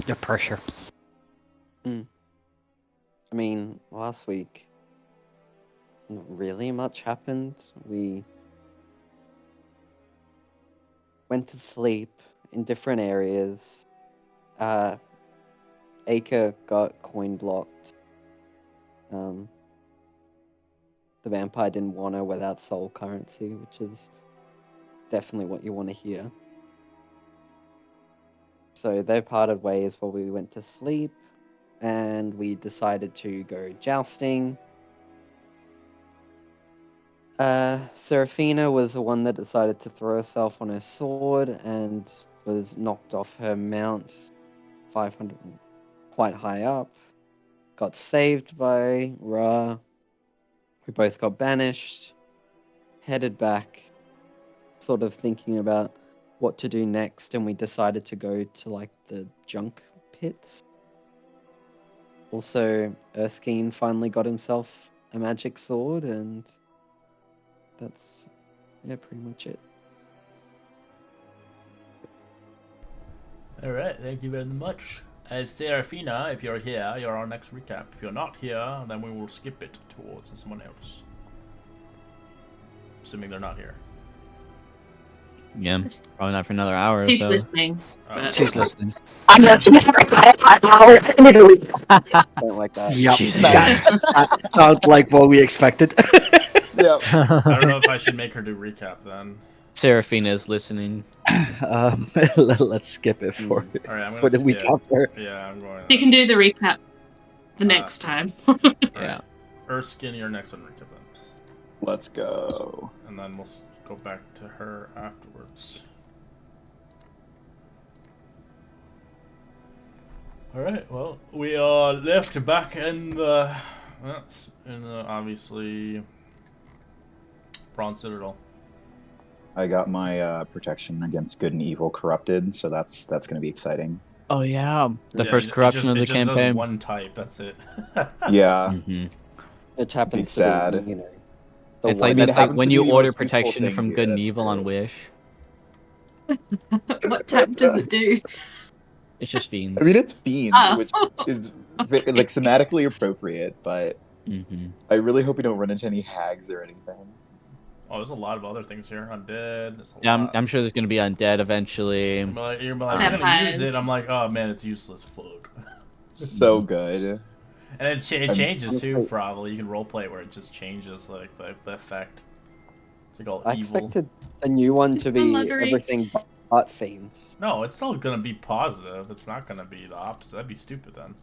The pressure. I mean, last week, not really much happened. We went to sleep in different areas. Acre got coin blocked. The vampire didn't want her without soul currency, which is definitely what you want to hear. So they parted ways while we went to sleep, and we decided to go jousting. Seraphina was the one that decided to throw herself on her sword and was knocked off her mount 500 quite high up. Got saved by Ra. We both got banished. Headed back, sort of thinking about what to do next, and we decided to go to like the junk pits. Also, Erskine finally got himself a magic sword, and that's pretty much it. Alright, thank you very much. Seraphina, if you're here, you're our next recap. If you're not here, then we will skip it towards someone else. Assuming they're not here. Yeah, probably not for another hour She's or so. listening. She's listening. I'm listening for 5 hours in Italy. Don't like that. Yep. She's Nice. That sounds like what we expected. Yep. I don't know if I should make her do recap then. Seraphina is listening. Let's skip it for Alright, I'm for gonna the week skip. after. Yeah, I'm going. You can do the recap the next time. Yeah. Erskine, you're next on recap then. Let's go. And then we'll go back to her afterwards. Alright, well, we are left back in the obviously Bronze Citadel. I got my protection against good and evil corrupted, so that's going to be exciting. Oh yeah, the Yeah, first corruption of the it just campaign. does one type, that's it. Yeah. Mm-hmm. Which happens Big to be, sad. The It's like I mean, it that's like happens when to be you the order most useful protection thing from here, good and that's evil on true. Wish. What type does it do? It's just fiends. I mean, it's fiends, Oh. which is like thematically appropriate, but I really hope we don't run into any hags or anything. Oh, there's a lot of other things here. Undead. There's a Yeah, lot. I'm sure there's gonna be undead eventually. You're like, I'm gonna use Vampires. it. I'm like, oh man, it's useless. Fuck. So good. And it changes too, honestly- probably. You can roleplay where it just changes, like, the effect. It's like all I evil. expected the new one to It's be lottery. everything but fiends. No, it's still gonna be positive. It's not gonna be the opposite. That'd be stupid then.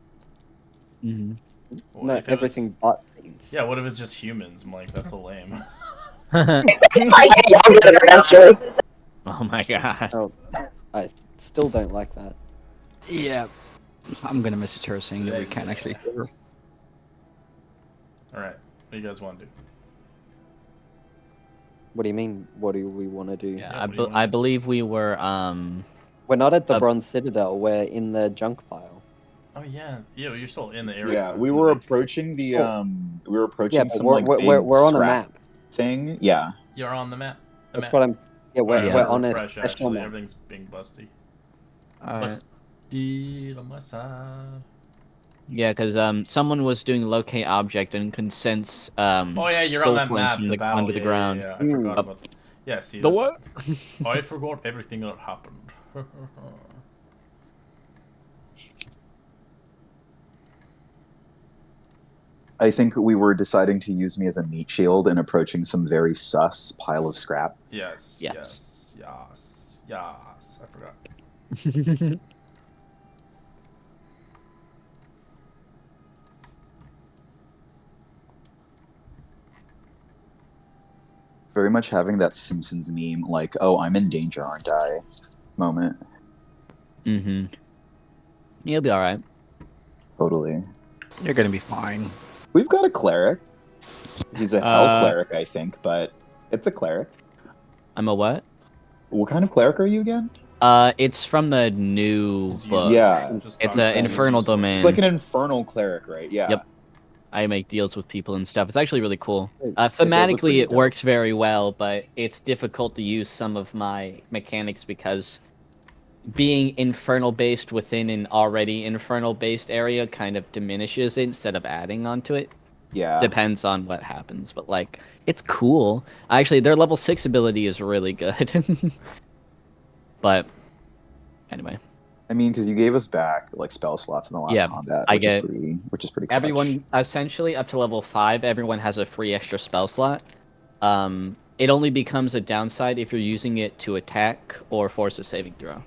What No, if it was- everything but fiends. Yeah, what if it's just humans? I'm like, that's so lame. Oh my god. Oh, I still don't like that. Yeah. I'm gonna message her saying that we can't actually hear her. Alright, what do you guys want to do? What do you mean? What do we want to do? Yeah, what do you wanna I do? believe we were We're not at the Uh, Bronze Citadel. We're in the junk pile. Oh yeah, you're still in the area. Yeah, we were approaching the we were approaching Yeah, but some we're, like we're, big we're on a scrap map. thing. Yeah. You're on the map. That's what I'm. Yeah, we're, Alright, we're I'm on gonna a refresh, special actually. map. Everything's being busty. Alright. Busted on my side. Yeah, because someone was doing locate object and can sense Oh yeah, you're soul on that points map. from The battle. onto the Yeah, ground. Yeah, I forgot Up. about. Yeah, see. The this- what? I forgot everything that happened. I think we were deciding to use me as a meat shield and approaching some very sus pile of scrap. Yes. Yes. I forgot. Very much having that Simpsons meme, like, oh, I'm in danger, aren't I? Moment. You'll be alright. Totally. You're gonna be fine. We've got a cleric. He's a hell cleric, I think, but it's a cleric. I'm a what? What kind of cleric are you again? It's from the new It's book. useless. Yeah. Just It's talk a about infernal useless. domain. It's like an infernal cleric, right? Yeah. Yep. I make deals with people and stuff. It's actually really cool. It does look Thematically, pretty it dope. works very well, but it's difficult to use some of my mechanics because being infernal based within an already infernal based area kind of diminishes it instead of adding onto it. Yeah. Depends on what happens, but like it's cool. Actually, their level 6 ability is really good. But anyway, I mean, because you gave us back like spell slots in the last yeah, combat, I which is get pretty clutch. everyone essentially up to level 5. Everyone has a free extra spell slot. It only becomes a downside if you're using it to attack or force a saving throw.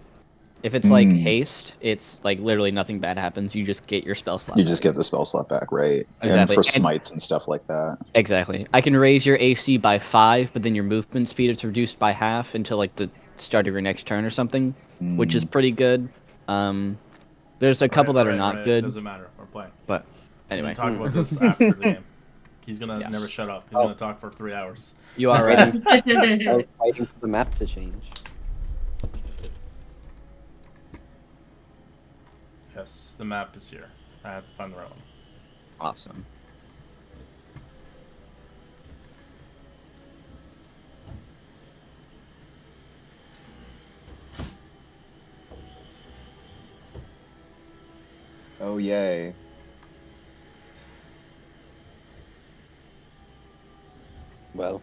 If it's like haste, it's like literally nothing bad happens. You just get your spell slot. You back. just get the spell slot back, right? Exactly. And for And- smites and stuff like that. Exactly. I can raise your AC by 5, but then your movement speed is reduced by half until like the start of your next turn or something, which is pretty good. There's a couple that are not It good, doesn't matter. We're playing. but We anyway, can talk about this after the game. He's gonna Yes. never shut up. He's gonna talk for 3 hours. you are right. I was waiting for the map to change. Yes, the map is here. I have to find the right one. Awesome. Oh yay! Well,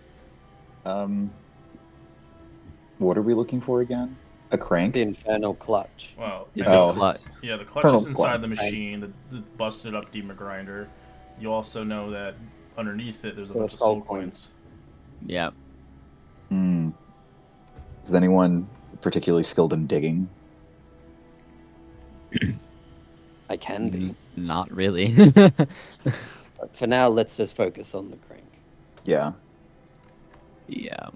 What are we looking for again? A crank? the infernal clutch. Well, The and Oh. clutch. yeah, the clutch Kernel is inside clutch. the machine, the busted up demon grinder. You also know that underneath it there's a There are bunch of soul soul coins. Yeah. Hmm. Is anyone particularly skilled in digging? I can be. Not really. But for now, let's just focus on the crank. Yeah. Yeah.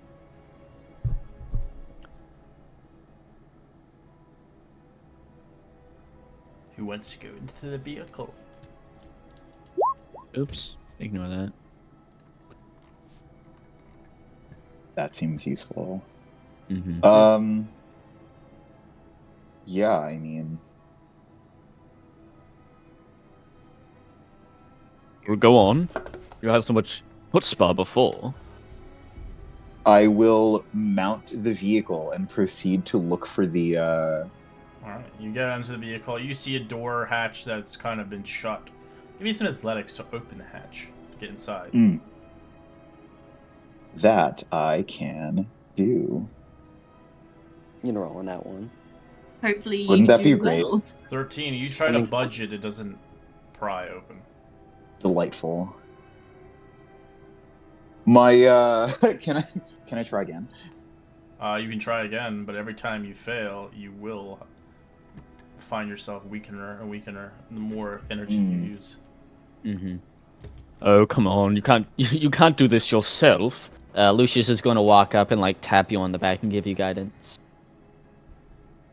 Who wants to go into the vehicle? Oops. Ignore that. That seems useful. Mm-hmm. Yeah, I mean, Well, go on. You had so much chutzpah before. I will mount the vehicle and proceed to look for the. Alright, you get into the vehicle. You see a door hatch that's kind of been shut. Give me some athletics to open the hatch to get inside. That I can do. You know, rolling that one. Hopefully you Wouldn't that do be great? well. 13. You try to budge it, it doesn't pry open. Delightful. My can I try again? You can try again, but every time you fail, you will find yourself weakener and weakener the more energy you use. Mm-hmm. Oh, come on. You can't do this yourself. Lucius is going to walk up and like tap you on the back and give you guidance.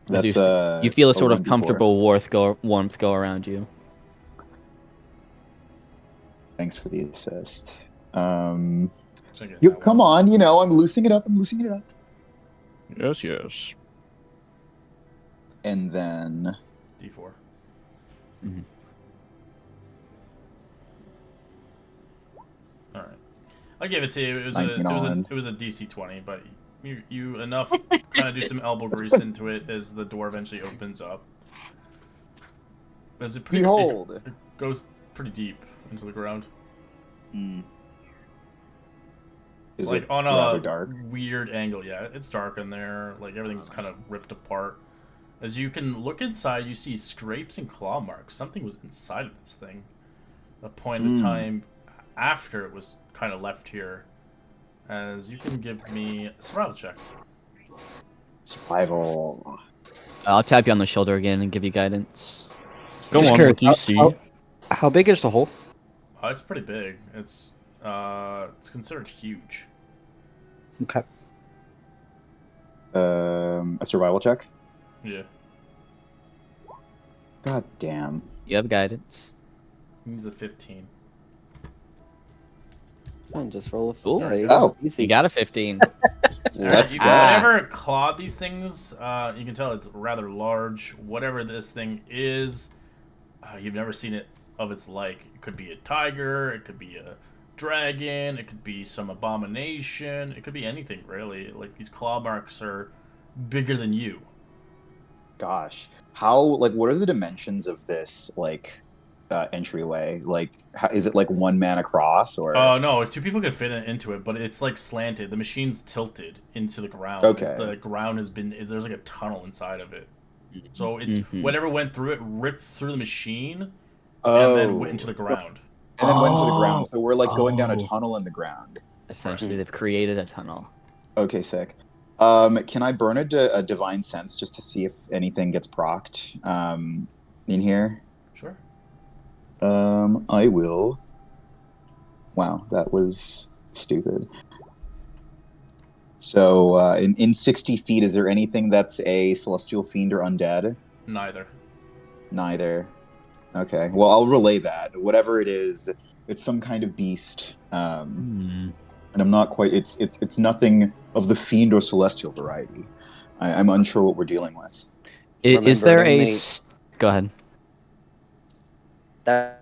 That's you feel a sort of 1d4. comfortable warmth go around you. Thanks for the assist. Check it You out. come on, you know, I'm loosening it up. Yes, yes. And then D4. Mm-hmm. All right, I'll give it to you. It was 19 on. it was a DC 20, but you enough kind of do some elbow grease into it as the door eventually opens up. As it behold. it goes pretty deep into the ground. Is Like it on rather a dark? weird angle. Yeah, it's dark in there. Like everything's kind of ripped apart. As you can look inside, you see scrapes and claw marks. Something was inside of this thing. A point in time after it was kind of left here. As you can give me a survival check. Survival. I'll tap you on the shoulder again and give you guidance. Go Just on, curious, what do you see? How big is the hole? It's pretty big. It's considered huge. Okay. A survival check? Yeah. God damn. You have guidance. He's a 15. And just roll a Ooh. yeah, you Oh, easy. You got a 15. Let's You go. can, whenever claw these things, you can tell it's rather large. Whatever this thing is, you've never seen it of its like. It could be a tiger, it could be a dragon, it could be some abomination, it could be anything really. Like these claw marks are bigger than you. gosh, what are the dimensions of this entryway? Is it like one man across or? No, 2 people could fit into it, but it's like slanted. The machine's tilted into the ground. Okay. The ground there's like a tunnel inside of it. So it's Mhm. whatever went through it ripped through the machine and Oh. then went into the ground. And then went to the ground. So we're like going down a Oh. tunnel in the ground. Essentially, they've created a tunnel. Okay, sick. Can I burn a divine sense just to see if anything gets procced in here? Sure. I will. Wow, that was stupid. So, in 60 feet, is there anything that's a celestial fiend or undead? Neither. Neither. Okay. Well, I'll relay that. Whatever it is, it's some kind of beast. And I'm not quite. It's nothing of the fiend or celestial variety. I'm unsure what we're dealing with. Is Remember, there it a? only- Go ahead. That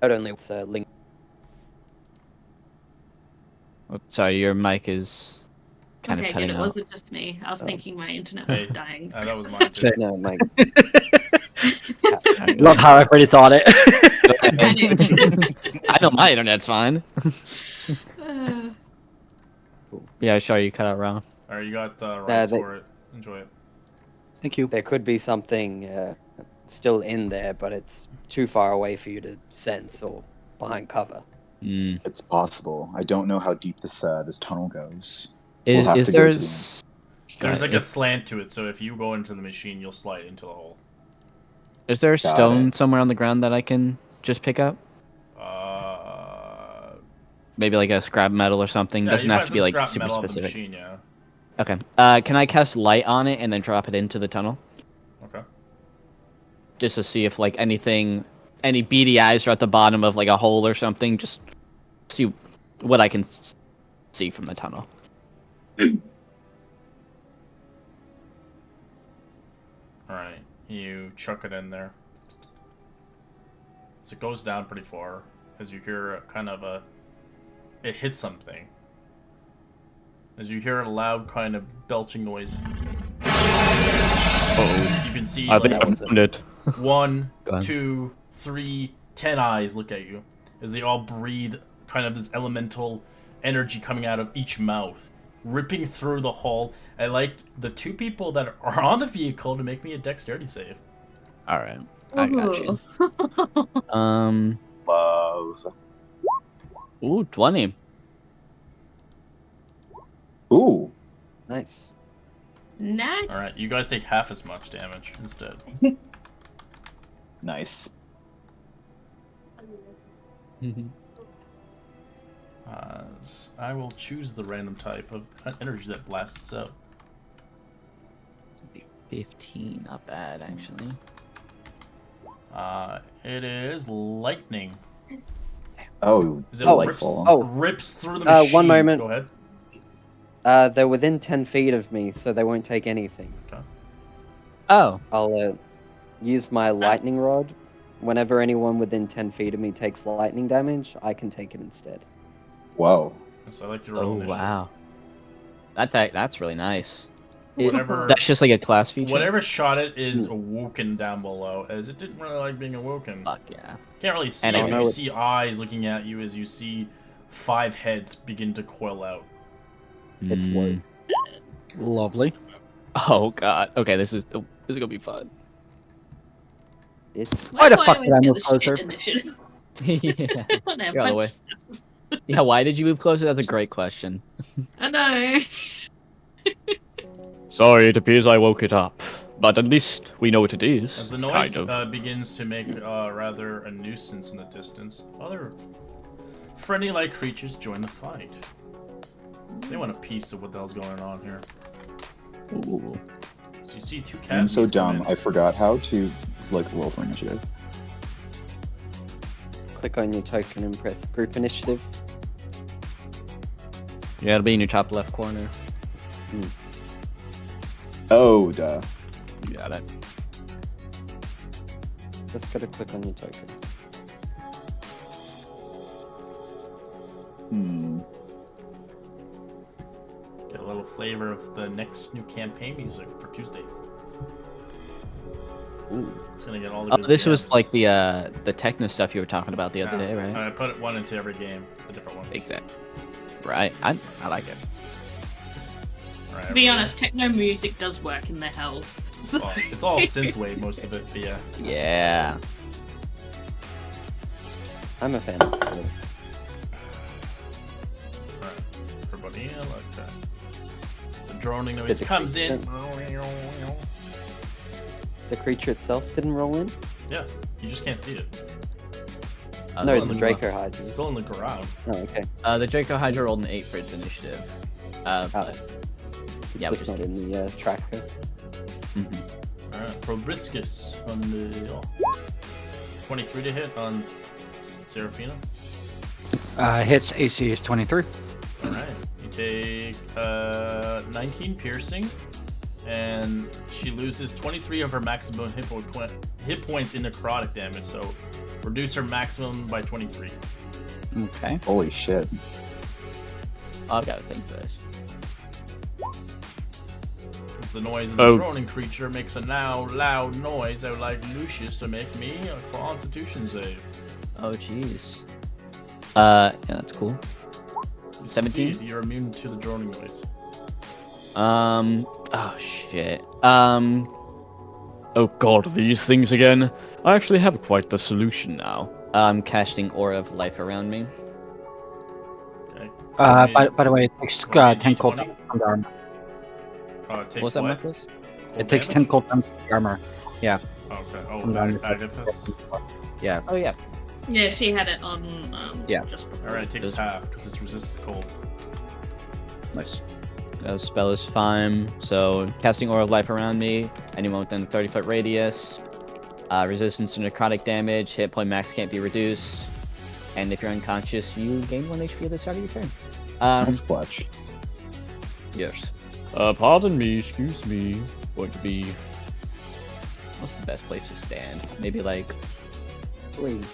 only was a link. Oh, sorry, your mic is kind of Okay, cutting good. It out. wasn't just me. I was thinking my internet was dying. That was mine too. No, my Love how I've already thought it. I know my internet's fine. Uh, Yeah, sorry, you cut out wrong. All right, you got rights they- for it. Enjoy it. Thank you. there could be something still in there, but it's too far away for you to sense or behind cover. It's possible. I don't know how deep this tunnel goes. Is, We'll have is to go there? to the There's like a Is slant to it, so if you go into the machine, you'll slide into the hole. there a Got stone it. somewhere on the ground that I can just pick up? Maybe like a scrap metal or something. Yeah, Doesn't you have find to be some like scrap super metal of the specific. machine, yeah. Okay. Can I cast light on it and then drop it into the tunnel? Okay. Just to see if like any beady eyes are at the bottom of like a hole or something. Just see what I can see from the tunnel. Alright, you chuck it in there. So it goes down pretty far as you hear it hits something. As you hear a loud kind of belching noise. Oh, You can see I think that I was found it. 1, Go on. 2, 3, 10 eyes look at you as they all breathe kind of this elemental energy coming out of each mouth, ripping through the hull. I like the 2 people that are on the vehicle to make me a dexterity save. All right, I got you. Love. Ooh, 20. Ooh. Nice. nice. Alright, you guys take half as much damage instead. Nice. I will choose the random type of energy that blasts out. 15, not bad actually. It is lightning. Oh, As it delightful. rips through the machine. One moment. Go ahead. They're within 10 feet of me, so they won't take anything. Oh, I'll use my lightning rod. Whenever anyone within 10 feet of me takes lightning damage, I can take it instead. Whoa. So I like your roll initiative. wow. That's really nice. Whatever. That's just like a class feature. Whatever shot it is awoken down below, as it didn't really like being awoken. Fuck yeah. Can't really see And it. I You know see eyes looking at you as you see 5 heads begin to coil out. It's wood. Lovely. Oh god. Okay, this is gonna be fun. It's Why the do I fuck did always I get move the closer? shit initiative? Yeah. When I You're on the punch way. stuff. Yeah, why did you move closer? That's a great question. I know. Sorry, it appears I woke it up. But at least we know what it is. As the noise begins to make rather a nuisance in the distance, other friendly-like creatures join the fight. They want a piece of what the hell's going on here. Ooh. So you see 2 cats. I'm so dumb. I forgot how to roll for initiative. click on your token and press group initiative. Yeah, it'll be in your top left corner. Oh, duh. You got it. Just gotta click on your token. little flavor of the next new campaign music for Tuesday. Ooh. It's gonna get all the Oh, good this was jams. like the techno stuff you were talking about the other day, right? I put one into every game, a different one. Exactly. Right. I like it. All right, To be everybody. honest, techno music does work in the hells. So- Well, it's all synthwave, most of it, but yeah. Yeah. I'm a fan of it. Alright. Everybody, I like that. The droning noise Did the comes in. The creature itself didn't roll in? Yeah, you just can't see it. No, Still the in Draco it's Hydra. Still in the ground. Oh, okay. The Draco Hydra rolled an 8 for its initiative. But It's yeah, just we not just in the tracker. Alright, Probriscus on the 23 to hit on Serafina. Hits AC is 23. Alright, you take 19 piercing, and she loses 23 of her maximum hit points in necrotic damage, so reduce her maximum by 23. Okay. Holy shit. I've got to think first. As the noise of the Oh. droning creature makes a now loud noise, I would like Lucius to make me a Constitution save. Oh, jeez. Yeah, that's cool. You 17? succeed, you're immune to the droning noise. Oh shit. Oh god, these things again. I actually have quite the solution now. I'm casting Aura of Life around me. Okay. By the way, it takes Roll me a 10 cold D20. damage from the armor. It takes What's that, what? Marcus? Cold It takes damage? 10 cold damage from the armor. Yeah. Okay. Oh, From the armor. Agathis. Yeah. Oh yeah. Yeah, she had it on. Yeah. Just before. Alright, it takes Does- half because it's resistant to cold. Nice. Spell is fine. So casting Aura of Life around me. Anyone within a 30-foot radius. Resistance to necrotic damage. Hit point max can't be reduced. And if you're unconscious, you gain 1 HP at the start of your turn. That's clutch. Yes. Pardon me, excuse me. Going to be. What's the best place to stand? Maybe like Please.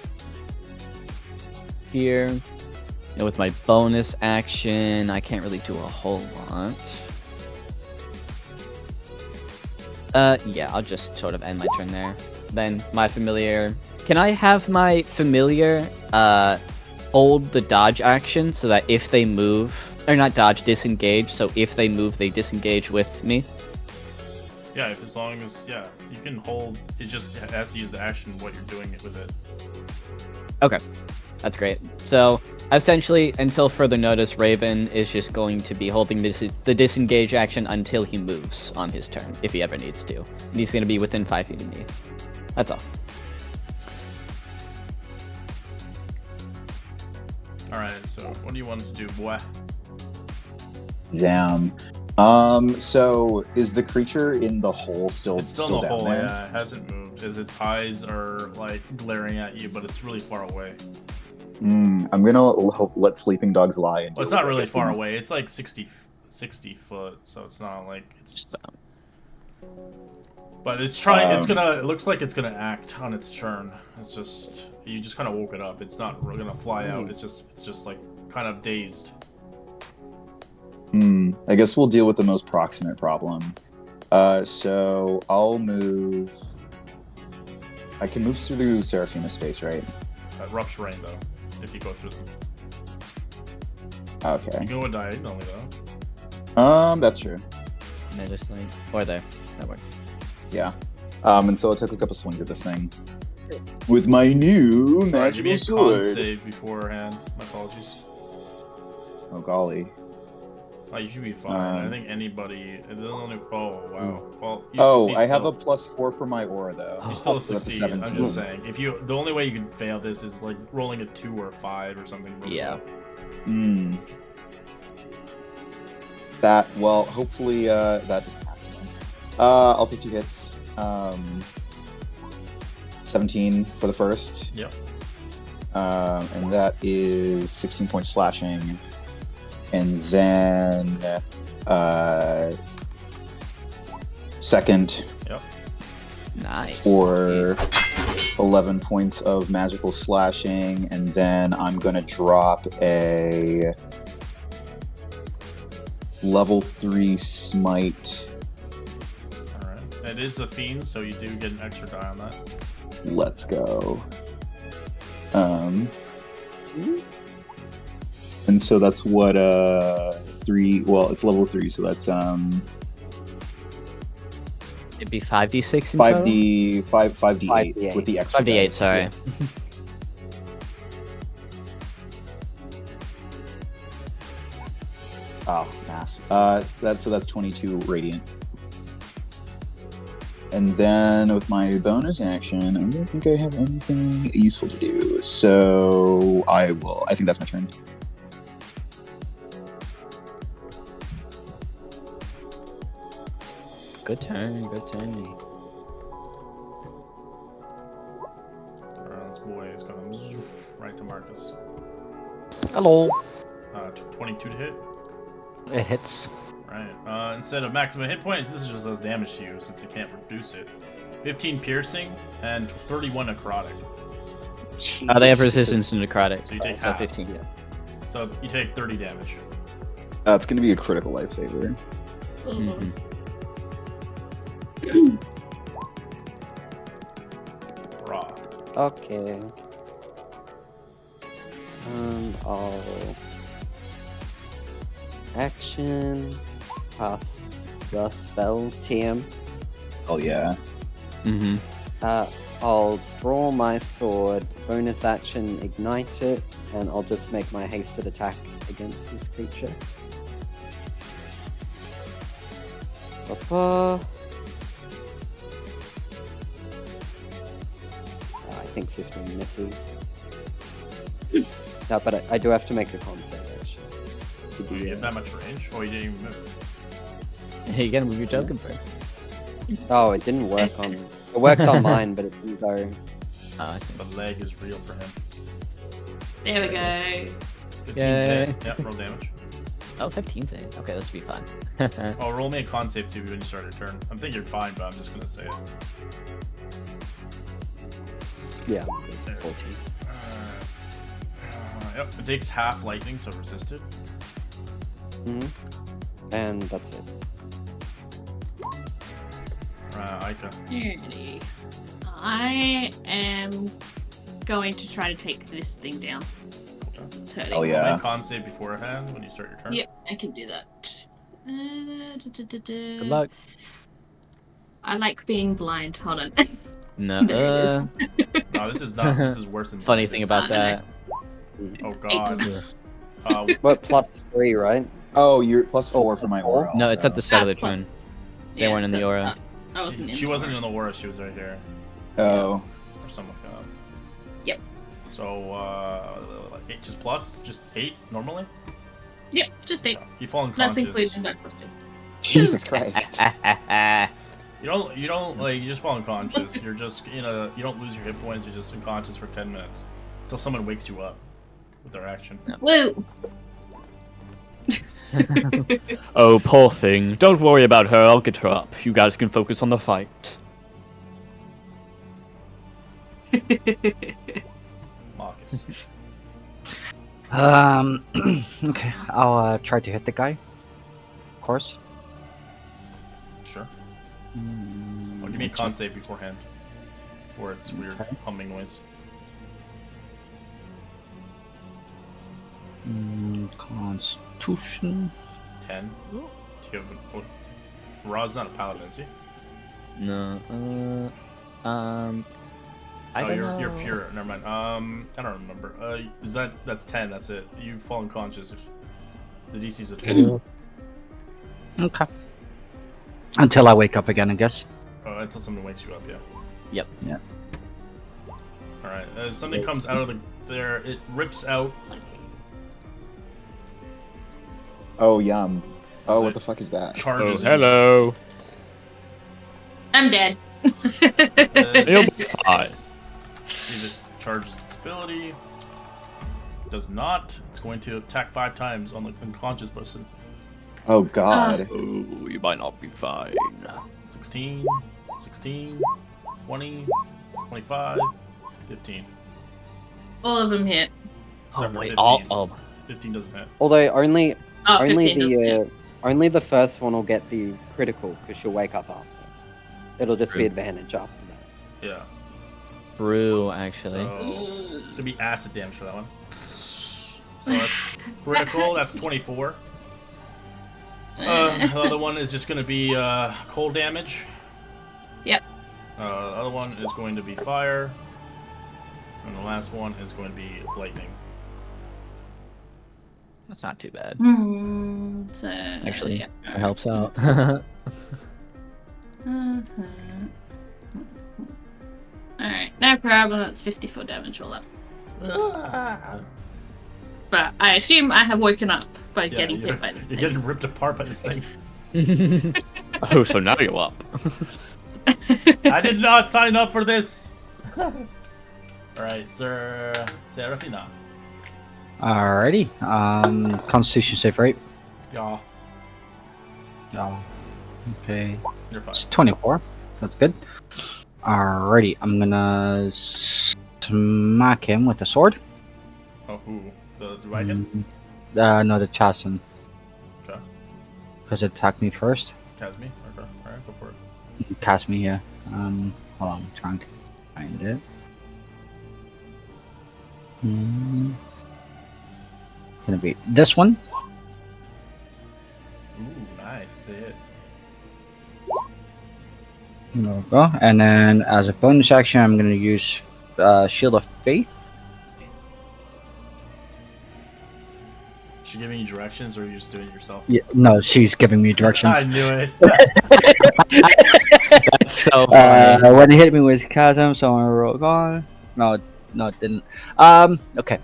here. And with my bonus action, I can't really do a whole lot. Yeah, I'll just sort of end my turn there. Then my familiar. Can I have my familiar hold the dodge action so that if they move, or not dodge, disengage, so if they move, they disengage with me? Yeah, as long as you can hold. It just has to use the action what you're doing it with it. Okay, that's great. So essentially, until further notice, Raven is just going to be holding the disengage action until he moves on his turn, if he ever needs to. And he's going to be within 5 feet of me. That's all. Alright, so what do you want to do, boy? Damn. So is the creature in the hole still It's still in the down hole, there? yeah. It hasn't moved. As its eyes are like glaring at you, but it's really far away. I'm gonna let sleeping dogs lie. And Well, it's do not what I really guess they far must- away. It's like 60 foot, so it's not like it's. Just, But it's trying. It's Um, gonna. It looks like it's gonna act on its turn. It's just you just kind of woke it up. It's not gonna fly out. It's just like kind of dazed. I guess we'll deal with the most proximate problem. So I'll move. I can move through Seraphina's space, right? That rough terrain though. If you go through them, Okay. you can go diagonally though. That's true. and just like, or there. That works. Yeah. And so I'll take a couple swings at this thing with my new Alright, give me magical a con sword. save beforehand. My apologies. Oh golly. Oh, you should be fine. I think anybody. It doesn't only, oh wow. Well, you Oh, succeed I have a still. +4 for my aura though. You still So that's a succeed. I'm 17. just saying. If you, the only way you could fail this is like rolling a 2 or a 5 or something. really Yeah. low. That well, hopefully that doesn't happen. Then. I'll take 2 hits. 17 for the first. Yep. And that is 16 points slashing. And then second Yep. Nice. for 11 points of magical slashing, and then I'm gonna drop a Level 3 smite. Alright. It is a fiend, so you do get an extra die on that. Let's go. And so that's what 3. Well, it's level 3, so that's It'd be 5d6 in total? 5d8 5d8. with the extra. 5d8, die. sorry. Oh, mass. That's 22 radiant. And then with my bonus action, I don't think I have anything useful to do. So I think that's my turn. Good turn, good turn. This boy is going to right to Marcus. Hello. 22 to hit. It hits. Right. Instead of maximum hit points, this just does damage to you since it can't reduce it. 15 piercing and 31 necrotic. They have resistance to necrotic. So you take so half. 15. Yeah. So you take 30 damage. It's going to be a critical lifesaver. Mhm. Raw. Okay. I'll action cast the spell TM. Oh yeah. Mm-hmm. I'll draw my sword, bonus action ignite it, and I'll just make my hasted attack against this creature. Ba-ba. I think 15 misses. No, but I do have to make a con save actually. To Oh, do you get that. that much range? Oh, you didn't even move. Hey, you gotta move your token first. Oh, it didn't work on. It worked on mine, but it didn't go. Oh, I see. The leg is real for him. There we go. 15's Yay. hit. Yep, roll damage. Oh, 15's in. Okay, this will be fun. Oh, roll me a con save too when you start your turn. I think you're fine, but I'm just gonna say it. Yeah, I'm good. 14. Yep, it takes half lightning, so resisted. And that's it. Aika. Alrighty. I am going to try to take this thing down. It's hurting. Oh yeah. Roll me a con save beforehand when you start your turn. Yep, I can do that. Good luck. I like being blind. Hold on. No. There it No, this is not. This is worse than Funny blinded. thing about that. Oh god. Yeah. What, +3, right? Oh, you're +4 for my aura. No, it's at the start of the Ah, turn. They weren't in the aura. I wasn't in She the wasn't aura. in the aura. She was right here, Oh. or something like that. Yep. So 8 just plus, just 8 normally. Yep, just 8. You fall That's unconscious. including that question. Jesus Christ. You don't like you just fall unconscious. You're just you don't lose your hit points. You're just unconscious for 10 minutes until someone wakes you up with their action. Woo! Oh, poor thing. Don't worry about her. I'll get her up. You guys can focus on the fight. Marcus. Okay, I'll try to hit the guy. Of course. Sure. Well, give me a con save beforehand. Or it's weird Okay. humming noise. Constitution. 10. Do you have Ra's not a paladin, is he? No. I don't know. You're pure. Never mind. I don't remember. That's 10. That's it. You fall unconscious. The DC's a 20. Okay. Until I wake up again, I guess. Until someone wakes you up. Yeah. Yep. Yeah. All right. As something comes out of there, it rips out. Oh yum. Oh, what the fuck is that? Charges. hello. I'm dead. You'll be fine. See it charges its ability. Does not. It's going to attack 5 times on the unconscious person. Oh god. Oh, you might not be fine. 16, 16, 20, 25, 15. All of them hit. Oh, Except for wait. 15. All. Oh. 15 doesn't hit. Although only Oh, only 15 doesn't hit. only the first one will get the critical because she'll wake up after. It'll just be True. advantage after that. Yeah. True, actually. So it'll be acid damage for that one. So that's critical. That's 24. The other one is just going to be cold damage. Yep. The other one is going to be fire. And the last one is going to be lightning. That's not too bad. So, Actually, yeah. it helps out. Alright, no problem. That's 54 damage all up. But I assume I have woken up by getting hit by the You're getting ripped apart by this thing. Oh, so now you're up. I did not sign up for this. Alright, Sir Serafina. Alrighty. Constitution save, right? Yeah, Okay. you're fine. It's 24. That's good. Alrighty. I'm gonna smack him with the sword. Oh, who? The dragon? No, the Chasen. Okay. Because it attacked me first. Kazmi? Okay. Alright, go for it. Cast me, yeah. Hold on, I'm trying to find it. Gonna be this one. Ooh, nice. That's it. There we go. And then as a bonus action, I'm gonna use Shield of Faith. She giving you directions, or are you just doing it yourself? Yeah, no, she's giving me directions. I knew it. That's so funny. When it hit me with Chasm, so I rolled on. No, it didn't. Okay.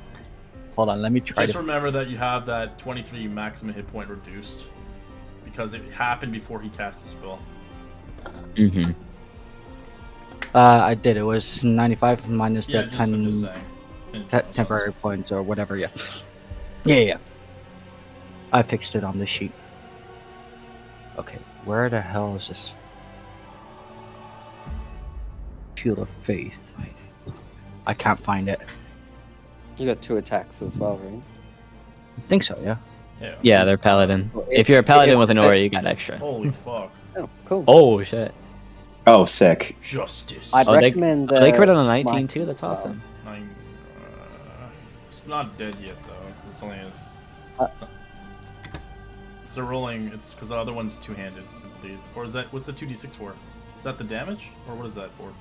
Hold on, let me try Just to. remember that you have that 23 maximum hit point reduced because it happened before he cast the spell. Mm-hmm. I did. It was 95 minus Yeah, the just, I'm 10 just saying. In general temporary sense. points or whatever. Yeah. Yeah. I fixed it on the sheet. Okay, where the hell is this? Shield of Faith. I can't find it. You got 2 attacks as well, right? I think so, yeah. Yeah. Yeah, they're paladin. Well, If you're a paladin if- with an aura, you got extra. Holy fuck. Oh, cool. Oh shit! Oh, sick. Justice. I'd Oh, they- recommend. They crit on a Smite 19 too. as That's well. awesome. It's not dead yet, though. 'Cause it's only his. Uh, So rolling, it's because the other one's two-handed, I believe. Or is that, what's the 2d6 for? Is that the damage? Or what is that for?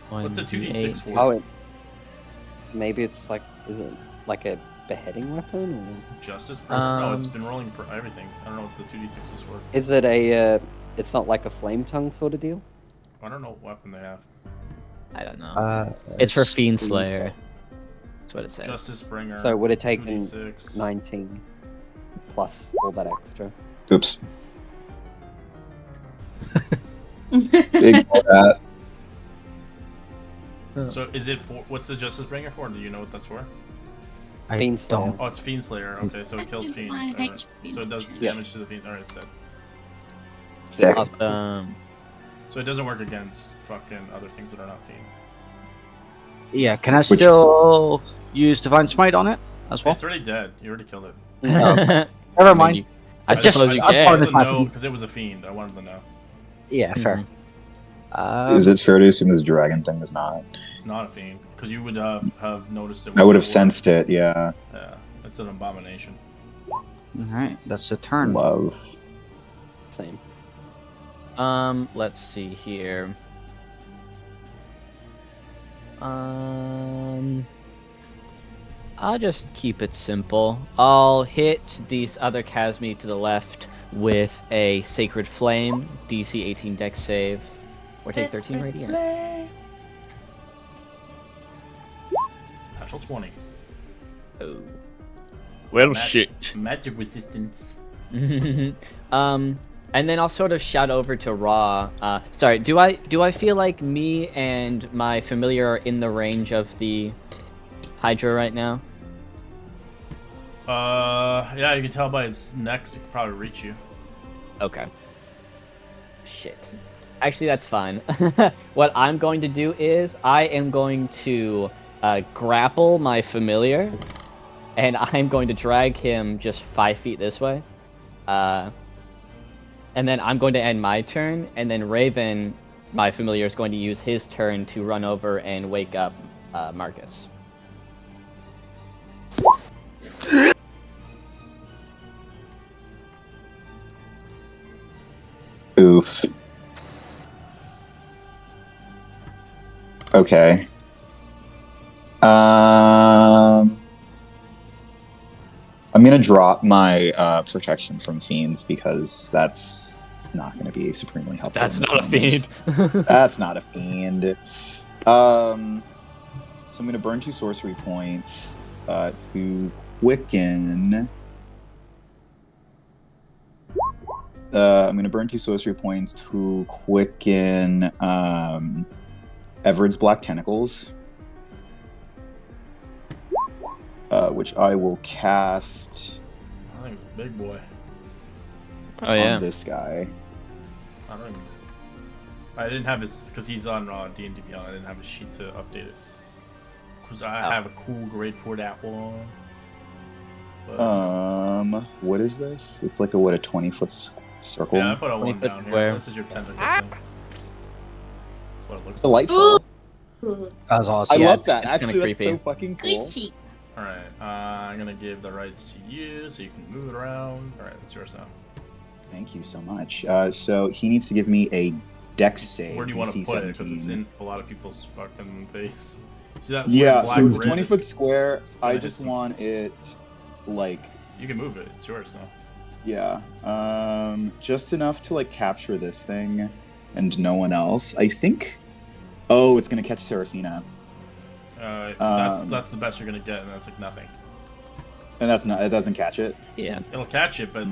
What's the 2d6 for? Oh, maybe it's like, is it like a beheading weapon, or Justice Bringer? No, it's Um, been rolling for everything. I don't know what the 2d6 is for. is it a? It's not like a flame tongue sort of deal. I don't know what weapon they have. I don't know. It's It's for Fiend Fiend Slayer. Slayer. That's what it says. Justice Bringer. So would it take in 2d6. 19 plus all that extra? Oops. Ignore that. So is it for, what's the Justice Bringer for? Do you know what that's for? I Fiend Slayer. don't. Oh, it's Fiend Slayer. Okay, so it kills fiends. I hate Alright. fiends. So it does Yeah. damage to the fiend. Alright, it's dead. Sick. Awesome. So it doesn't work against fucking other things that are not fiend. Yeah, can I still use Divine Smite on it as well? It's already dead. You already killed it. Never mind. I just- suppose you I just wanted wanted can. to my know fiend. because it was a fiend. I wanted to know. Yeah, fair. Is it fair to assume this dragon thing is not? It's not a fiend because you would have noticed it. I would have before. sensed it, yeah. Yeah, it's an abomination. Alright, that's the turn. Love. Same. Let's see here. I'll just keep it simple. I'll hit these other Chasmi to the left with a Sacred Flame, DC 18 Dex save, or take 13 radiant. Natural 20. Oh. Well, Mag- shit. Magic resistance. And then I'll sort of shout over to Ra. Sorry, do I feel like me and my familiar are in the range of the Hydra right now? Yeah, you can tell by its neck. It could probably reach you. Okay. Shit. Actually, that's fine. What I'm going to do is I am going to grapple my familiar and I'm going to drag him just 5 feet this way. And then I'm going to end my turn, and then Raven, my familiar, is going to use his turn to run over and wake up Marcus. Oof. Okay. I'm gonna drop my protection from fiends because that's not gonna be supremely helpful. That's in this not a moment. fiend. That's not a fiend. So I'm gonna burn 2 sorcery points to quicken. I'm gonna burn 2 sorcery points to quicken Everett's Black Tentacles. Which I will cast I think big boy. Oh yeah. on this guy. I don't even... I didn't have his, because he's on D&D Beyond, I didn't have a sheet to update it. Because I have a cool grade for that one. But, What is this? It's like a 20-foot circle. yeah, I put a 1 20-foot down square. here. This is your tentacle thing. That's what it looks like. Delightful. Ooh, That was awesome. I Yeah, love that. it's kinda Actually, that's so creepy. fucking cool. squishy. Alright, I'm gonna give the rights to you so you can move it around. Alright, it's yours now. Thank you so much. So he needs to give me a Dex save. Where do you want to DC put it? Because 17. it's in a lot of people's fucking face. See that Yeah, weird so black it's a rim? 20-foot square. it's I gonna just hit some- want it like, You can move it. It's yours now. yeah, just enough to like capture this thing and no one else. I think. Oh, it's gonna catch Seraphina. That's the best you're gonna get, and that's like nothing. And that's not. It doesn't catch it. Yeah. It'll catch it, but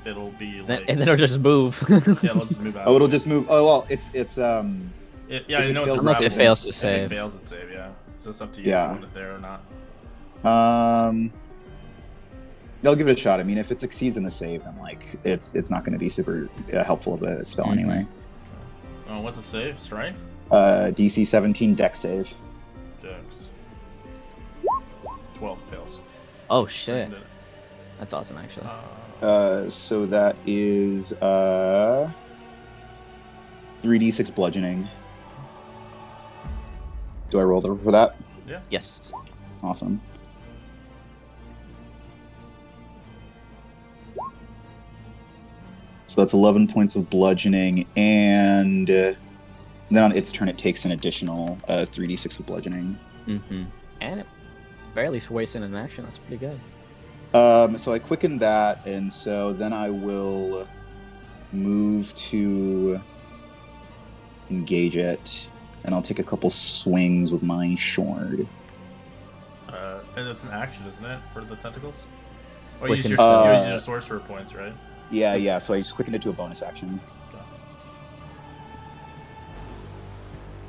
it'll be like And then it'll just move. yeah, it'll just move out. Oh, it'll just move. Oh well, it's Yeah, if I it know fails it's to a Unless it raffle. fails to If save. it fails, it save. Yeah, so it's up to you Yeah. if you want it there or not. They'll give it a shot. I mean, if it succeeds in the save, then like it's not going to be super helpful of a spell Mhm. anyway. Oh, what's the save? Strength? DC 17 Dex save. Dex. 12 fails. Oh shit. Did it. That's awesome, actually. So that is 3d6 bludgeoning. Do I roll for that? Yes. Awesome. So that's 11 points of bludgeoning, and then on its turn, it takes an additional 3d6 of bludgeoning. Mm-hmm. And it barely wasting an action. That's pretty good. So I quicken that, and so then I will move to engage it, and I'll take a couple swings with my sword. And it's an action, isn't it, for the tentacles? Or We use can your, sell- you use your sorcerer points, right? Yeah, so I just quickened it to a bonus action.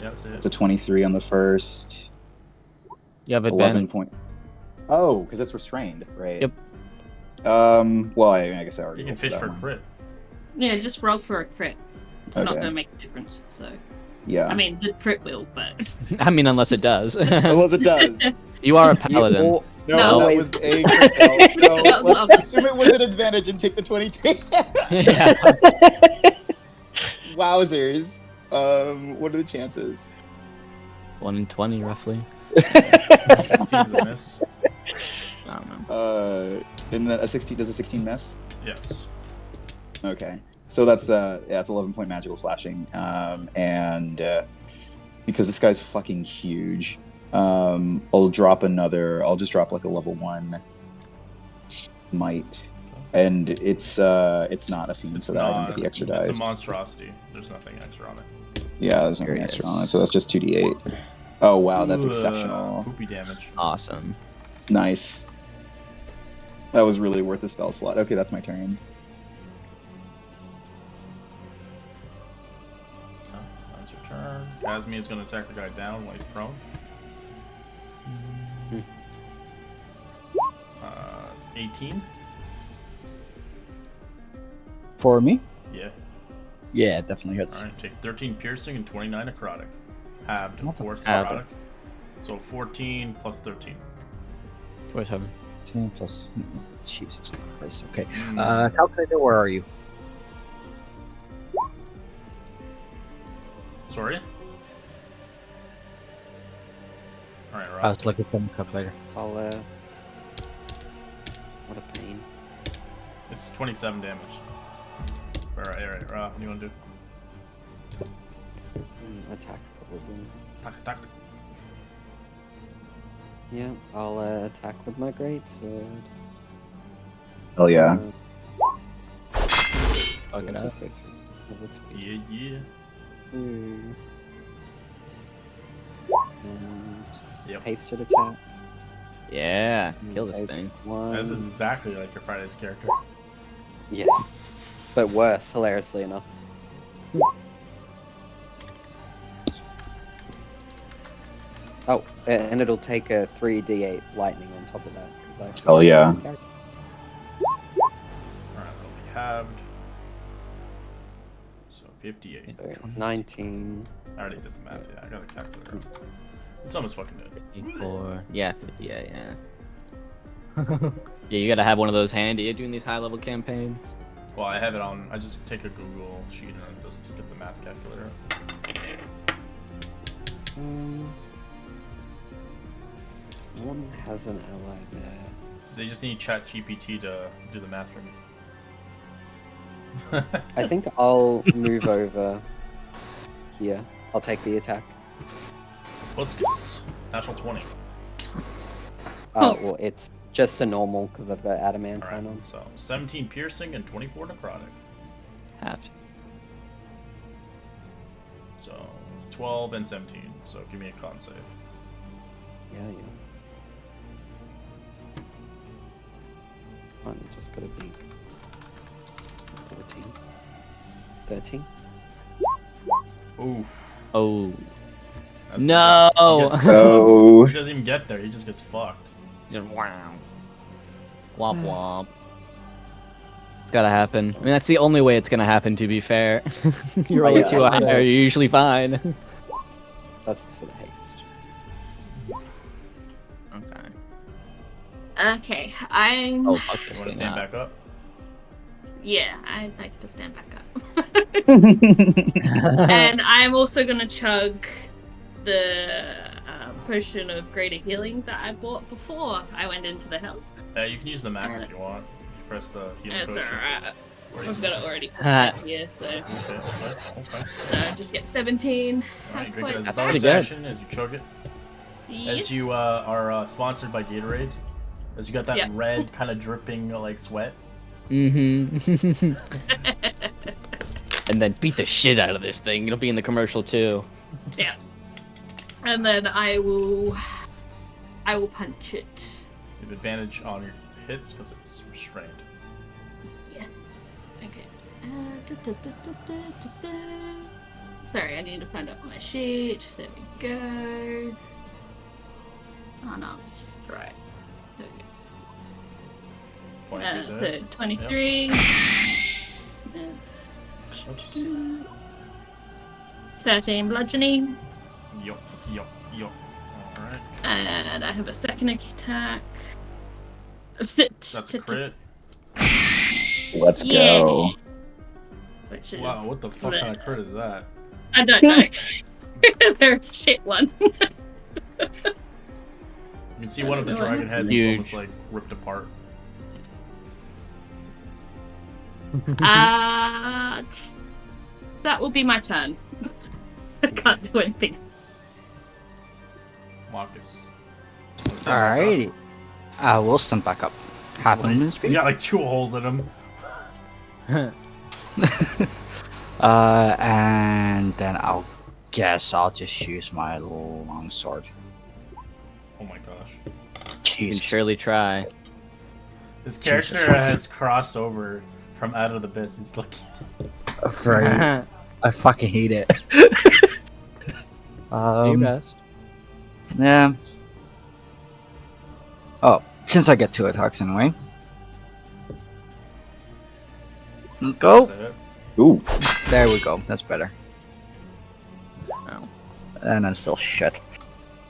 Yeah, that's it. It's a 23 on the first. You have 11 advantage. point. Oh, because it's restrained, right? Yep. Well, I guess I already. You can rolled fish that for one. crit. Yeah, just roll for a crit. It's not Okay. going to make a difference, so... Yeah. I mean, the crit will, but... I mean, unless it does. Unless it does. You are a paladin. No, No. that Always was a crit fail. So That was let's awesome. assume it was an advantage and take the 22. Yeah. Wowzers. What are the chances? 1 in 20, roughly. 16's a miss. I don't know. And then a 16 does a 16 miss? Yes. Okay. So that's it's 11 point magical slashing. And because this guy's fucking huge, I'll just drop like a level 1 smite. And it's not a fiend, so that I don't get the extra dice. It's a monstrosity. There's nothing extra on it. Yeah, there's nothing Here it extra is. on it, so that's just 2d8. Oh wow, that's Ooh, exceptional. Poopy damage. Awesome. Nice. That was really worth the spell slot. Okay, that's my turn. Oh, that's your turn. Kazmi is going to attack the guy down while he's prone. 18? For me? Yeah. Yeah, it definitely hits. Alright, take 13 piercing and 29 necrotic. Halved What the force half? necrotic. So 14 plus 13. 27. 10 plus. Jesus Christ. Okay. Calculator, where are you? Sorry? Alright, I Rob. was looking for the calculator. I'll what a pain. It's 27 damage. Alright, Rob. What do you want to do? Attack probably. Attack. Yeah, I'll attack with my greatsword. Hell yeah. Fuck it up. Just go through. Oh, that's weird. Yeah. Ooh. And Yep. hasted attack. Yeah, kill this Okay, thing. One. This is exactly like your Friday's character. Yeah. But worse, hilariously enough. Oh, and it'll take a 3d8 lightning on top of that. Cause Hell yeah. Alright, that'll be halved. So 58. So 19. I already did the math, yeah. I got a calculator. It's almost fucking dead. 54. Yeah, 58, yeah. Yeah, you gotta have one of those handy doing these high level campaigns. Well, I have it on. I just take a Google sheet and just get the math calculator. No one has an ally there. They just need ChatGPT to do the math for me. I think I'll move over here. I'll take the attack. Plus, natural 20. Oh, well, it's just a normal because I've got adamantine on. Alright, so 17 piercing and 24 necrotic. Halved. So 12 and 17. So give me a con save. Yeah. I'm just gonna be 14. 13. Oof. Oh. That's No! He gets- So he doesn't even get there. He just gets fucked. Just wow. Womp womp. It's gotta happen. I mean, that's the only way it's gonna happen, to be fair. You're only Yeah. too high, you're usually fine. That's for the haste. Okay. Okay, I'm. Oh, fuck You this want to thing stand up. back up? Yeah, I'd like to stand back up. And I'm also gonna chug the potion of greater healing that I bought before I went into the house. You can use the map if you want. You press the healing It's potion. alright. Or you I've can- got it already put right here, so Okay. so just get 17. Alright, you drink it as a That's bonus pretty good. action as you chug it. Yes. As you are sponsored by Gatorade. As you got that Yep. red kind of dripping like sweat. Mm-hmm. And then beat the shit out of this thing. It'll be in the commercial too. Yeah. And then I will punch it. You have advantage on your hits because it's restrained. Yes. Okay. Sorry, I need to find out my sheet. There we go. Unarmed strike. There we go. 23 is So it? 23. Oops. 13 bludgeoning. Yup. Alright. And I have a second attack. That's a crit. let's Yeah. go. Which is. Wow, what the fuck kind of crit is that? I don't know. They're a shit one. You can see I one of the don't know what dragon heads is Huge. almost like ripped apart. That will be my turn. I can't do anything. Marcus. Alrighty. We'll stand back up. Half an He's speed. got like 2 holes in him. And then I'll just use my long sword. Oh my gosh. You can Jesus. surely try. His character Jesus. has crossed over from Out of the Abyss. He's like, Right. I fucking hate it. Do your best. Yeah. Oh, since I get 2 attacks anyway. Let's go. that's it. Ooh, There we go. That's better. Oh. And then still shit.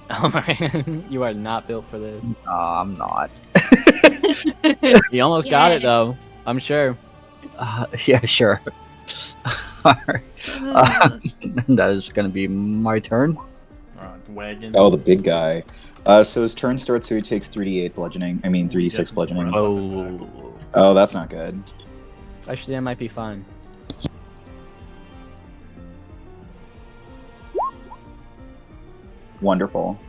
Oh my, you are not built for this. No, I'm not. You almost got it Yeah. though. I'm sure. Yeah, sure. Alright. Uh, That is gonna be my turn. Wagon. Oh, the big guy. So his turn starts, so he takes 3d8 bludgeoning. I mean, Ooh, he gets 3d6 his bludgeoning. breath weapon back. Oh. Oh, that's not good. Actually, that might be fine. Wonderful.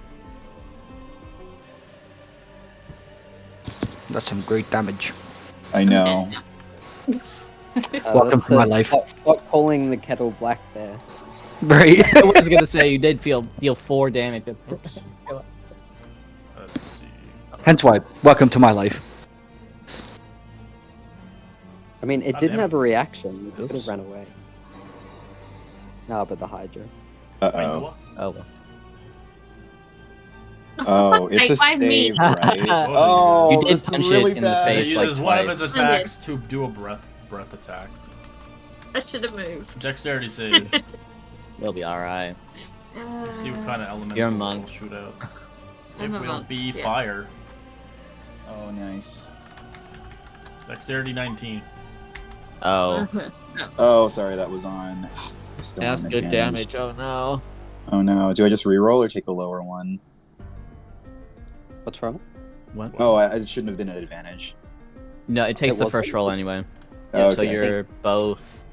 That's some great damage. I know. Welcome that's to my a- life. Not calling the kettle black there. Right? I was gonna say you did deal 4 damage. Oops. Let's see. Hence why, welcome to my life. I mean, it God didn't damn it. have a reaction. It could Oops. have ran away. No, but the Hydra. Wait, Uh-oh. what? Oh well. Oh, it's a Why me? save, right? You Oh, did this is punch it really in the bad. So face. he like uses one of his twice. attacks to do a breath attack. I should have moved. Dexterity save. You'll be alright. Let's see what kind of element You're a will monk. shoot out. I'm It a will monk, be yeah. fire. Oh, nice. Dexterity 19. Oh. Oh, sorry, that was on. Still That's on good advantage. damage. Oh no. Oh no, do I just reroll or take a lower one? What's wrong? What? Oh, I shouldn't have been at advantage. No, it takes It the wasn't? first roll anyway. Yeah, So okay. you're both.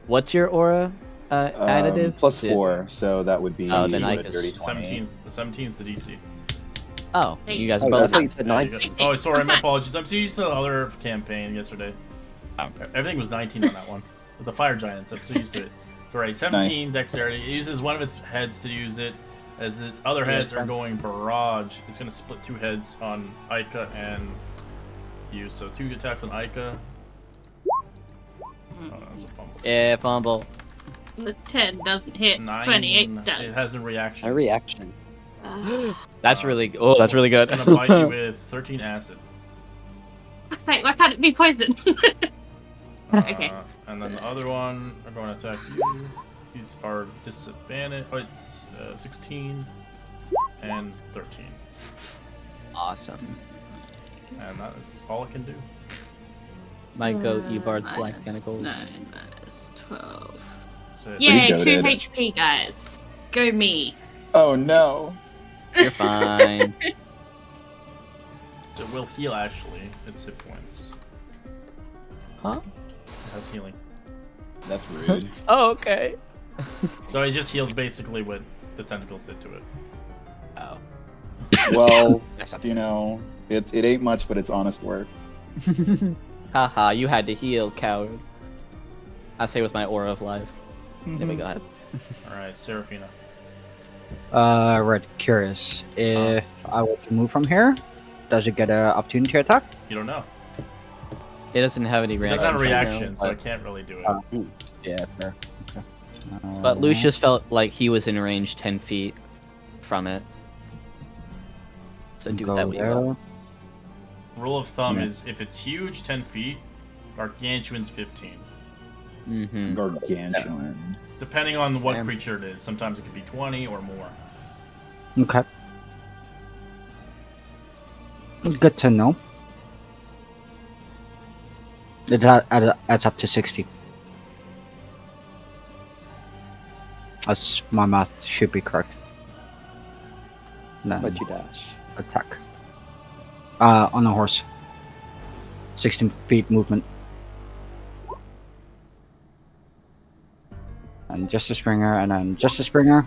What's your aura additive? Plus Is it- 4, so that would be Oh, then I what, guess- dirty 20. 17's the DC. Oh, you guys are Oh, I both. thought you said Yeah, you 19. got- oh, sorry, my Okay. apologies. I'm so used to the other campaign yesterday. Everything was 19 on that one. With the fire giants, I'm so used to it. So, right, 17 dexterity. It uses one of its heads to use it. As its other Yeah, heads it's are fine. going barrage, it's going to split 2 heads on Ica and you. So 2 attacks on Ica. Oh, that's a fumble. Yeah, fumble. The 10 doesn't hit. 9. 28 does. It has no reaction. No reaction. That's really. Oh, that's really good. It's going to bite you with 13 acid. Fuck's sake, why can't it be poison? Okay. And then the other one are going to attack you. These are disadvantage. Oh, it's 16 and 13. Awesome. And that's all it can do. My goat, Eobard's black Minus tentacles. 9 minus 12. So Yay, 2 goated. HP, guys. Go me. Oh no. You're fine. So it will heal, actually. Its hit points. Huh? It has healing. That's rude. Oh, okay. So it just healed basically what the tentacles did to it. Oh. Well, That's not you know, it ain't much, but it's honest work. Haha, you had to heal, coward. I say with my aura of life. There we go. Alright, Seraphina. Red, curious. If I were to move from here, does it get an opportunity attack? You don't know. It doesn't have any It reaction. doesn't have a you know, reaction, so I but- can't really do it. Yeah, fair. Okay. But Lucius felt like he was in range 10 feet from it. So do go that what you will. there. Rule of thumb Yeah. is if it's huge, 10 feet, gargantuan's 15. Mm-hmm. Gargantuan. Depending on what Damn. creature it is. Sometimes it could be 20 or more. Okay. Good to know. It adds up to 60. That's my math should be correct. Then But you dash. attack. On a horse. 16 feet movement. And just a springer, and then just a springer.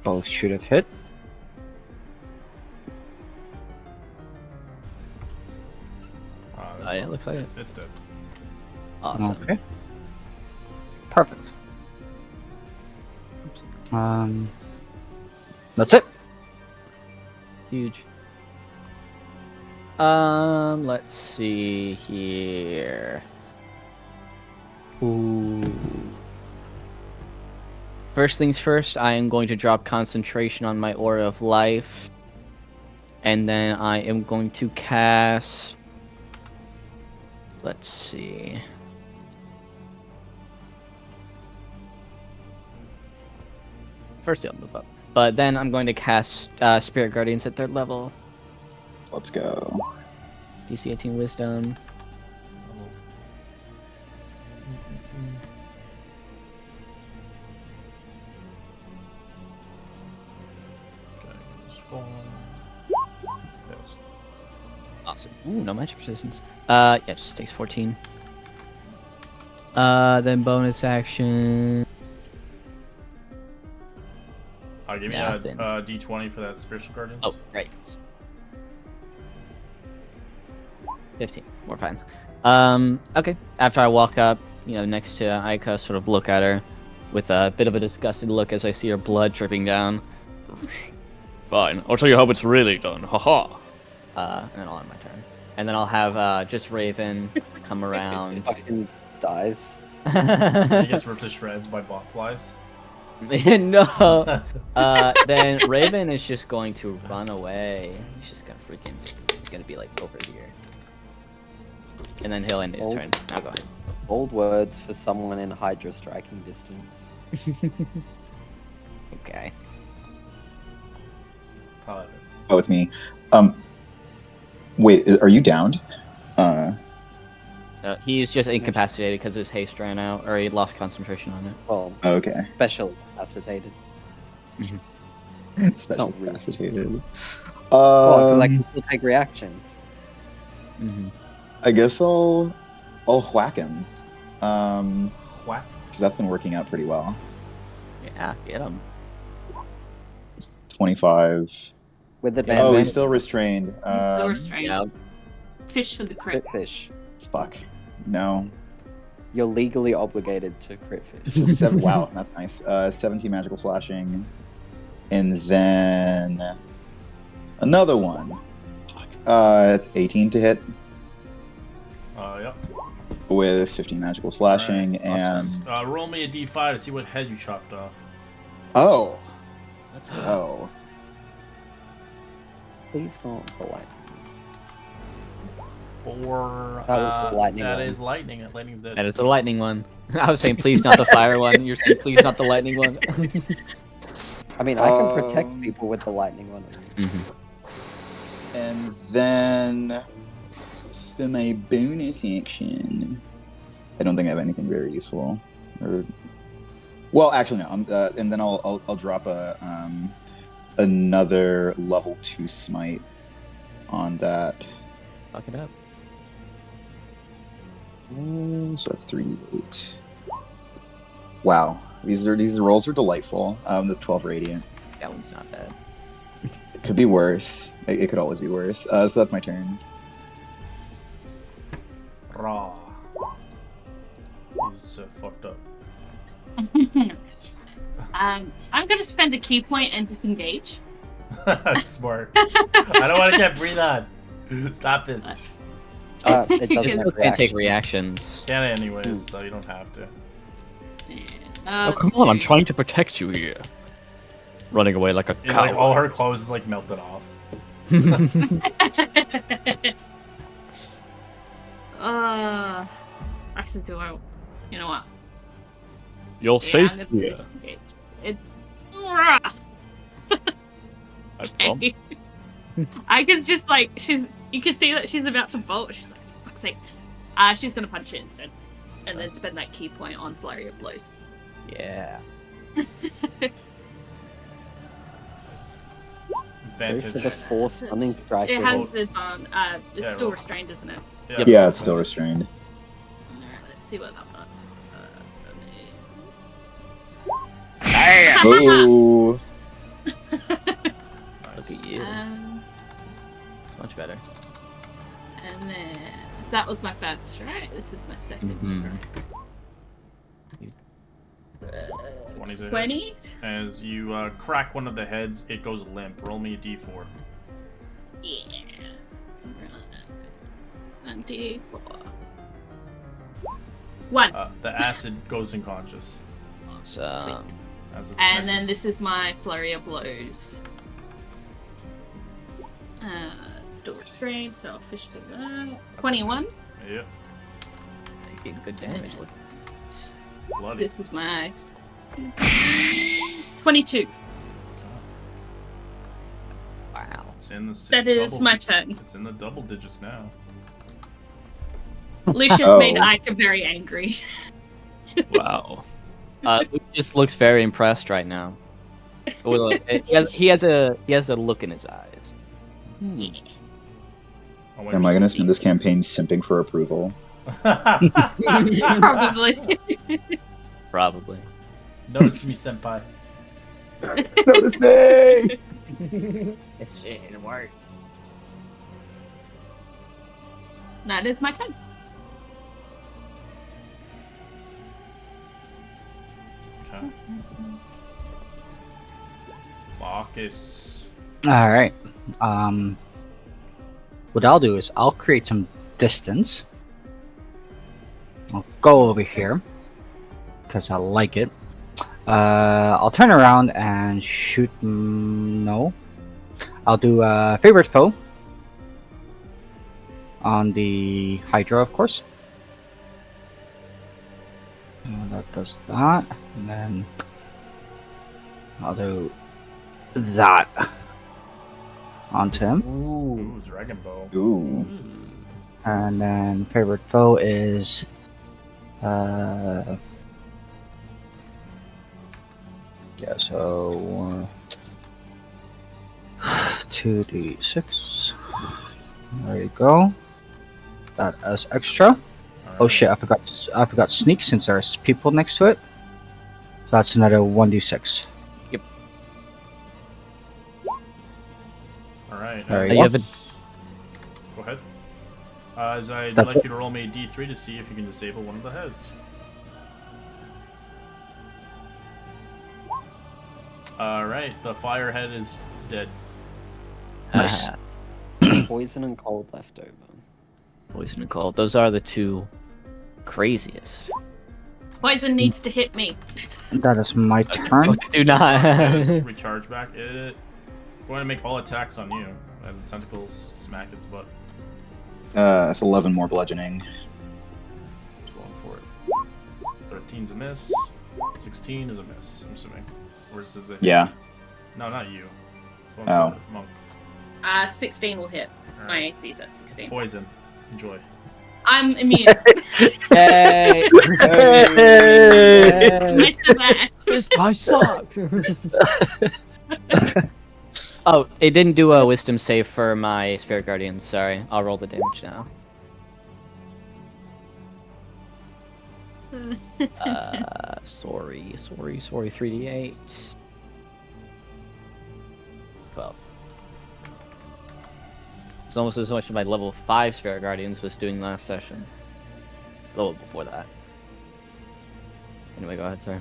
Both should have hit. Oh yeah, looks like it. It's dead. Awesome. Okay. Perfect. That's it. Huge. Let's see here. Ooh. First things first, I am going to drop concentration on my Aura of Life. And then I am going to cast... Let's see. first he'll move up. But then I'm going to cast Spirit Guardians at 3rd level. Let's go. DC 18 Wisdom. Yes. Awesome. Ooh, no magic resistance. Yeah, just takes 14. Then bonus action. Give me Nothing. a D20 for that Spiritual Guardians. Oh, right. 15. We're fine. Okay. After I walk up, next to Aika, sort of look at her with a bit of a disgusted look as I see her blood dripping down. Fine. I'll tell you how it's really done. Haha. And then I'll end my turn. And then I'll have just Raven come around. Fucking dies. He gets ripped to shreds by botflies. No. Then Raven is just going to run away. He's just gonna he's gonna be like over here. And then he'll end his turn. Now go ahead. Bold words for someone in Hydra striking distance. Okay. Oh, it's me. Wait, are you downed? He's just incapacitated because his haste ran out, or he lost concentration on it. Well, Okay. special incapacitated. Special not really. incapacitated. Well, 'cause I can still take reactions. I guess I'll whack him. Whack. Because that's been working out pretty well. Yeah, get him. It's 25. With Oh, advantage. he's still restrained. He's still restrained. Yeah. Fish for the crit. Crit fish. Fuck. No. You're legally obligated to crit fish. So wow, that's nice. 17 magical slashing. And then another one. Fuck. It's 18 to hit Yep. with 15 magical slashing Alright. and Roll me a D5 to see what head you chopped off. oh, let's go. Please not the lightning. Or That was the lightning That one. is lightning. Lightning's dead. That is the lightning one. I was saying, please not the fire one. You're saying, please not the lightning one. I mean, I can protect people with the lightning one. And then for my bonus action, I don't think I have anything very useful. Well, actually, no. And then I'll drop another level 2 smite on that. Fuck it up. So that's 3d8. Wow, these rolls are delightful. This 12 radiant. That one's not bad. It could be worse. It could always be worse. So that's my turn. Raw. He's fucked up. I'm gonna spend a key point and disengage. Smart. I don't want to get breathe on. Stop this. It You doesn't still have can't take reaction. reactions. Can anyways, so you don't have to. Oh, come on, I'm trying to protect you here. Running away like a Yeah, cow. like all her clothes is like melted off. Actually, do I? You know what? You'll Yeah, safe I'm gonna here. disengage. Rah! I Okay. I can just like you can see that she's about to bolt. She's like, for fuck's sake. She's gonna punch it instead, and then spend that key point on flurry of blows. Yeah. Go Advantage. for the force stunning strike. It with has it. it's Yeah, still roll. restrained, isn't it? Yeah, it's still restrained. Alright, let's see what that one. Oh, Look at you. Much better. And then that was my first strike. This is my second strike. 20's a hit. 20. As you crack one of the heads, it goes limp. Roll me a d4. Yeah. And D4. 1. The acid goes unconscious. Awesome. As it's And then next. this is my flurry of blows. Still restrained, so I'll fish for that. 21. Yep. You did good damage. Bloody. This is my 22. Wow. It's in the That is my turn. It's in the double digits now. Lucius Oh. made Ika very angry. Wow. Just looks very impressed right now. He has a look in his eyes. Yeah. Oh, Am I going to spend this campaign simping for approval? Probably. Probably. Notice me, senpai. Notice me! It's shit. It worked. That is my turn. Okay. Marcus. All right. What I'll do is I'll create some distance. I'll go over here because I like it. I'll turn around and shoot. No, I'll do favorite foe on the Hydra, of course. That does that, and then I'll do that onto him. Ooh, Dragon Bow. Ooh. And then favorite foe is yeah, so 2d6. There you go. That as extra. Oh shit, I forgot sneak since there's people next to it. So that's another 1d6. Alright. There you You go. have a Go ahead. As I'd That's like it. you to roll me a d3 to see if you can disable one of the heads. Alright, the fire head is dead. Nice. Poison and cold left over. Poison and cold. Those are the two craziest. Poison needs to hit me. That is my turn. Do not. Just recharge back. Going to make all attacks on you as the tentacles smack its butt. That's 11 more bludgeoning. Just going for it. 13's a miss. 16 is a miss, I'm assuming. Or is this a hit? Yeah. No, not you. It's Oh. Monk. 16 will hit. Alright. My AC is at 16. Poison. Enjoy. I'm immune. Hey. Nice to that. This guy sucks. Oh, it didn't do a wisdom save for my Spirit Guardians. Sorry, I'll roll the damage now. Sorry. 3d8. 12. It's almost as much as my level 5 Spirit Guardians was doing last session. A little before that. Anyway, go ahead, sorry.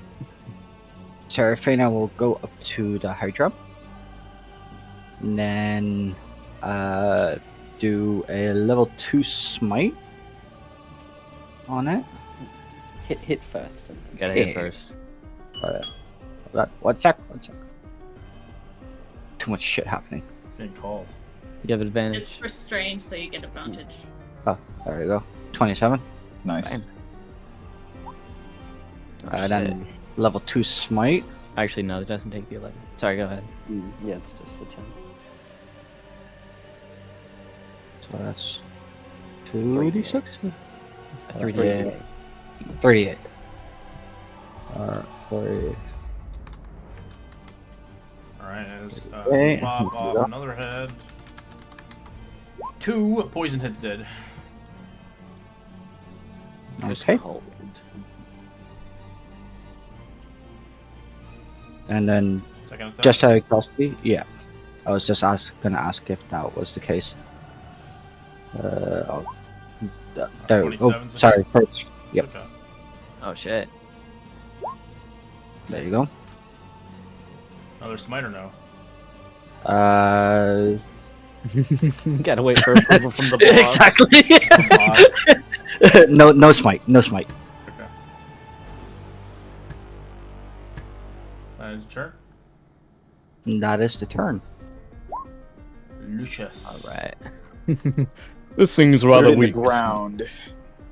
Seraphina will go up to the Hydra. And then do a level 2 smite on it. Hit first. And then Gotta hit Yeah. first. One sec. Too much shit happening. It's getting called. You have advantage. It's restrained, so you get advantage. Oh, there you go. 27. Nice. Fine. Oh, And then level 2 smite. Actually, no, it doesn't take the 11. Sorry, go ahead. yeah, it's just the 10. So that's 2d6? 3d8. 38. Alright, 38. Alright, as Okay. pop off another head. 2 poison heads dead. Okay. Cold. And then Second attack. just out of curiosity, yeah. I was just gonna ask if that was the case. Oh, there, 27 's a sorry. hit. First, It's yep. okay. Oh shit. there you go. Another smiter now. Gotta wait for approval from the boss. exactly. no smite. Okay. That is your turn. That is the turn. Lucius. Alright. This thing's Put it in the ground.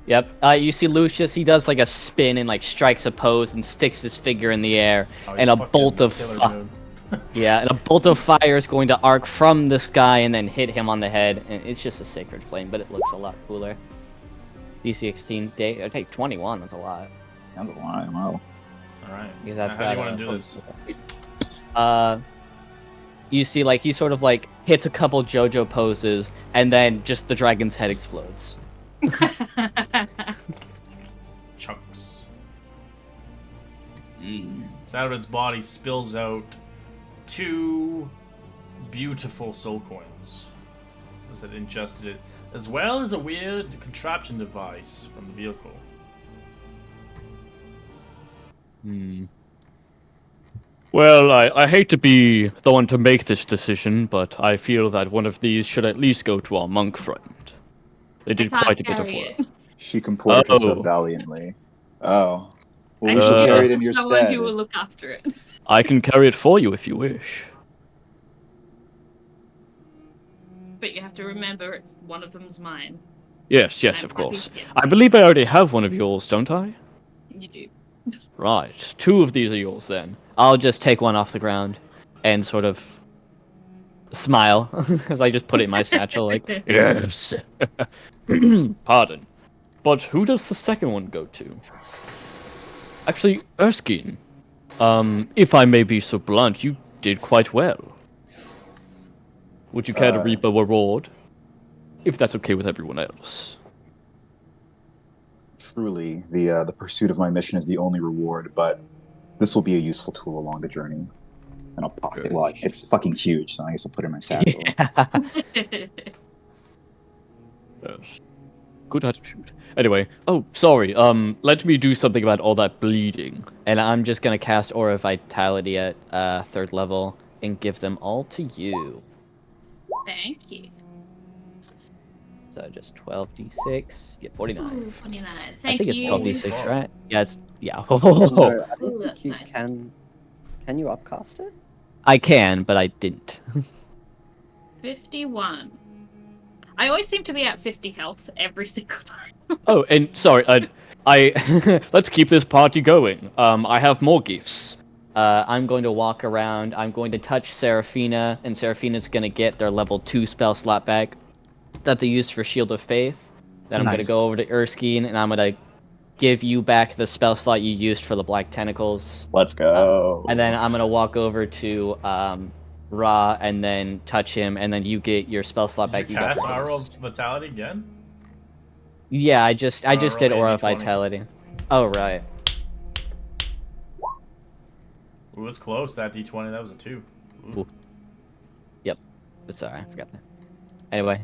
Yep. You see Lucius, he does like a spin and like strikes a pose and sticks his figure in the air, Oh, he's and a fucking bolt of Sailor Moon. yeah, and a bolt of fire is going to arc from the sky and then hit him on the head. And it's just a sacred flame, but it looks a lot cooler. DC 16 day, I take 21. That's a lot. That's a lot. Wow. Alright. Because Now, I've how do you got want to do this? You see, like he sort of like hits a couple JoJo poses, and then just the dragon's head explodes. Chunks. Out of its body spills out 2 beautiful soul coins as it ingested it, as well as a weird contraption device from the vehicle. Well, I hate to be the one to make this decision, but I feel that one of these should at least go to our monk friend. They did can't quite a bit of carry work. it. She comported herself Oh. valiantly. Oh. Well, we I shall think carry it it's in your someone stead. who will look after it. I can carry it for you if you wish. But you have to remember, it's one of them's mine. Yes, I'm of happy course. to get I believe I already have one of yours, don't I? You do. Right. 2 of these are yours then. I'll just take one off the ground and sort of smile because I just put it in my satchel. Like, Yes. Pardon. But who does the second one go to? Actually, Erskine. If I may be so blunt, you did quite well. Would you care to reap a reward? If that's okay with everyone else. Truly, the pursuit of my mission is the only reward, but this will be a useful tool along the journey. And I'll pocket. Well, it's fucking huge, so I guess I'll put it in my satchel. Yes. Good attitude. Anyway, oh, sorry, let me do something about all that bleeding. and I'm just gonna cast Aura Vitality at 3rd level and give them all to you. Thank you. So just 12d6, get 49. Ooh, 29. I Thank think it's you. 12d6, right? Yeah, it's yeah. No, I Ooh, don't think that's you nice. can. Can you upcast it? I can, but I didn't. 51. I always seem to be at 50 health every single time. Oh, and sorry, I let's keep this party going. I have more gifts. I'm going to walk around. I'm going to touch Seraphina, and Seraphina's going to get their level 2 spell slot back that they used for Shield of Faith. Then I'm going to Nice. go over to Erskine, and I'm going to give you back the spell slot you used for the Black Tentacles. Let's go. And then I'm going to walk over to Ra and then touch him, and then you get your spell slot back. Did you got cast from Aura us. of Vitality again? Yeah, I just did roll Aura a of D20. Vitality. Oh, right. It was close, that D20. That was a 2. Ooh. Sorry, I forgot that. Anyway,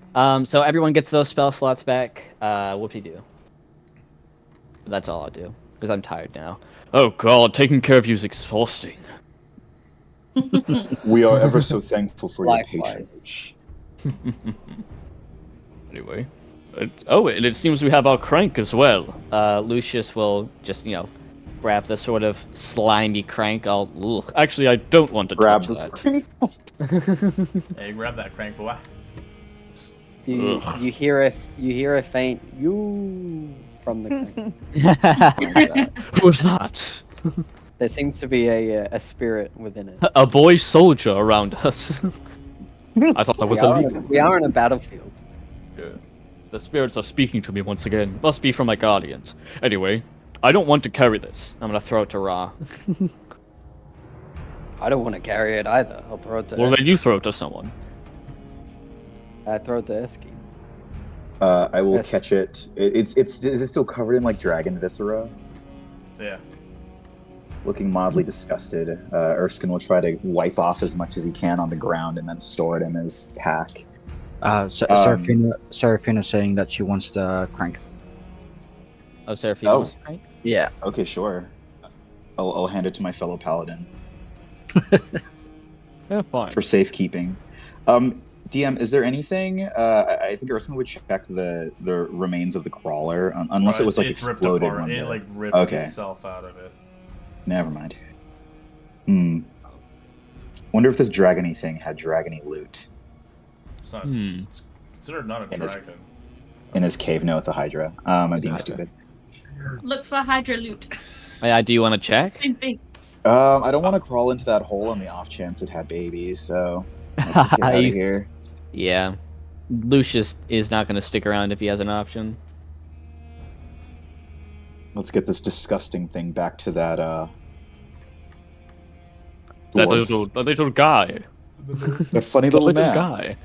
so everyone gets those spell slots back. Whoop-de-doo. That's all I'll do, because I'm tired now. Oh god, taking care of you is exhausting. We are ever so thankful for your Likewise. patronage. Anyway. Oh, and it seems we have our crank as well. Lucius will just, grab the sort of slimy crank. Actually, I don't want to Grab touch this. that. Hey, grab that crank, boy. You Ugh. you hear a faint you from the crank. Who's that? There seems to be a spirit within it. A boy soldier around us. I thought that was illegal. We are on a battlefield. Yeah. The spirits are speaking to me once again. Must be from my guardians. Anyway, I don't want to carry this. I'm gonna throw it to Ra. I don't want to carry it either. I'll throw it to Well, then Erskine. you throw it to someone. I throw it to Erskine. I will Yes. catch it. Is it still covered in like dragon viscera? Yeah. Looking mildly disgusted, Erskine will try to wipe off as much as he can on the ground and then store it in his pack. Seraphina saying that she wants the crank. Oh, Seraphina Oh. wants the crank? Yeah. Okay, sure. I'll hand it to my fellow paladin Yeah, fine. for safekeeping. DM, is there anything? I think Erskine would check the remains of the crawler, unless it was like it's ripped exploded. apart. One It day. like ripped Okay. itself out of it. Never mind. Wonder if this dragony thing had dragony loot. It's not. Hmm. It's considered not a And it's- dragon. In his cave? No, it's a Hydra. I'm It's a being Hydra. stupid. Look for Hydra loot. Do you want to check? Same thing. I don't want to crawl into that hole on the off chance it had babies, so let's just get out of You- here. Yeah. Lucius is not going to stick around if he has an option. Let's get this disgusting thing back to that That dwarf. little guy. That funny The little little man. guy.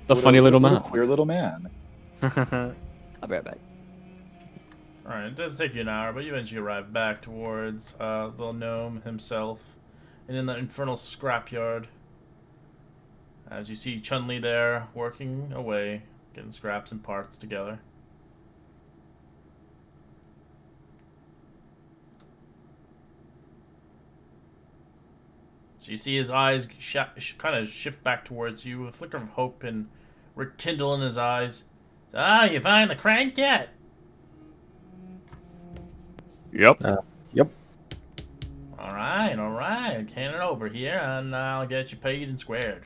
The What funny a- little what a man. queer little man. I'll be right back. Alright, it does take you an hour, but you eventually arrive back towards the gnome himself. And in the infernal scrapyard, as you see Chun-Li there, working away, getting scraps and parts together. So you see his eyes kind of shift back towards you, a flicker of hope and rekindle in his eyes. Ah, you find the crank yet? Yep. Alright, alright. Hand it over here, and I'll get you paid and squared.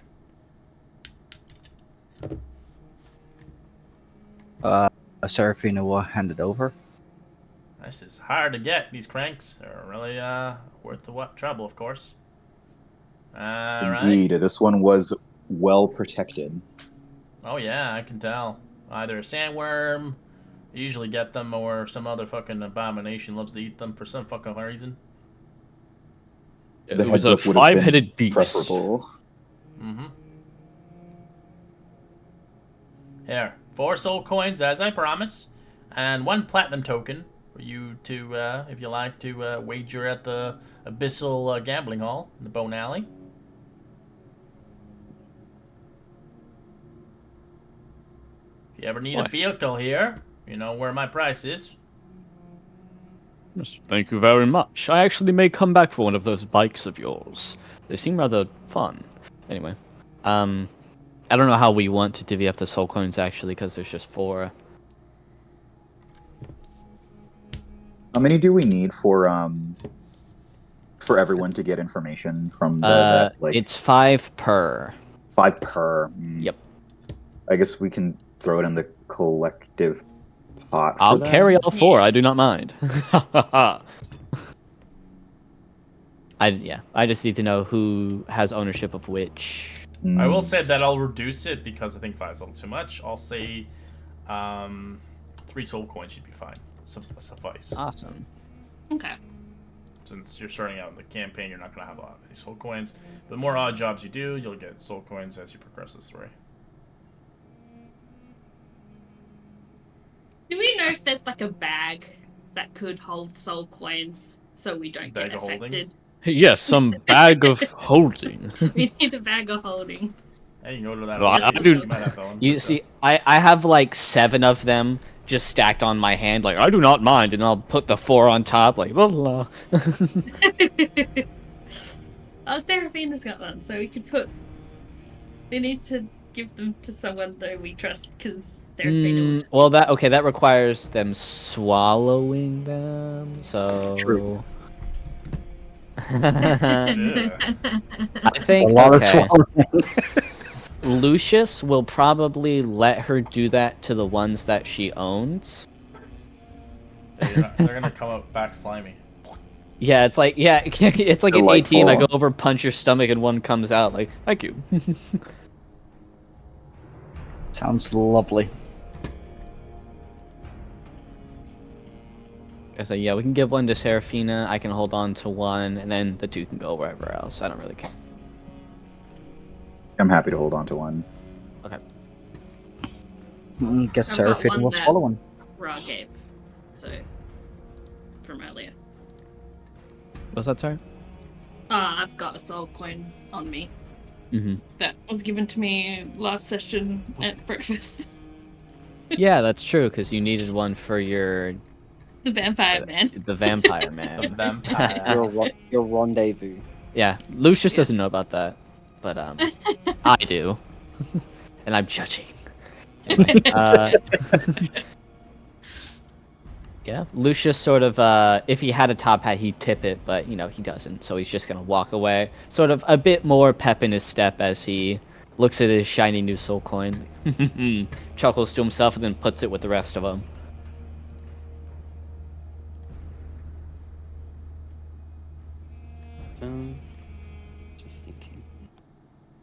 Seraphina will hand it over. This is hard to get, these cranks. They're really worth the trouble, of course. Alright. Indeed, this one was well protected. Oh yeah, I can tell. Either a sandworm, you usually get them, or some other fucking abomination loves to eat them for some fucking reason. The It was heads a up would have been five-headed beast. preferable. Mm-hmm. Here, 4 soul coins as I promise, and 1 platinum token for you to, if you like, to wager at the Abyssal Gambling Hall in the Bone Alley. If you ever need Why? a vehicle here, you know where my price is. Yes, thank you very much. I actually may come back for one of those bikes of yours. They seem rather fun. Anyway, I don't know how we want to divvy up the soul coins actually, because there's just 4. How many do we need for everyone to get information from It's 5 per. 5 per? Yep. I guess we can throw it in the collective pot. For I'll that. carry all 4. I do not mind. I just need to know who has ownership of which. I will say that I'll reduce it because I think 5 is a little too much. I'll say 3 soul coins should be fine. Suffice. Awesome. Okay. Since you're starting out in the campaign, you're not going to have a lot of these soul coins. The more odd jobs you do, you'll get soul coins as you progress the story. Do we know if there's like a bag that could hold soul coins so we don't Bag get of holding? affected? Yes, some bag of holding. We need a bag of holding. Hey, you can go to that. Well, other I place, do- you might have that one, You but, see, I have like 7 of them just stacked on my hand. Like, I do not mind, and I'll put the 4 on top. Like, blah blah. Oh, Seraphina's got one, so we could put. We need to give them to someone though we trust, because Seraphina. would- Well, that requires them swallowing them. So. True. I think A lot of okay. swallowing. Lucius will probably let her do that to the ones that she owns. they're gonna come out back slimy. Yeah, it's like it's like an Delightful. A-team. I go over, punch your stomach, and one comes out. Like, thank you. Sounds lovely. So yeah, we can give one to Seraphina. I can hold on to one, and then the 2 can go wherever else. I don't really care. I'm happy to hold on to one. Guess I've got Seraphina one will that- swallow one. Ra gave. So. From earlier. What's that, sorry? I've got a soul coin on me Mm-hmm. that was given to me last session at breakfast. Yeah, that's true, because you needed one for your The vampire man. the vampire The man. vampire. Your rendezvous. Yeah, Lucius Yeah. doesn't know about that, but I do, and I'm judging. Anyway, yeah, Lucius sort of, if he had a top hat, he'd tip it, but, he doesn't, so he's just gonna walk away. Sort of a bit more pep in his step as he Looks at his shiny new soul coin. Chuckles to himself and then puts it with the rest of them. Just thinking.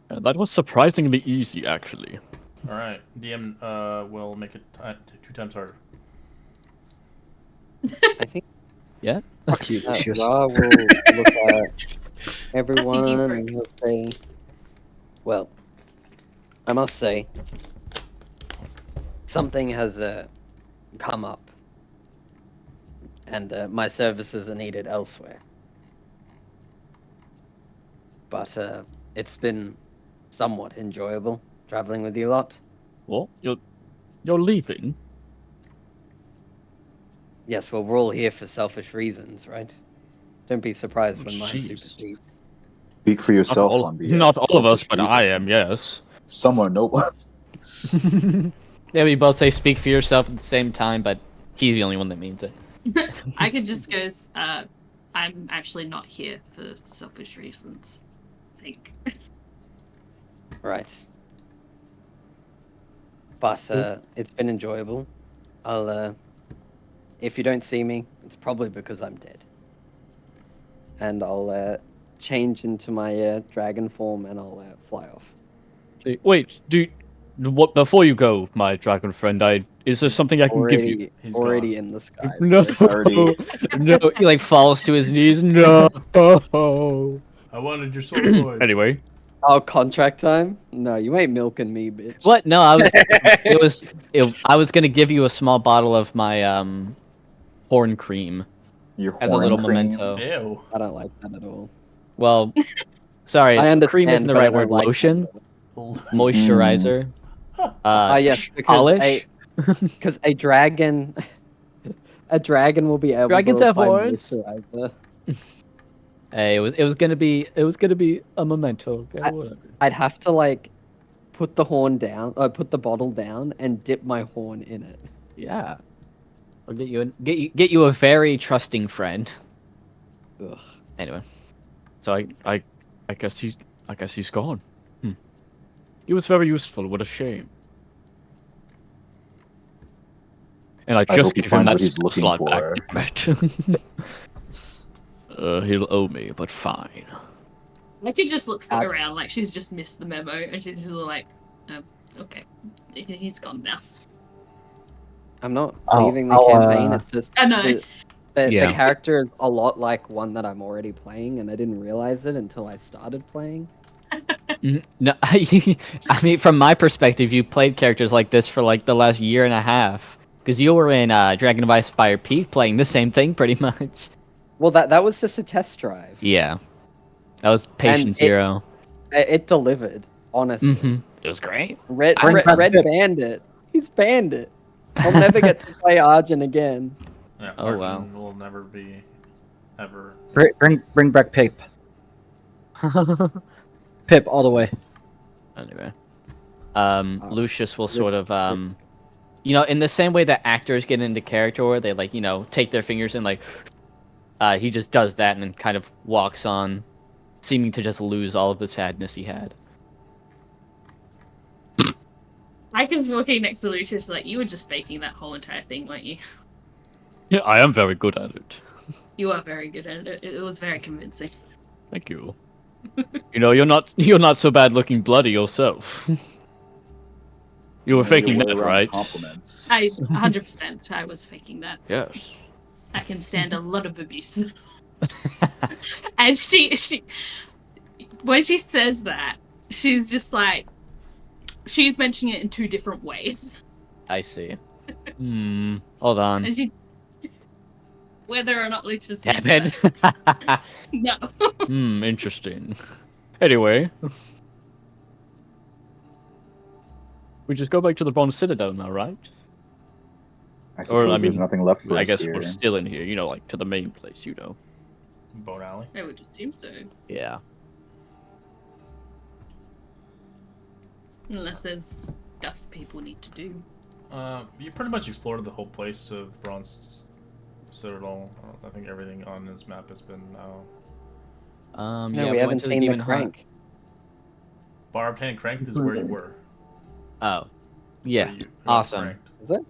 That was surprisingly easy, actually. All right, DM will make it 2 times harder. I think Yeah? Fuck you, Lucius. Ra will look at everyone you, and he'll say, "Well, I must say, something has come up, and my services are needed elsewhere. But it's been somewhat enjoyable traveling with you lot. What? You're leaving? Yes, well, we're all here for selfish reasons, right? Don't be surprised when mine Jeez. supersedes." Speak for yourself on the. Not all of us, selfish but reason. I am, yes. Someone, no one. Yeah, we both say speak for yourself at the same time, but he's the only one that means it. I could just go, I'm actually not here for selfish reasons. I think. Right. But it's been enjoyable. I'll if you don't see me, it's probably because I'm dead. And I'll change into my dragon form and I'll fly off. Wait, what? Before you go, my dragon friend, is there something I can give you? He's Already gone. in the sky. No, Already. no. He like falls to his knees. No. I wanted your soul coins. Anyway, Oh, contract time? No, you ain't milking me, bitch. What? No, I was gonna give you a small bottle of my horn cream Your as a little horn cream. memento. Ew. I don't like that at all. Well, sorry, I cream isn't understand, the but I right don't word. like that Lotion, at all. moisturizer. Yes, because polish. a dragon, a dragon will be able Dragons to have apply horns. moisturizer. Hey, it was gonna be a memento. Okay, whatever. I'd have to like put the horn down, put the bottle down, and dip my horn in it. Yeah, I'll get you a very trusting friend. Ugh. Anyway, so I guess he's gone. He was very useful. What a shame. And I I just hope he gave him finds that what he's looking slot for. back. Damn it. He'll owe me, but fine. I could just look I- around like she's just missed the memo and she's just like, okay, he's gone now. I'm not I'll- leaving the I'll, campaign. It's just I know. the Yeah. character is a lot like one that I'm already playing, and I didn't realize it until I started playing. No, I mean, from my perspective, you played characters like this for like the last year and a half. Because you were in Dragon of Ice Fire Peak playing the same thing pretty much. Well, that was just a test drive. Yeah. That was patient it- zero. It delivered, honestly. Mm-hmm. It was great. Red Bring back Red Pip. banned it. He's banned it. I'll never get to play Arjun again. Yeah, Oh, Arjun wow. will never be ever. Bring back Pip. Pip all the way. Anyway. Lucius will sort of, in the same way that actors get into character where they, like, take their fingers and, like, he just does that and then kind of walks on, seeming to just lose all of the sadness he had. I was looking next to Lucius like, you were just faking that whole entire thing, weren't you? Yeah, I am very good at it. You are very good at it. It was very convincing. Thank you. You're not so bad looking bloody yourself. You were faking Your way that, around right? Compliments. 100% I was faking that. Yes. I can stand a lot of abuse. And she when she says that, she's just like, she's mentioning it in two different ways. I see. Hold on. And she, whether or not Lucius Damn knows it. that. No. Interesting. Anyway. We just go back to the Bronze Citadel now, right? I suppose there's nothing left for I us guess here. we're still in here, like to the main place, Bone Alley. I would assume so. Yeah. Unless there's stuff people need to do. You pretty much explored the whole place of Bronze Citadel. I think everything on this map has been. No, yeah, we went haven't to seen the Demon Hunt. crank. Barbed Hand Cranked is where you were. Oh, That's yeah, where you got awesome. cranked. Is it?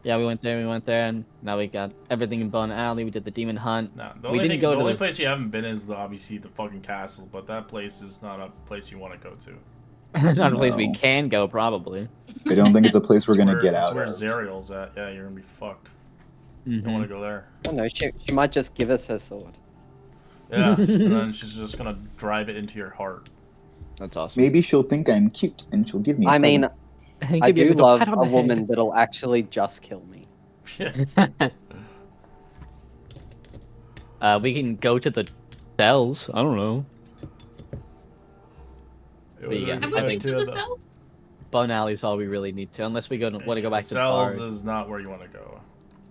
Yeah, we went there, and now we got everything in Bone Alley. We did the Demon Hunt. No, We didn't go the to only the- place you haven't been is obviously the fucking castle, but that place is not a place you want to go to. Not a place we No. can go, probably. I don't think it's a place we're It's gonna where- get it's out where of. Zariel's at. Yeah, you're gonna be fucked. You don't want to go there. I don't know. She might just give us her sword. Yeah, and then she's just gonna drive it into your heart. That's awesome. Maybe she'll think I'm cute and she'll give me. I mean, I Give you do little love pat on a the woman that'll actually just kill me. head. We can go to the cells. I don't know. But yeah, Have I we been think to the cells? Bone Alley's all we really need to, unless we want to go back to the Cells bar. is not where you want to go.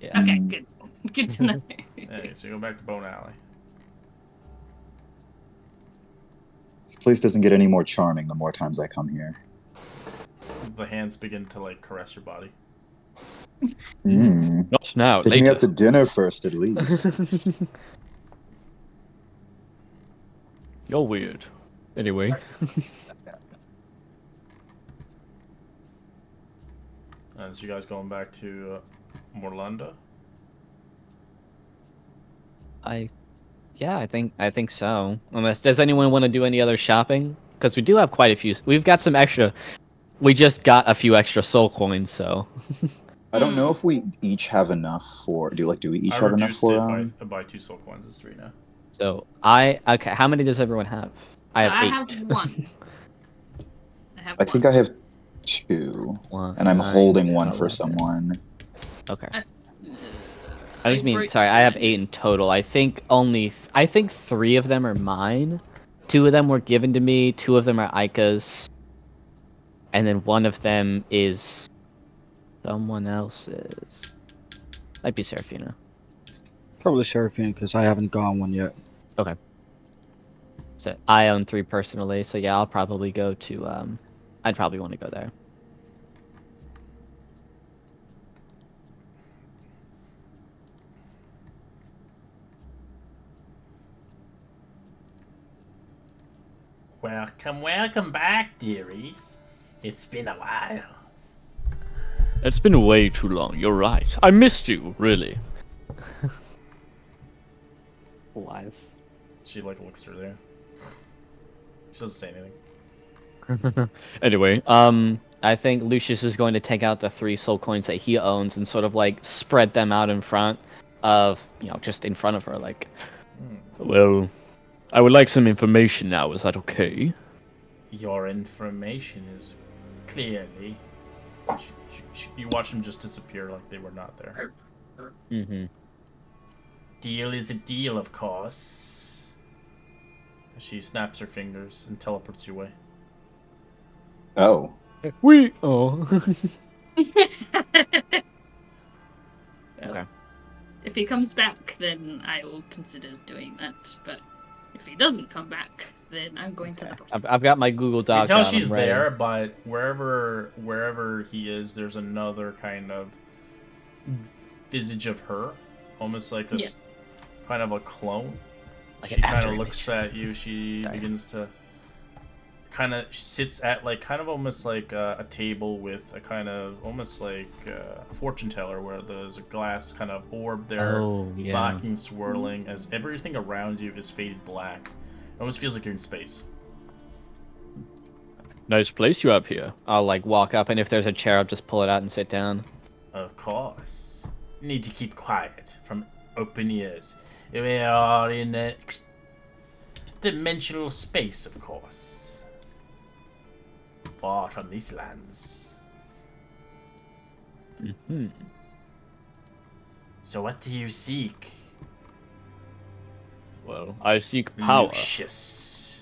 Yeah. Okay, good. Good to know. Hey, so you go back to Bone Alley. This place doesn't get any more charming the more times I come here. The hands begin to like caress your body. Mm. Not now, Take later. me out to dinner first, at least. You're weird. Anyway. So you guys going back to Morlunda? I think so. Unless does anyone want to do any other shopping? Because we do have quite a few. We've got some extra. We just got a few extra soul coins, so. I don't know if we each have enough for. Do we each I have enough reduced for? it by 2 soul coins. It's 3 now. So okay. How many does everyone have? I have I 8. have one. I think I have 2, One, and I'm 9, holding one for 11. someone. Okay. I- I just mean, broke sorry, I have 10. 8 in total. I think 3 of them are mine. 2 of them were given to me. 2 of them are Aika's. And then one of them is someone else's. Might be Serafina. Probably Seraphine, because I haven't gone one yet. Okay. So I own 3 personally, so yeah, I'll probably go to, I'd probably want to go there. Welcome back, dearies. It's been a while. It's been way too long, you're right. I missed you, really. Lies. She like looks through there. She doesn't say anything. Anyway, I think Lucius is going to take out the 3 soul coins that he owns and sort of like spread them out in front of, just in front of her, like. well, I would like some information now, is that okay? Your information is clearly. You watch them just disappear like they were not there. Mm-hmm. Deal is a deal, of course. She snaps her fingers and teleports you away. Oh, Oh. Okay. If he comes back, then I will consider doing that. But if he doesn't come back, then I'm going to the bar. I've got my Google You Doc. can tell out, she's I'm ready. there, but wherever he is, there's another kind of visage of her, almost like a Yeah. kind of a clone. Like She an kind after of looks at you. She Sorry. begins to sits at like kind of almost like a table with a kind of almost like a fortune teller, where there's a glass kind of orb there, Oh, yeah. backing swirling as everything around you is faded black. It almost feels like you're in space. Nice place you have here. I'll like walk up, and if there's a chair, I'll just pull it out and sit down. Of course. You need to keep quiet from open ears. We are in a dimensional space, of course. Far from these lands. Mm-hmm. So what do you seek? Well, I seek power. Lucius.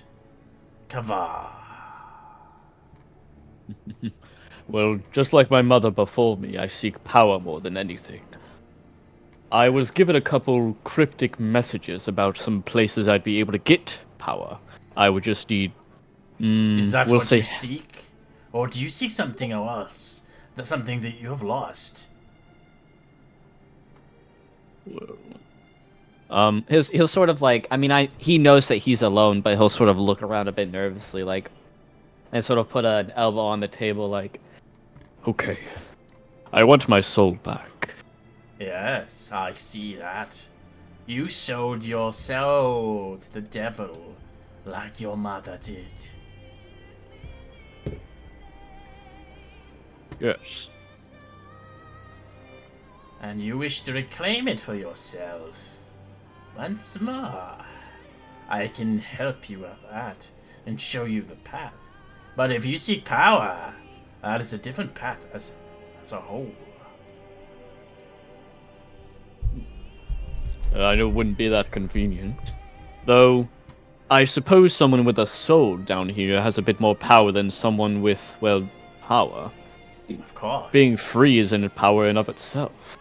Kavar. Well, just like my mother before me, I seek power more than anything. I was given a couple cryptic messages about some places I'd be able to get power. I would just need. Is that we'll what say. you seek? Or do you seek something else? That's something that you have lost? He'll sort of like, I mean, he knows that he's alone, but he'll sort of look around a bit nervously, like, and sort of put an elbow on the table, like, Okay. I want my soul back. Yes, I see that. You sold your soul to the devil, like your mother did. Yes. And you wish to reclaim it for yourself. Once more, I can help you with that and show you the path. But if you seek power, that is a different path as a whole. I know it wouldn't be that convenient. Though, I suppose someone with a soul down here has a bit more power than someone with, well, power. Of course. Being free isn't power in of itself.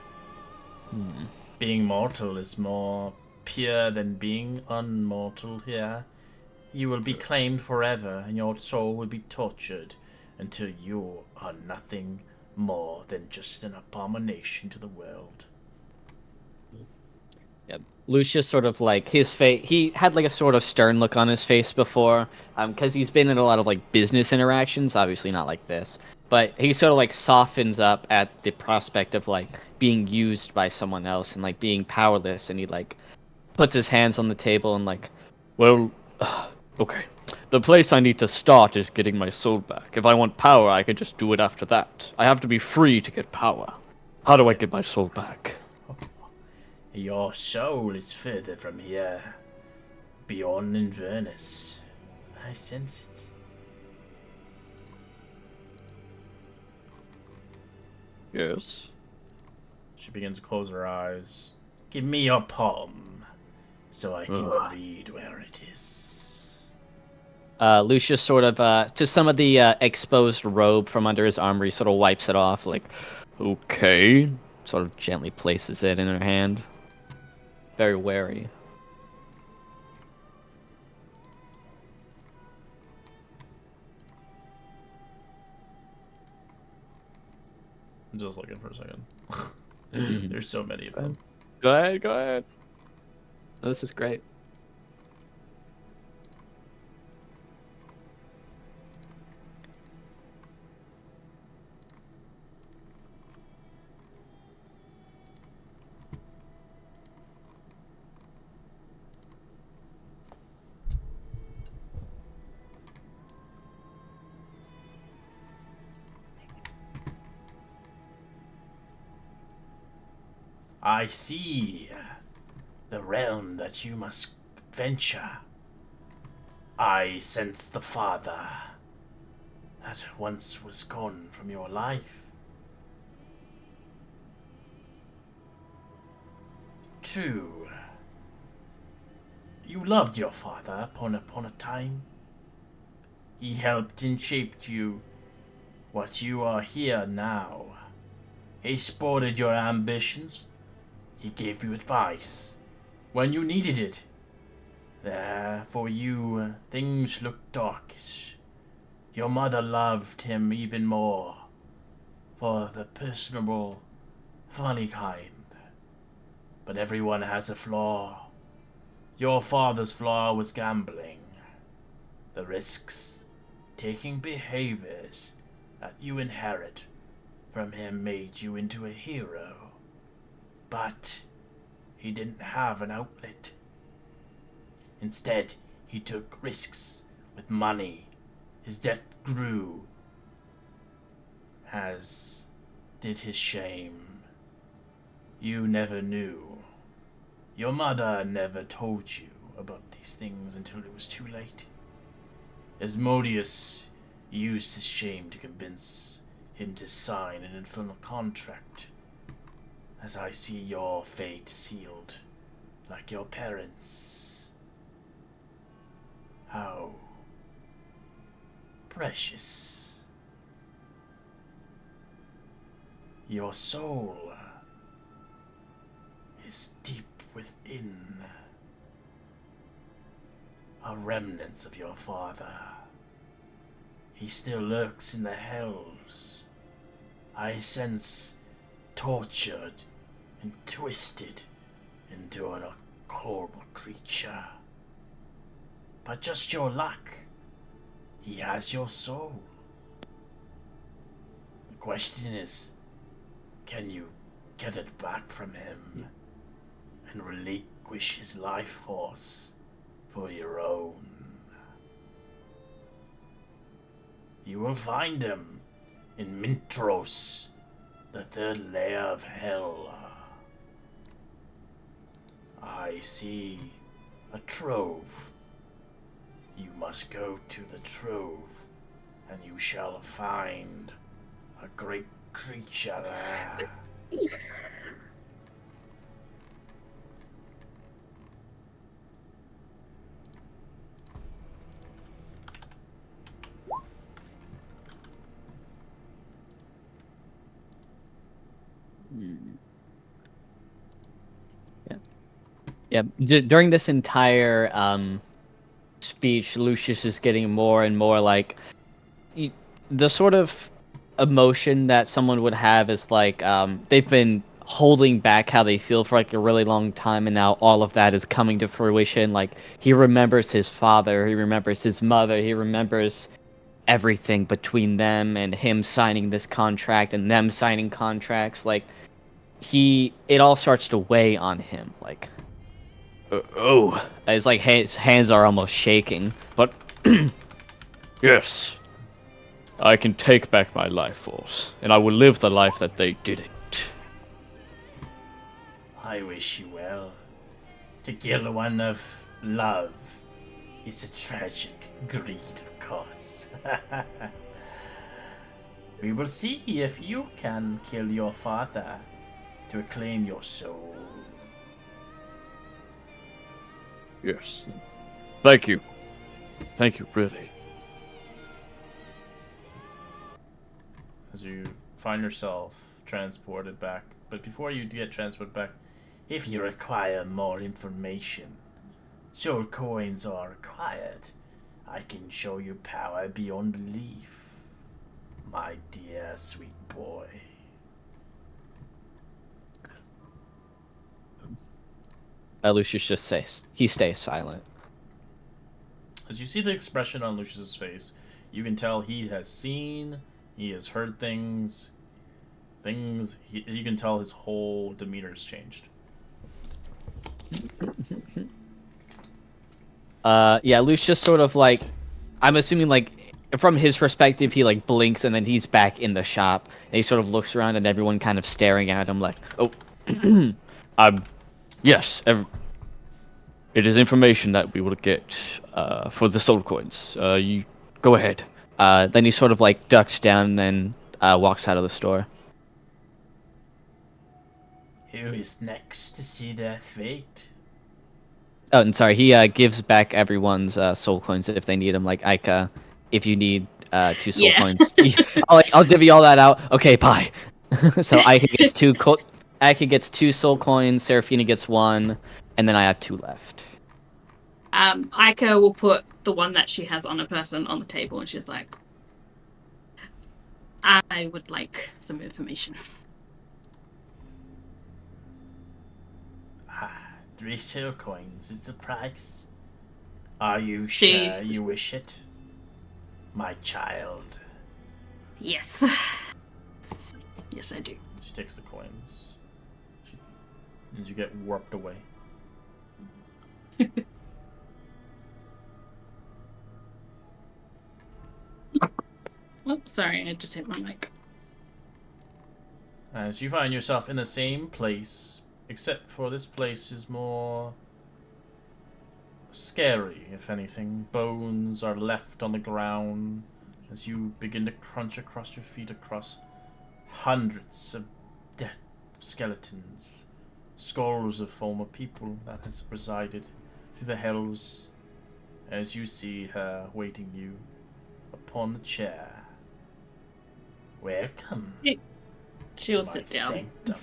Being mortal is more pure than being unmortal here. You will be claimed forever, and your soul will be tortured until you are nothing more than just an abomination to the world. yeah. Lucius sort of like his face. He had like a sort of stern look on his face before, because he's been in a lot of like business interactions. Obviously not like this, but he sort of like softens up at the prospect of like being used by someone else and like being powerless, and he like puts his hands on the table and like, Well, okay. The place I need to start is getting my soul back. If I want power, I can just do it after that. I have to be free to get power. How do I get my soul back? Your soul is further from here, beyond Inverness. I sense it. Yes. She begins to close her eyes. Give me your palm, so I can read where it is. Lucius sort of just some of the exposed robe from under his armor. He sort of wipes it off, like Okay. sort of gently places it in her hand. Very wary. I'm just looking for a second. There's so many of them. Go ahead, go ahead. Oh, this is great. I see the realm that you must venture. I sense the father that once was gone from your life. True. You loved your father upon a time. He helped and shaped you what you are here now. He supported your ambitions. He gave you advice when you needed it. There, for you, things looked darkish. Your mother loved him even more, for the personable, funny kind. But everyone has a flaw. Your father's flaw was gambling. The risks, taking behaviors that you inherit from him made you into a hero. But he didn't have an outlet. Instead, he took risks with money. His debt grew, as did his shame. You never knew. Your mother never told you about these things until it was too late. Asmodeus used his shame to convince him to sign an infernal contract. As I see your fate sealed, like your parents. How precious. Your soul is deep within. A remnants of your father. He still lurks in the hells. I sense tortured and twisted into an horrible creature. But just your luck. He has your soul. The question is, can you get it back from him and relinquish his life force for your own? You will find him in Mintros, the third layer of hell. I see a trove. You must go to the trove, and you shall find a great creature there. Yeah. During this entire speech, Lucius is getting more and more like the sort of emotion that someone would have is like they've been holding back how they feel for like a really long time, and now all of that is coming to fruition. Like he remembers his father, he remembers his mother, he remembers everything between them and him signing this contract and them signing contracts. Like it all starts to weigh on him. Like oh, it's like his hands are almost shaking. But yes, I can take back my life force, and I will live the life that they didn't. I wish you well. To kill one of love is a tragic greed, of course. We will see if you can kill your father to reclaim your soul. Yes. Thank you. Thank you, really. As you find yourself transported back. But before you get transported back, if you require more information, soul coins are required. I can show you power beyond belief, my dear sweet boy. Lucius just stays silent. As you see the expression on Lucius's face, you can tell he has seen, he has heard things. You can tell his whole demeanor's changed. Yeah, Lucius sort of like, I'm assuming like from his perspective, he like blinks and then he's back in the shop. And he sort of looks around and everyone kind of staring at him like, oh, Yes, it is information that we will get for the soul coins. You go ahead. then he sort of like ducks down and then walks out of the store. Who is next to see their fate? Oh, and sorry, he gives back everyone's soul coins if they need them. Like Ika, if you need 2 soul Yeah. coins, I'll divvy all that out. Okay, bye. So Ika gets 2. Ika gets 2 soul coins. Serafina gets 1, and then I have 2 left. Ika will put the one that she has on her person on the table, and she's like, I would like some information. 3 soul coins is the price. Are you sure you wish it, my child? Yes. Yes, I do. She takes the coins. As you get warped away. Oops, sorry, I just hit my mic. As you find yourself in the same place, except for this place is more scary, if anything. Bones are left on the ground as you begin to crunch across your feet across hundreds of dead skeletons, skulls of former people that has resided through the hells, as you see her waiting you upon the chair. Welcome. She'll my sit down. sanctum.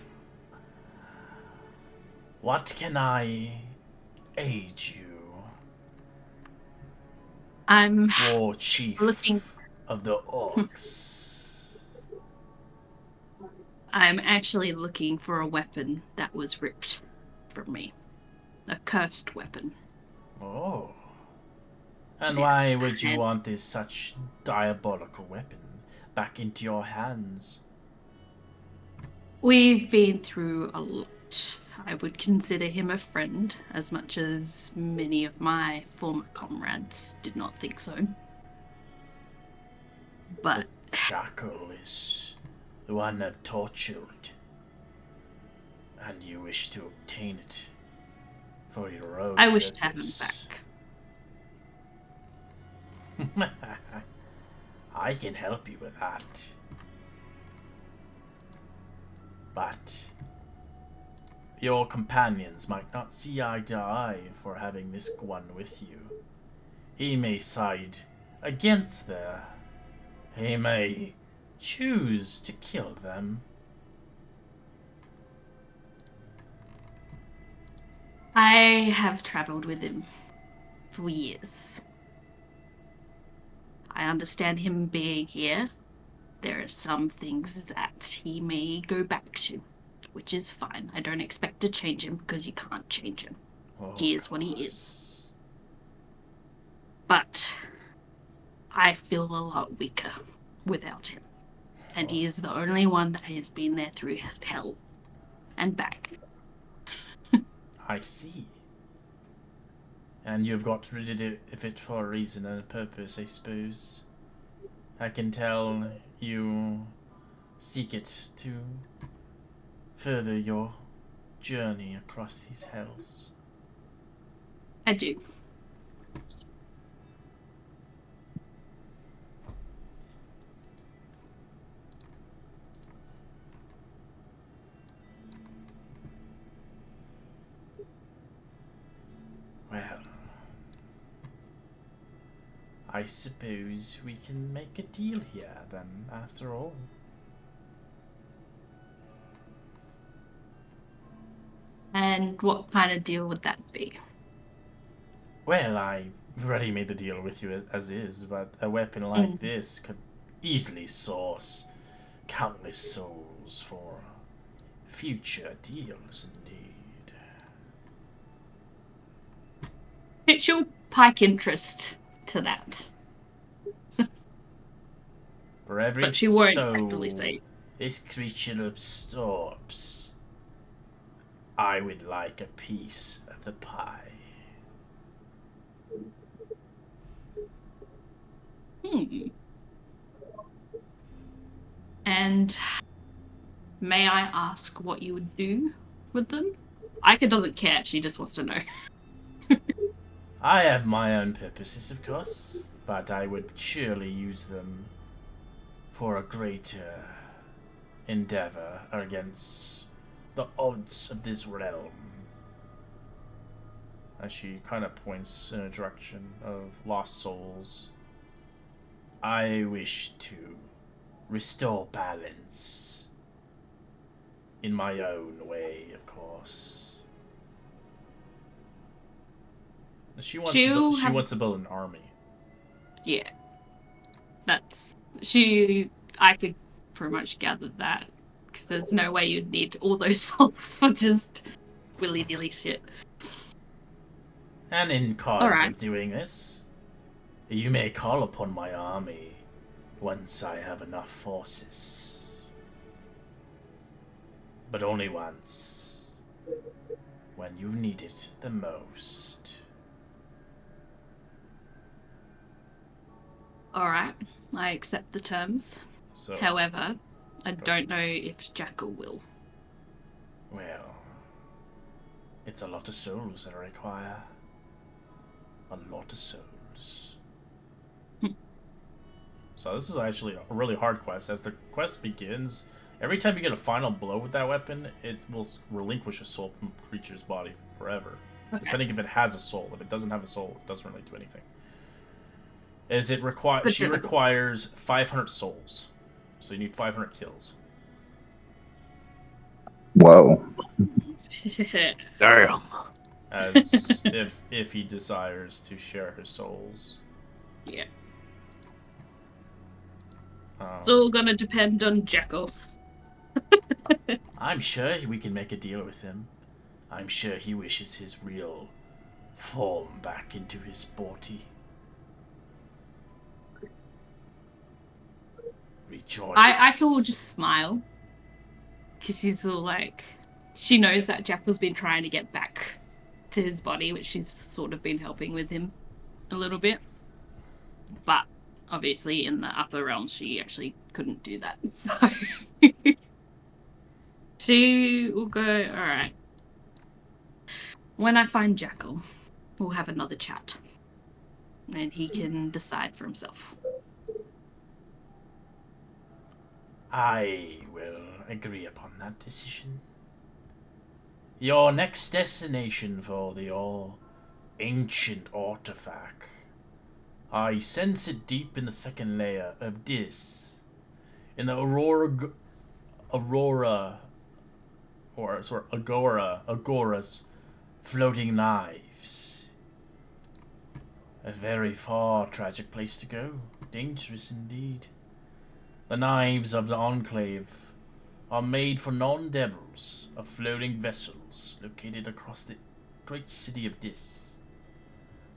What can I aid you? I'm War chief looking. of the orcs. I'm actually looking for a weapon that was ripped from me. A cursed weapon. Oh. And Yes, why would you and want this such diabolical weapon back into your hands? we've been through a lot. I would consider him a friend, as much as many of my former comrades did not think so. But Jackal is the one I've tortured, and you wish to obtain it for your own I wish to have him purpose. back. I can help you with that. But your companions might not see eye to eye for having this one with you. He may side against them. He may choose to kill them. I have traveled with him for years. I understand him being here. There are some things that he may go back to, which is fine. I don't expect to change him because you can't change him. Oh, He is what he is. But I feel a lot weaker without him. And he is the only one that has been there through hell and back. I see. And you've got rid of it for a reason and a purpose, I suppose. I can tell you seek it to further your journey across these hells. I do. Well, I suppose we can make a deal here then, after all. And what kind of deal would that be? Well, I already made the deal with you as is, but a weapon like this could easily source countless souls for future deals, indeed. She'll pike interest to that. For every But she won't soul actually say. this creature absorbs, I would like a piece of the pie. And may I ask what you would do with them? Ika doesn't care, she just wants to know. I have my own purposes, of course, but I would surely use them for a greater endeavor against the odds of this realm. As she kind of points in a direction of lost souls. I wish to restore balance in my own way, of course. She wants to build an army. Yeah. I could pretty much gather that. Because there's no way you'd need all those souls for just willy-nilly shit. And in cause Alright. of doing this, you may call upon my army once I have enough forces. But only once. When you need it the most. Alright, I accept the terms. So, However, I don't know if Jackal will. well, it's a lot of souls that I require. A lot of souls. So this is actually a really hard quest. As the quest begins, every time you get a final blow with that weapon, it will relinquish a soul from the creature's body forever. Okay. Depending if it has a soul. If it doesn't have a soul, it doesn't really do anything. She requires 500 souls. So you need 500 kills. Whoa. Damn. As if he desires to share his souls. Yeah. It's all gonna depend on Jackal. I'm sure we can make a deal with him. I'm sure he wishes his real form back into his body. Rejoice. I will just smile. Because she's all like... She knows that Jackal's been trying to get back to his body, which she's sort of been helping with him a little bit. But obviously in the upper realms, she actually couldn't do that. So she will go, alright. When I find Jackal, we'll have another chat. And he can decide for himself. I will agree upon that decision. Your next destination for the all ancient artifact. I sense it deep in the second layer of this. In the Agora's floating knives. A very far tragic place to go. Dangerous indeed. The knives of the Enclave are made for non-devils of floating vessels located across the great city of Dis.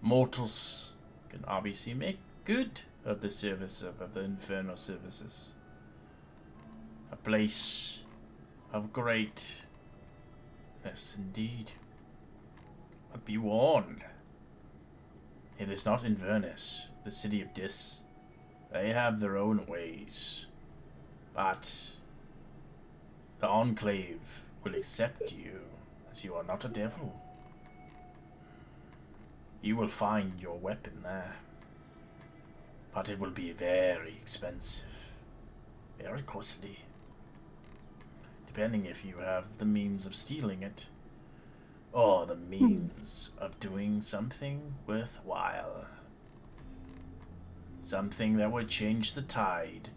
Mortals can obviously make good of the service of the infernal services. A place of greatness indeed. But be warned, it is not Inverness, the city of Dis. They have their own ways. But the Enclave will accept you, as you are not a devil. You will find your weapon there. But it will be very expensive. Very costly. Depending if you have the means of stealing it, or the means of doing something worthwhile. Something that would change the tide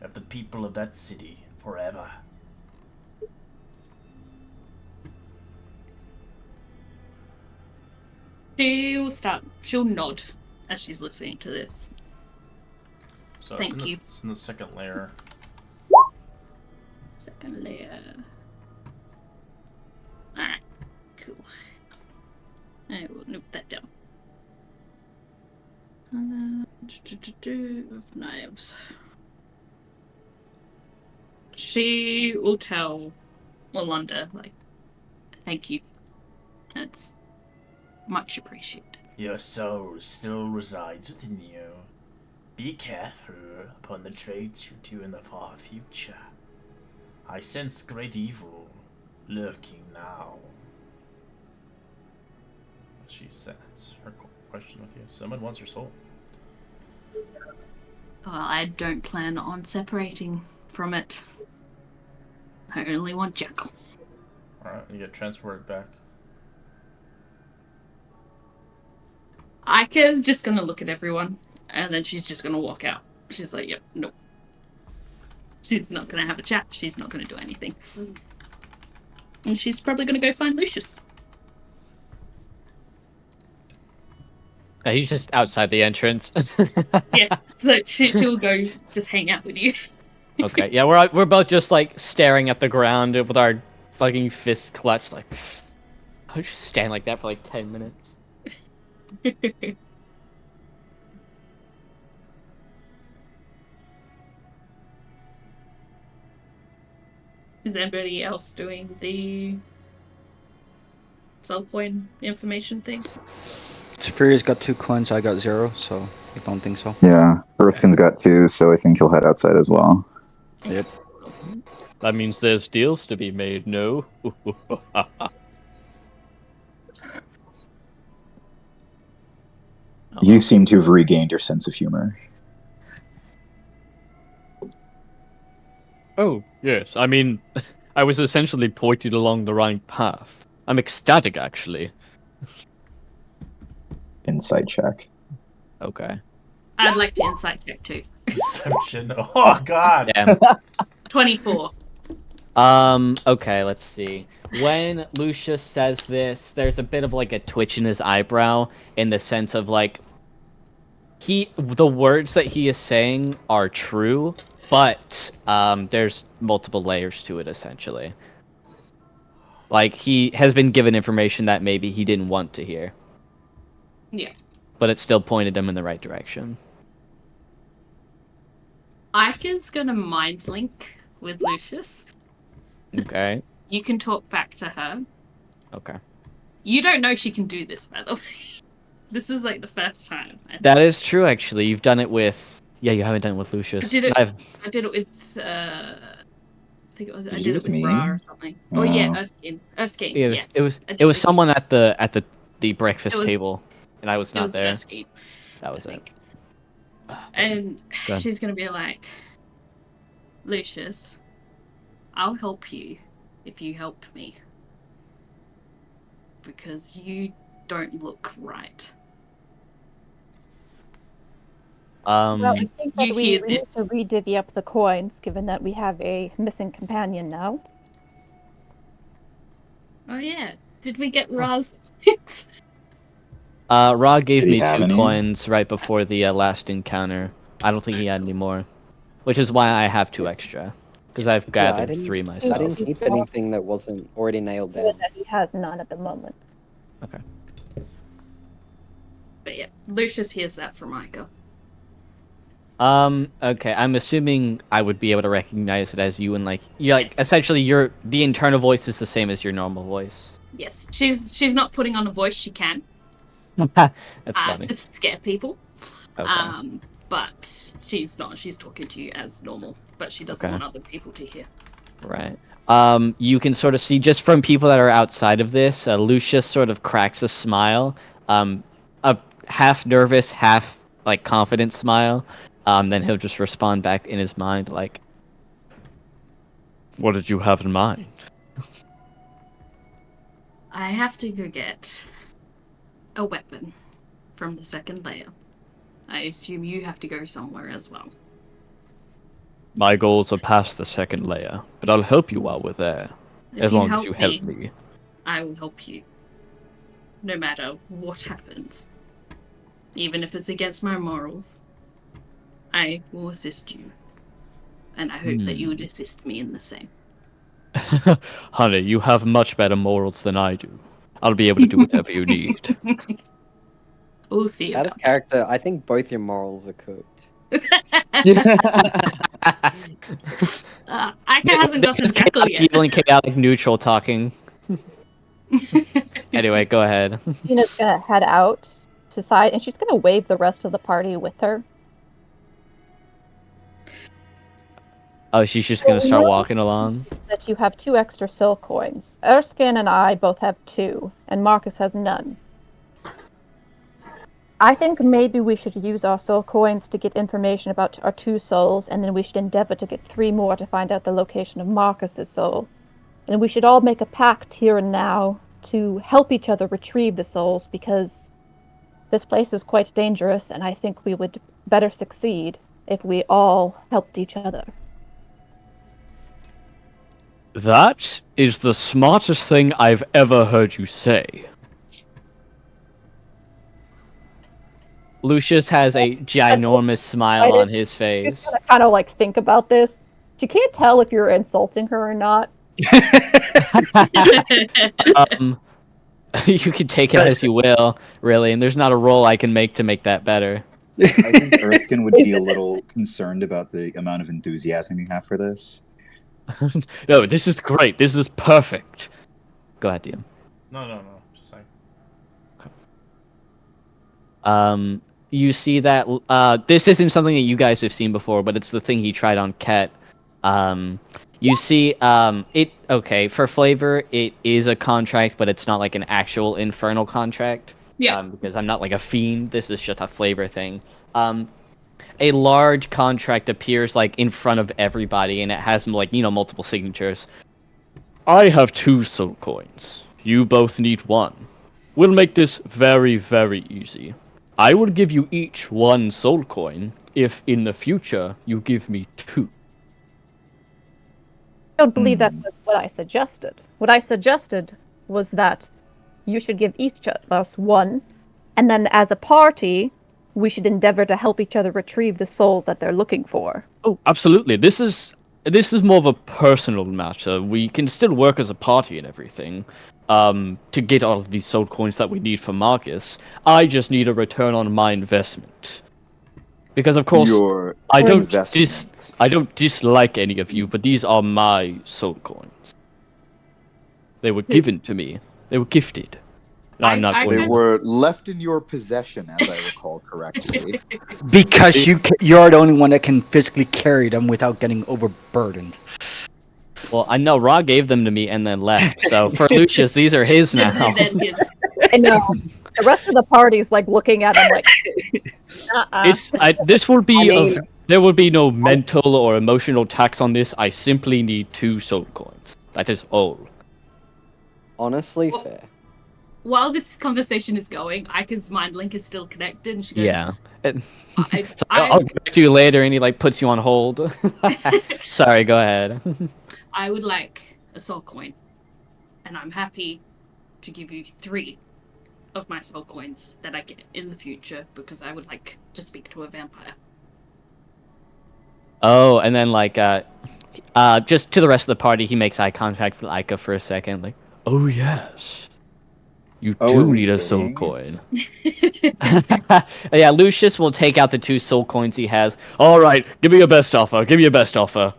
of the people of that city forever. She'll nod as she's listening to this. So Thank you. It's in the second layer. Second layer. Alright, cool. I will note that down. Of knives. She will tell Walanda, like, thank you. That's much appreciated. Your soul still resides within you. Be careful upon the trades you do in the far future. I sense great evil lurking now. She says her question with you. Someone wants your soul. Well, I don't plan on separating from it. I only want Jackal. Alright, you get transferred back. Aika's just gonna look at everyone, and then she's just gonna walk out. She's like, yep, nope. She's not gonna have a chat. She's not gonna do anything. And she's probably gonna go find Lucius. He's just outside the entrance. Yeah, so she'll go just hang out with you. Okay, yeah, we're both just like staring at the ground with our fucking fists clutched, like I'll just stand like that for like 10 minutes. Is anybody else doing the soul coin information thing? Superior's got 2 coins, I got 0, so I don't think so. Yeah, Erskine's got 2, so I think he'll head outside as well. Yep. That means there's deals to be made, no? You seem to have regained your sense of humor. Oh, yes. I mean, I was essentially pointed along the right path. I'm ecstatic, actually. Insight check. Okay. I'd like to insight check too. Deception. Oh god. Damn. 24. Okay, let's see. When Lucius says this, there's a bit of like a twitch in his eyebrow in the sense of like the words that he is saying are true, but there's multiple layers to it essentially. Like he has been given information that maybe he didn't want to hear. Yeah. But it still pointed him in the right direction. Ika's gonna mind link with Lucius. Okay. You can talk back to her. Okay. You don't know she can do this, by the way. This is like the first time. I think. That is true, actually. You've done it with. Yeah, you haven't done it with Lucius. I did it. I've... I did it with. I think it was. Did I you did do it it with with me? Ra or something. Oh yeah, Oh. Erskine. Erskine. It was. Yes. It was. I did It was with- someone at the breakfast It was- table, and I was It not was there. Erskine. That was I it. think. And Go ahead. she's gonna be like, Lucius, I'll help you if you help me. Because you don't look right. Um. Well, I think that You we hear need this? to re-divvy up the coins, given that we have a missing companion now. Oh yeah. Did we get Ra's? Ra gave Did he me have 2 any? coins right before the last encounter. I don't think he had any more, which is why I have 2 extra, because I've I gathered didn't- 3 I myself. didn't keep anything that wasn't already nailed down. That he has none at the moment. Okay. But yeah, Lucius hears that from Micah. Okay. I'm assuming I would be able to recognize it as you, and like, Yes. essentially, the internal voice is the same as your normal voice. Yes, she's not putting on a voice. She can That's funny. to scare people. Okay. But she's not. She's talking to you as normal. But she doesn't Okay. want other people to hear. Right. You can sort of see just from people that are outside of this, Lucius sort of cracks a smile, a half nervous, half like confident smile. Then he'll just respond back in his mind like, "What did you have in mind?" I have to go get a weapon from the second layer. I assume you have to go somewhere as well. My goals are past the second layer, but I'll help you while we're there, If as you long as help you help me. I will help you. No matter what happens. Even if it's against my morals. I will assist you. And I hope that you would assist me in the same. Honey, you have much better morals than I do. I'll be able to do whatever you need. We'll see Out about of character, I think both your morals are cooked. Ika hasn't This gotten is Jackal chaotic yet. evil and chaotic neutral talking. Anyway, go ahead. Tina's gonna head out to side, and she's gonna wave the rest of the party with her. Oh, she's just gonna start walking along. That you have 2 extra soul coins. Erskine and I both have 2, and Marcus has none. I think maybe we should use our soul coins to get information about our 2 souls, and then we should endeavor to get 3 more to find out the location of Marcus's soul. And we should all make a pact here and now to help each other retrieve the souls, because this place is quite dangerous, and I think we would better succeed if we all helped each other. That is the smartest thing I've ever heard you say. Lucius has a ginormous smile on his She's face. gonna kind of like think about this. She can't tell if you're insulting her or not. You can take it as you will, really, and there's not a roll I can make to make that better. I think Erskine would be a little concerned about the amount of enthusiasm you have for this. No, this is great. This is perfect. Go ahead, DM. No. Just saying. You see that this isn't something that you guys have seen before, but it's the thing he tried on Ket. You see it okay, for flavor it is a contract, but it's not like an actual infernal contract. Yeah. Because I'm not like a fiend, this is just a flavor thing. A large contract appears like in front of everybody, and it has like, you know, multiple signatures. I have 2 soul coins. You both need 1. We'll make this very, very easy. I will give you each 1 soul coin if in the future you give me 2. I don't believe that was what I suggested. What I suggested was that you should give each of us 1, and then as a party, we should endeavor to help each other retrieve the souls that they're looking for. Oh, absolutely. This is more of a personal matter. We can still work as a party and everything, to get all of these soul coins that we need for Marcus. I just need a return on my investment. Because of course Your I don't investment. I don't dislike any of you, but these are my soul coins. They were given to me. They were gifted. And I'm not I going They to. were left in your possession, as I recall correctly. Because you're the only one that can physically carry them without getting overburdened. Well, I know Ra gave them to me and then left. So for Lucius, these are his now. I know. The rest of the party's like looking at him like, This will be I mean- there will be no mental or emotional tax on this. I simply need 2 soul coins. That is all. Honestly, Well- fair. While this conversation is going, Ika's mind link is still connected, and she goes, Yeah. I, So I'll get back to you later, and he like puts you on hold. Sorry, go ahead. I would like a soul coin, and I'm happy to give you 3 of my soul coins that I get in the future because I would like to speak to a vampire. Oh, and then like just to the rest of the party, he makes eye contact with Ica for a second, like, oh yes. You Oh, do are we need a soul kidding? coin. Yeah, Lucius will take out the 2 soul coins he has. All right, give me your best offer. Give me your best offer.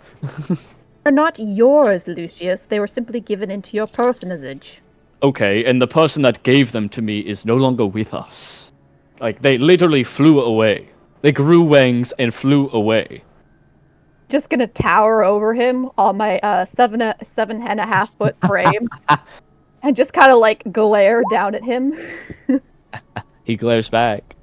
they're not yours, Lucius. They were simply given into your personage. Okay, and the person that gave them to me is no longer with us. Like, they literally flew away. They grew wings and flew away. Just gonna tower over him on my 7.5 foot frame, and just kind of like glare down at him. He glares back.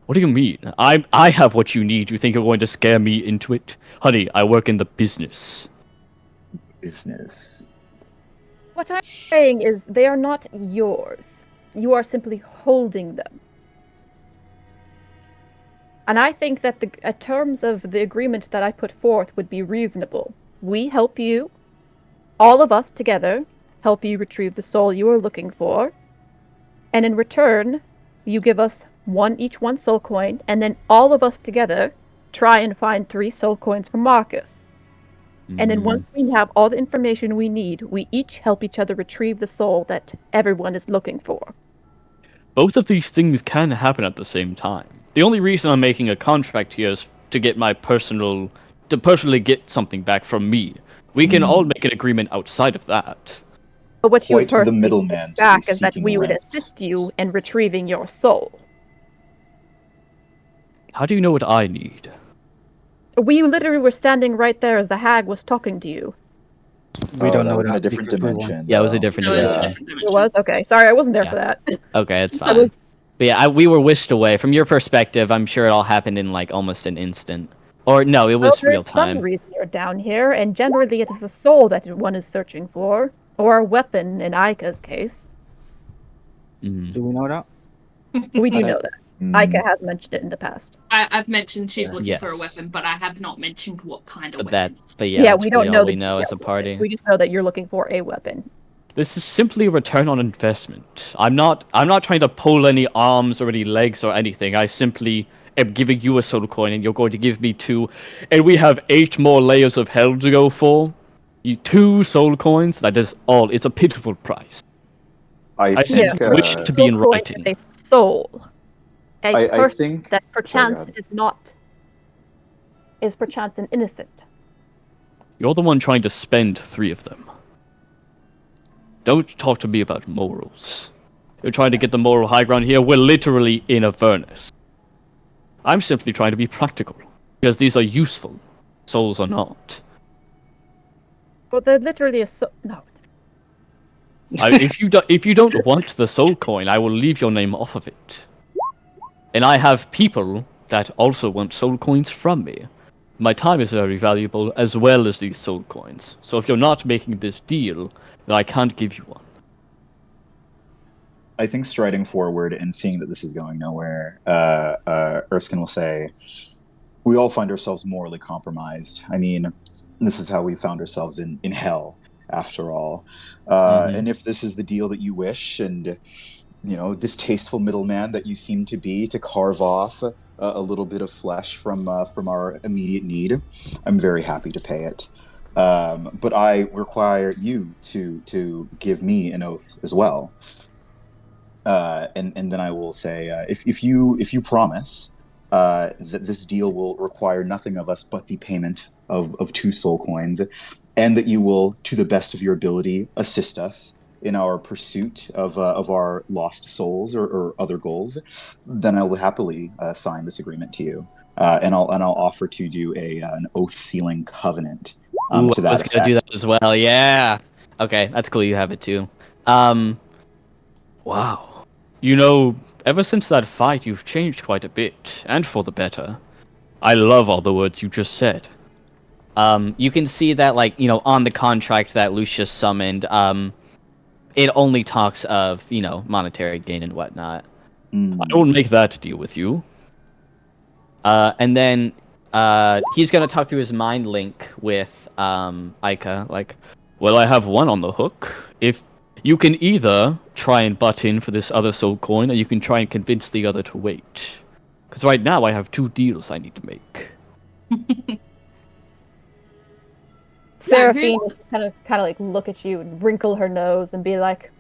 What do you mean? I have what you need. You think you're going to scare me into it? Honey, I work in the business. Business. What I'm saying is, they are not yours. You are simply holding them. And I think that the terms of the agreement that I put forth would be reasonable. We help you, all of us together, help you retrieve the soul you are looking for. And in return, you give us each one soul coin, and then all of us together try and find 3 soul coins for Marcus. And then once we have all the information we need, we each help each other retrieve the soul that everyone is looking for. Both of these things can happen at the same time. The only reason I'm making a contract here is to get to personally get something back from me. We can all make an agreement outside of that. But what you Quite the personally middleman get to back be is that seeking we would rents. assist you in retrieving your soul. How do you know what I need? We literally were standing right there as the hag was talking to you. We don't that know was in that a different because we weren't. dimension. Yeah, it was a though. different That was a dimension. different It dimension. was? Okay, sorry, I wasn't there Yeah. for that. Okay, it's So fine. it was, But yeah, we were whisked away. From your perspective, I'm sure it all happened in like almost an instant. Or no, it was real there's some time. reason you're down here, and generally it is a soul that one is searching for, or a weapon in Aika's case. Mhm. Do we know that? We do know that. Mm. Aika has mentioned it in the past. I've mentioned she's looking for a Yes. weapon, but I have not mentioned what kind of But weapon. yeah, Yeah, that's we don't really know all the we know as a details of it. party. We just know that you're looking for a weapon. This is simply a return on investment. I'm not trying to pull any arms or any legs or anything. I simply am giving you a soul coin and you're going to give me 2, and we have 8 more layers of hell to go for. You 2 soul coins, that is all. It's a pitiful price. I I simply think. wish to be in Soul coin writing. is a soul. A I person think. that Sorry, perchance go ahead. is perchance an innocent. You're the one trying to spend 3 of them. Don't talk to me about morals. You're trying to get the moral high ground here. We're literally in a furnace. I'm simply trying to be practical. Because these are useful. Souls are not. But they're literally a soul. No. If you don't want the soul coin, I will leave your name off of it. And I have people that also want soul coins from me. My time is very valuable, as well as these soul coins. So if you're not making this deal, then I can't give you one. I think striding forward and seeing that this is going nowhere, Erskine will say, "We all find ourselves morally compromised. I mean, this is how we found ourselves in hell, after all. And if this is the deal that you wish, and distasteful middleman that you seem to be, to carve off a little bit of flesh from our immediate need, I'm very happy to pay it. But I require you to give me an oath as well." And then I will say, if you promise that this deal will require nothing of us but the payment of 2 soul coins, and that you will, to the best of your ability, assist us in our pursuit of our lost souls or other goals, then I will happily sign this agreement to you, and I'll offer to do an oath sealing covenant Ooh, to I that was gonna do that effect. as well. Yeah. Okay, that's cool. You have it too. Um, Wow. You know, ever since that fight, you've changed quite a bit, and for the better. I love all the words you just said. you can see that, like, on the contract that Lucius summoned, it only talks of, monetary gain and whatnot. Mm. I will make that deal with you. And then, he's gonna talk through his mind link with, Aika, like, Well, I have one on the hook. If you can either try and butt in for this other soul coin, or you can try and convince the other to wait. Because right now I have 2 deals I need to make. So who's Seraphine will just kind of like look at you and wrinkle her nose and be like,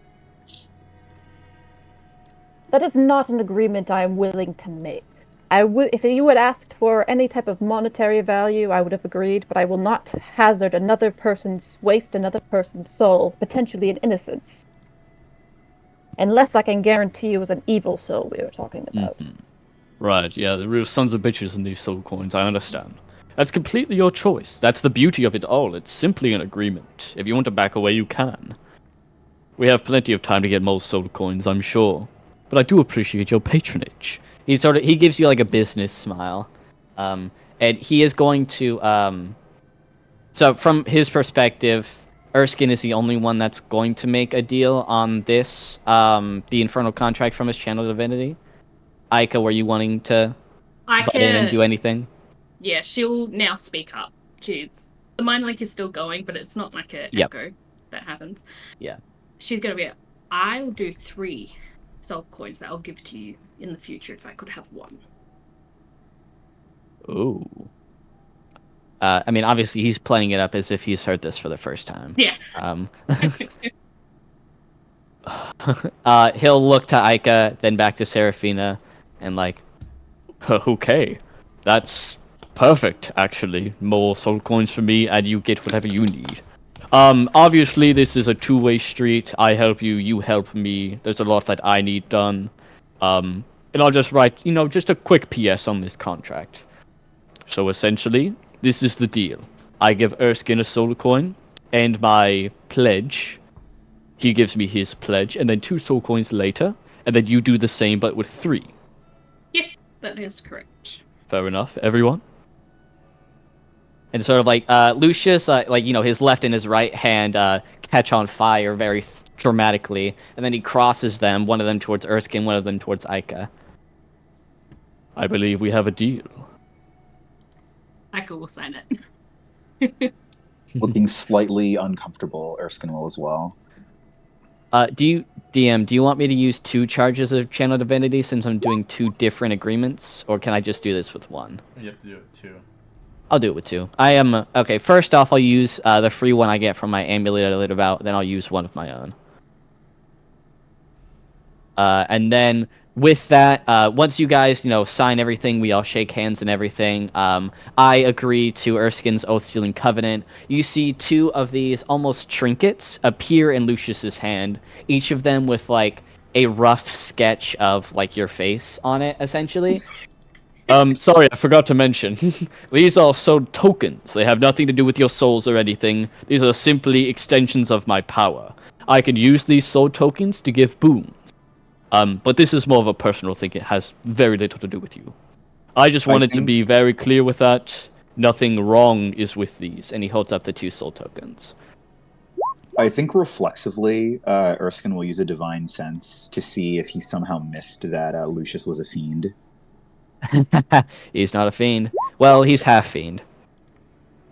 "That is not an agreement I am willing to make. I would, if you had asked for any type of monetary value, I would have agreed, but I will not hazard waste another person's soul, potentially an innocence, unless I can guarantee it was an evil soul we were talking about." Right, yeah, the real sons of bitches in these soul coins, I understand. That's completely your choice. That's the beauty of it all. It's simply an agreement. If you want to back away, you can. We have plenty of time to get more soul coins, I'm sure. But I do appreciate your patronage. He gives you like a business smile. And he is going to, so from his perspective, Erskine is the only one that's going to make a deal on this, the Infernal contract from his channel divinity. Aika, were you wanting to butt in and do anything? Yeah, she'll now speak up. The mind link is still going, but it's not like an Yep. echo that happens. Yeah. She's gonna be I'll do 3 soul coins that I'll give to you in the future if I could have one. Ooh. I mean, obviously, he's playing it up as if he's heard this for the first time. Yeah. He'll look to Aika, then back to Seraphina, and like, Okay. That's perfect, actually. More soul coins for me, and you get whatever you need. Obviously, this is a two-way street. I help you, you help me. There's a lot that I need done. And I'll just write, just a quick PS on this contract. So essentially, this is the deal. I give Erskine a soul coin, and my pledge. He gives me his pledge, and then 2 soul coins later, and then you do the same, but with 3. Yes, that is correct. Fair enough, everyone? and sort of like Lucius, his left and his right hand catch on fire very dramatically, and then he crosses them, one of them towards Erskine, one of them towards Aika. I believe we have a deal. Aika will sign it. Looking slightly uncomfortable, Erskine will as well. Do you want me to use 2 charges of Channel Divinity since I'm doing 2 different agreements, or can I just do this with 1? You have to do it too. I'll do it with 2. I am okay. First off, I'll use the free one I get from my amulet I live about. Then I'll use one of my own. And then with that, once you guys sign everything, we all shake hands and everything. I agree to Erskine's oath-sealing covenant. You see 2 of these almost trinkets appear in Lucius's hand, each of them with like a rough sketch of like your face on it, essentially. Sorry, I forgot to mention. These are soul tokens. They have nothing to do with your souls or anything. These are simply extensions of my power. I can use these soul tokens to give boons. But this is more of a personal thing. It has very little to do with you. I just wanted to be very clear with that. Nothing wrong is with these. And he holds up the 2 soul tokens. I think reflexively, Erskine will use a divine sense to see if he somehow missed that Lucius was a fiend. He's not a fiend. Well, he's half fiend.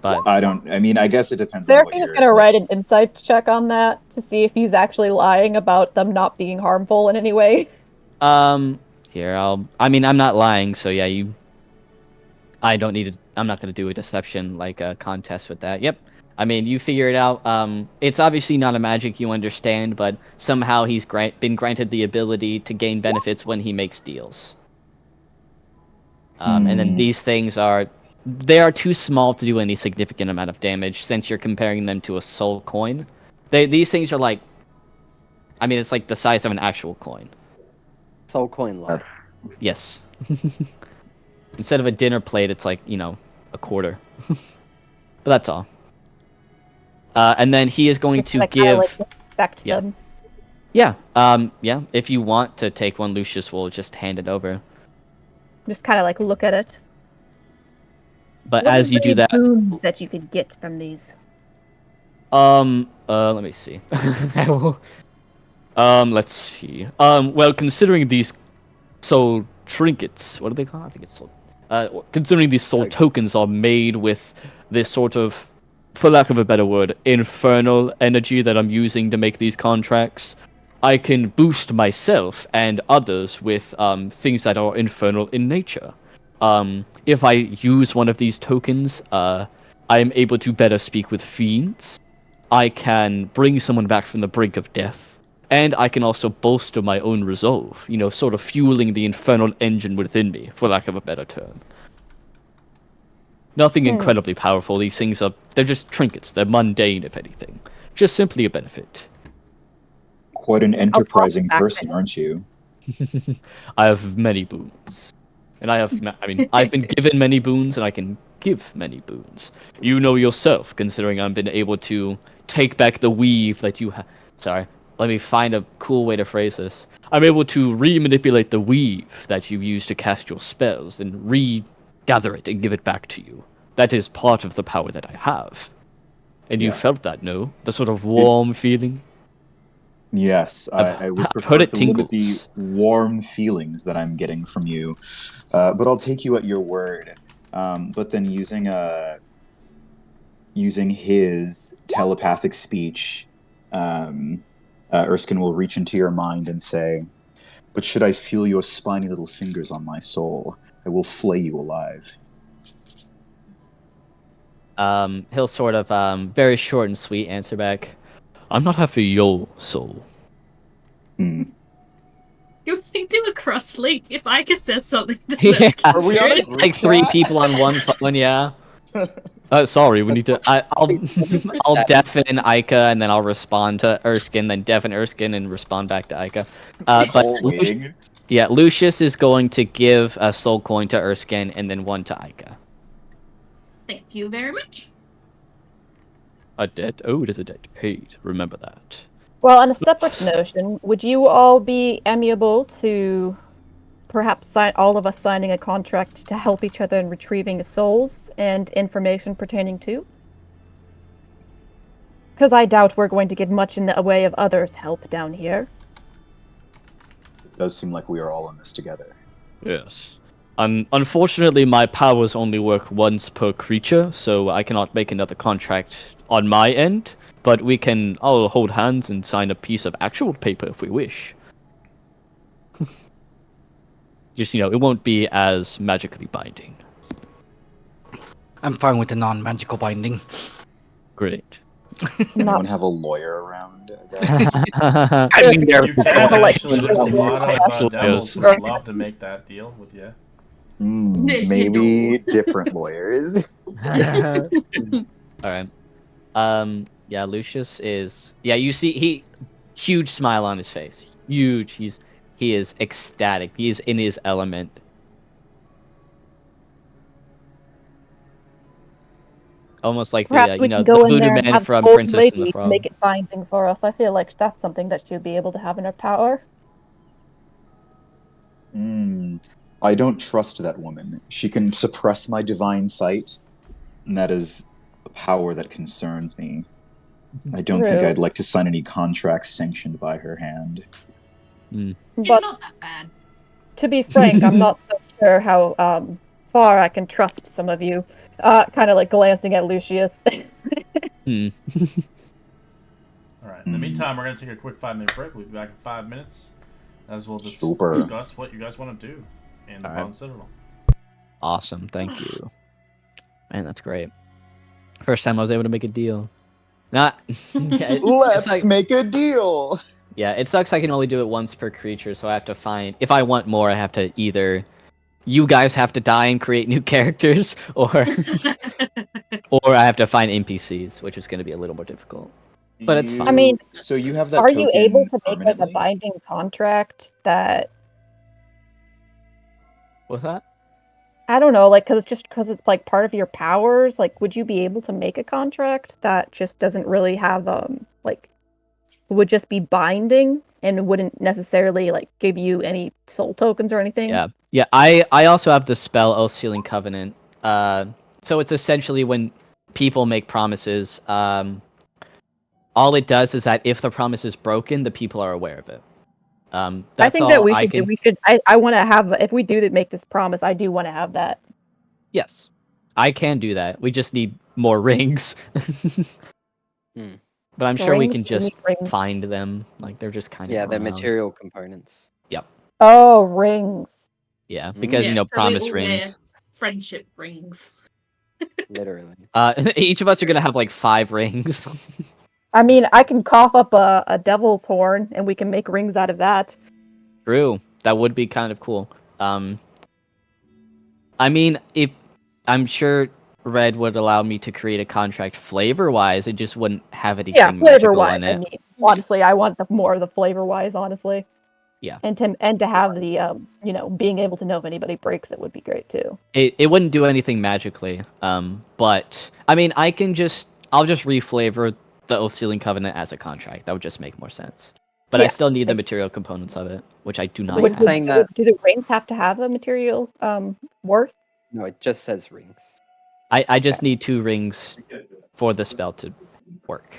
But I guess it depends on what Seraphine is you're... going to write an insight check on that to see if he's actually lying about them not being harmful in any way. here I'm not lying, so yeah, I'm not going to do a deception like a contest with that. Yep. I mean, you figure it out. It's obviously not a magic you understand, but somehow he's been granted the ability to gain benefits when he makes deals. And then these things are too small to do any significant amount of damage since you're comparing them to a soul coin. These things are like, I mean, it's like the size of an actual coin. Soul coin light. Yes. Instead of a dinner plate, it's like, a quarter. But that's all. And then he is going to give... respect them. Yeah. Yeah. If you want to take one, Lucius will just hand it over. Just kind of like look at it. But What as are you do the that... boons that you could get from these? Let me see. I will... let's see. Well, considering these soul trinkets, what do they call it? I think it's soul... considering these soul tokens are made with this sort of, for lack of a better word, infernal energy that I'm using to make these contracts, I can boost myself and others with things that are infernal in nature. If I use one of these tokens, I am able to better speak with fiends. I can bring someone back from the brink of death. And I can also bolster my own resolve, sort of fueling the infernal engine within me, for lack of a better term. Nothing incredibly powerful. These things they're just trinkets. They're mundane, if anything. Just simply a benefit. Quite an enterprising person, aren't you? I have many boons. And I've been given many boons, and I can give many boons. You know yourself, considering I've been able to take back the weave that you have. Sorry, let me find a cool way to phrase this. I'm able to re-manipulate the weave that you use to cast your spells, and gather it and give it back to you. That is part of the power that I have. And you felt that, no? The sort of warm feeling? Yes, I would I've prefer heard it to limit the tingles. warm feelings that I'm getting from you. But I'll take you at your word. But then using his telepathic speech, Erskine will reach into your mind and say, "But should I feel your spiny little fingers on my soul, I will flay you alive." He'll sort of, very short and sweet answer back, I'm not after your soul. You think do a cross link if Ica says something to Yeah. Are we on a It's like 3 people on one phone, yeah. Sorry, we need to... I'll deafen Ica, and then I'll respond to Erskine, then deafen Erskine, and respond back to Ica. But Lucius is going to give a soul coin to Erskine, and then one to Ica. Thank you very much. A debt owed is a debt paid. Remember that. Well, on a separate notion, would you all be amiable to perhaps all of us signing a contract to help each other in retrieving souls and information pertaining to? Because I doubt we're going to get much in the way of others' help down here. It does seem like we are all in this together. Yes. Unfortunately, my powers only work once per creature, so I cannot make another contract on my end. But I'll hold hands and sign a piece of actual paper if we wish. Just, it won't be as magically binding. I'm fine with the non-magical binding. Great. Anyone have a lawyer around, I guess? I mean, You can actually. There's a lot of devils who would love to make that deal with you. Maybe different lawyers. Alright. Yeah, Lucius is... Yeah, you see, huge smile on his face. Huge. He is ecstatic. He is in his element. Almost like Perhaps we the can go in voodoo there and man have from the old Princess and the lady Frog. make it binding for us. I feel like that's something that she'll be able to have in her power. I don't trust that woman. She can suppress my divine sight, and that is a power that concerns me. I don't think True. I'd like to sign any contracts sanctioned by her hand. It's But not that bad. to be frank, I'm not so sure how far I can trust some of you. Kind of like glancing at Lucius. Alright, in the meantime, we're going to take a quick 5-minute break. We'll be back in 5 minutes as we'll discuss what you guys want to do in the Pawn Citadel. Awesome, thank you. Man, that's great. First time I was able to make a deal. Let's make a deal! Yeah, it sucks I can only do it once per creature, so I have to find... If I want more, I have to either you guys have to die and create new characters, or I have to find NPCs, which is going to be a little more difficult. But it's fine. I mean, so you have that Are token you able to make like a permanently? binding contract that What's that? I don't know, like because it's like part of your powers? Like, would you be able to make a contract that just doesn't really have like would just be binding and wouldn't necessarily like give you any soul tokens or anything? Yeah. I also have the spell Oath Sealing Covenant. So it's essentially when people make promises. All it does is that if the promise is broken, the people are aware of it. That's I think all that we I should can... do. We should. I want to have. If we do make this promise, I do want to have that. Yes, I can do that. We just need more rings. But I'm sure we Rings? can We just need rings. find them. Like they're just kind of Yeah, they're around. material components. Oh, rings. Yeah, because Yeah, you know, so we promise all rings. wear friendship rings. Literally. Each of us are gonna have like 5 rings. I mean, I can cough up a devil's horn, and we can make rings out of that. True, that would be kind of cool. I mean, if I'm sure Red would allow me to create a contract flavor-wise, it just wouldn't have anything Yeah, magical flavor-wise. in I it. mean, honestly, I want more of the flavor-wise. Honestly. Yeah. And to have the being able to know if anybody breaks it would be great too. It wouldn't do anything magically. But I mean, I'll just reflavor the Oath Sealing Covenant as a contract. That would just make more sense. But I Yeah. still need the material components of it, which I do not Wait, have. saying that- Do the rings have to have a material worth? No, it just says rings. I just need 2 rings for the spell to work.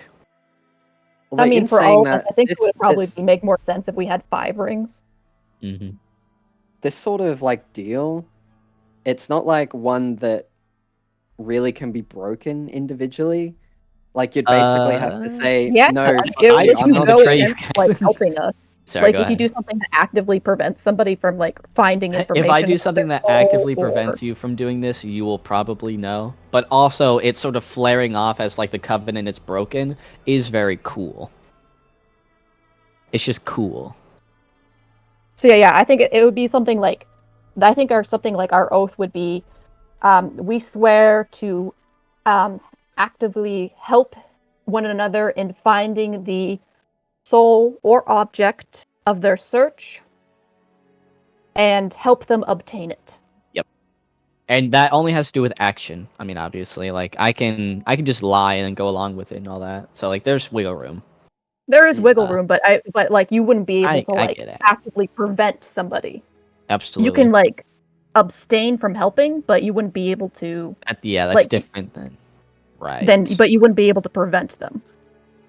Although I mean, in for saying all of us, that, I think it would probably this, make more sense if we had 5 rings. Mm-hmm. this sort of like deal, it's not like one that really can be broken individually. Like you'd basically have to say Yeah, no. if fuck you, you, if I'm you not go betray you against guys. like helping us, Sorry, like go if you ahead. do something that actively prevents somebody from like finding information. If I do about something their that actively soul or- prevents you from doing this, you will probably know. But also, it's sort of flaring off as like the covenant is broken is very cool. It's just cool. So yeah, I think it would be something like, I think our oath would be, we swear to actively help one another in finding the soul or object of their search and help them obtain it. Yep. And that only has to do with action. I mean, obviously, like I can just lie and go along with it and all that. So like, there's wiggle room. There is wiggle room, but like you wouldn't be able to I like get it. actively prevent somebody. Absolutely. You can like abstain from helping, but you wouldn't be able to. Yeah, that's like, different then. Right. But you wouldn't be able to prevent them.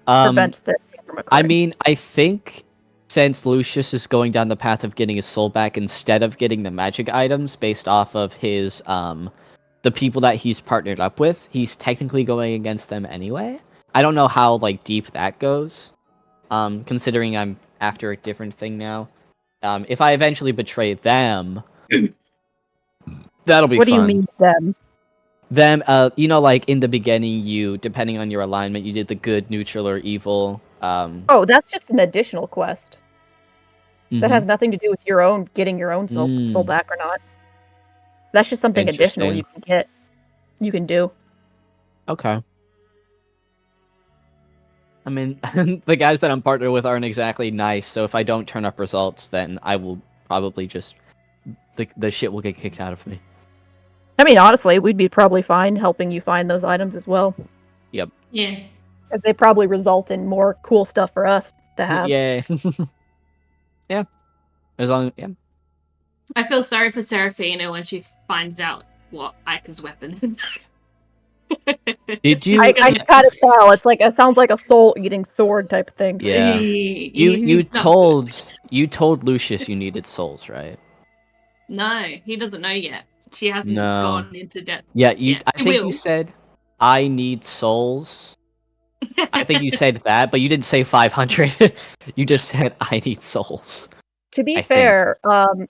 Prevent the thing from I occurring. mean, I think since Lucius is going down the path of getting his soul back instead of getting the magic items based off of his the people that he's partnered up with, he's technically going against them anyway. I don't know how like deep that goes. Considering I'm after a different thing now. If I eventually betray them, that'll be What do fun. you mean them? Them, like in the beginning, depending on your alignment, you did the good, neutral, or evil. Oh, that's just an additional quest. That has nothing to do with your own getting your own soul back or not. That's just something additional you can get. You can do. Okay. I mean, the guys that I'm partnered with aren't exactly nice, so if I don't turn up results, then I will probably just the shit will get kicked out of me. I mean, honestly, we'd be probably fine helping you find those items as well. Yep. Yeah. Because they probably result in more cool stuff for us to have. Yeah. Yeah. As long yeah. I feel sorry for Serafina when she finds out what Ika's weapon is. Did you? I kind of tell. It's like it sounds like a soul-eating sword type of thing. Yeah. You told Lucius you needed souls, right? No, he doesn't know yet. She hasn't No. gone into depth. Yeah, Yeah, I think you said I need souls. I think you said that, but you didn't say 500. You just said I need souls. To be I fair,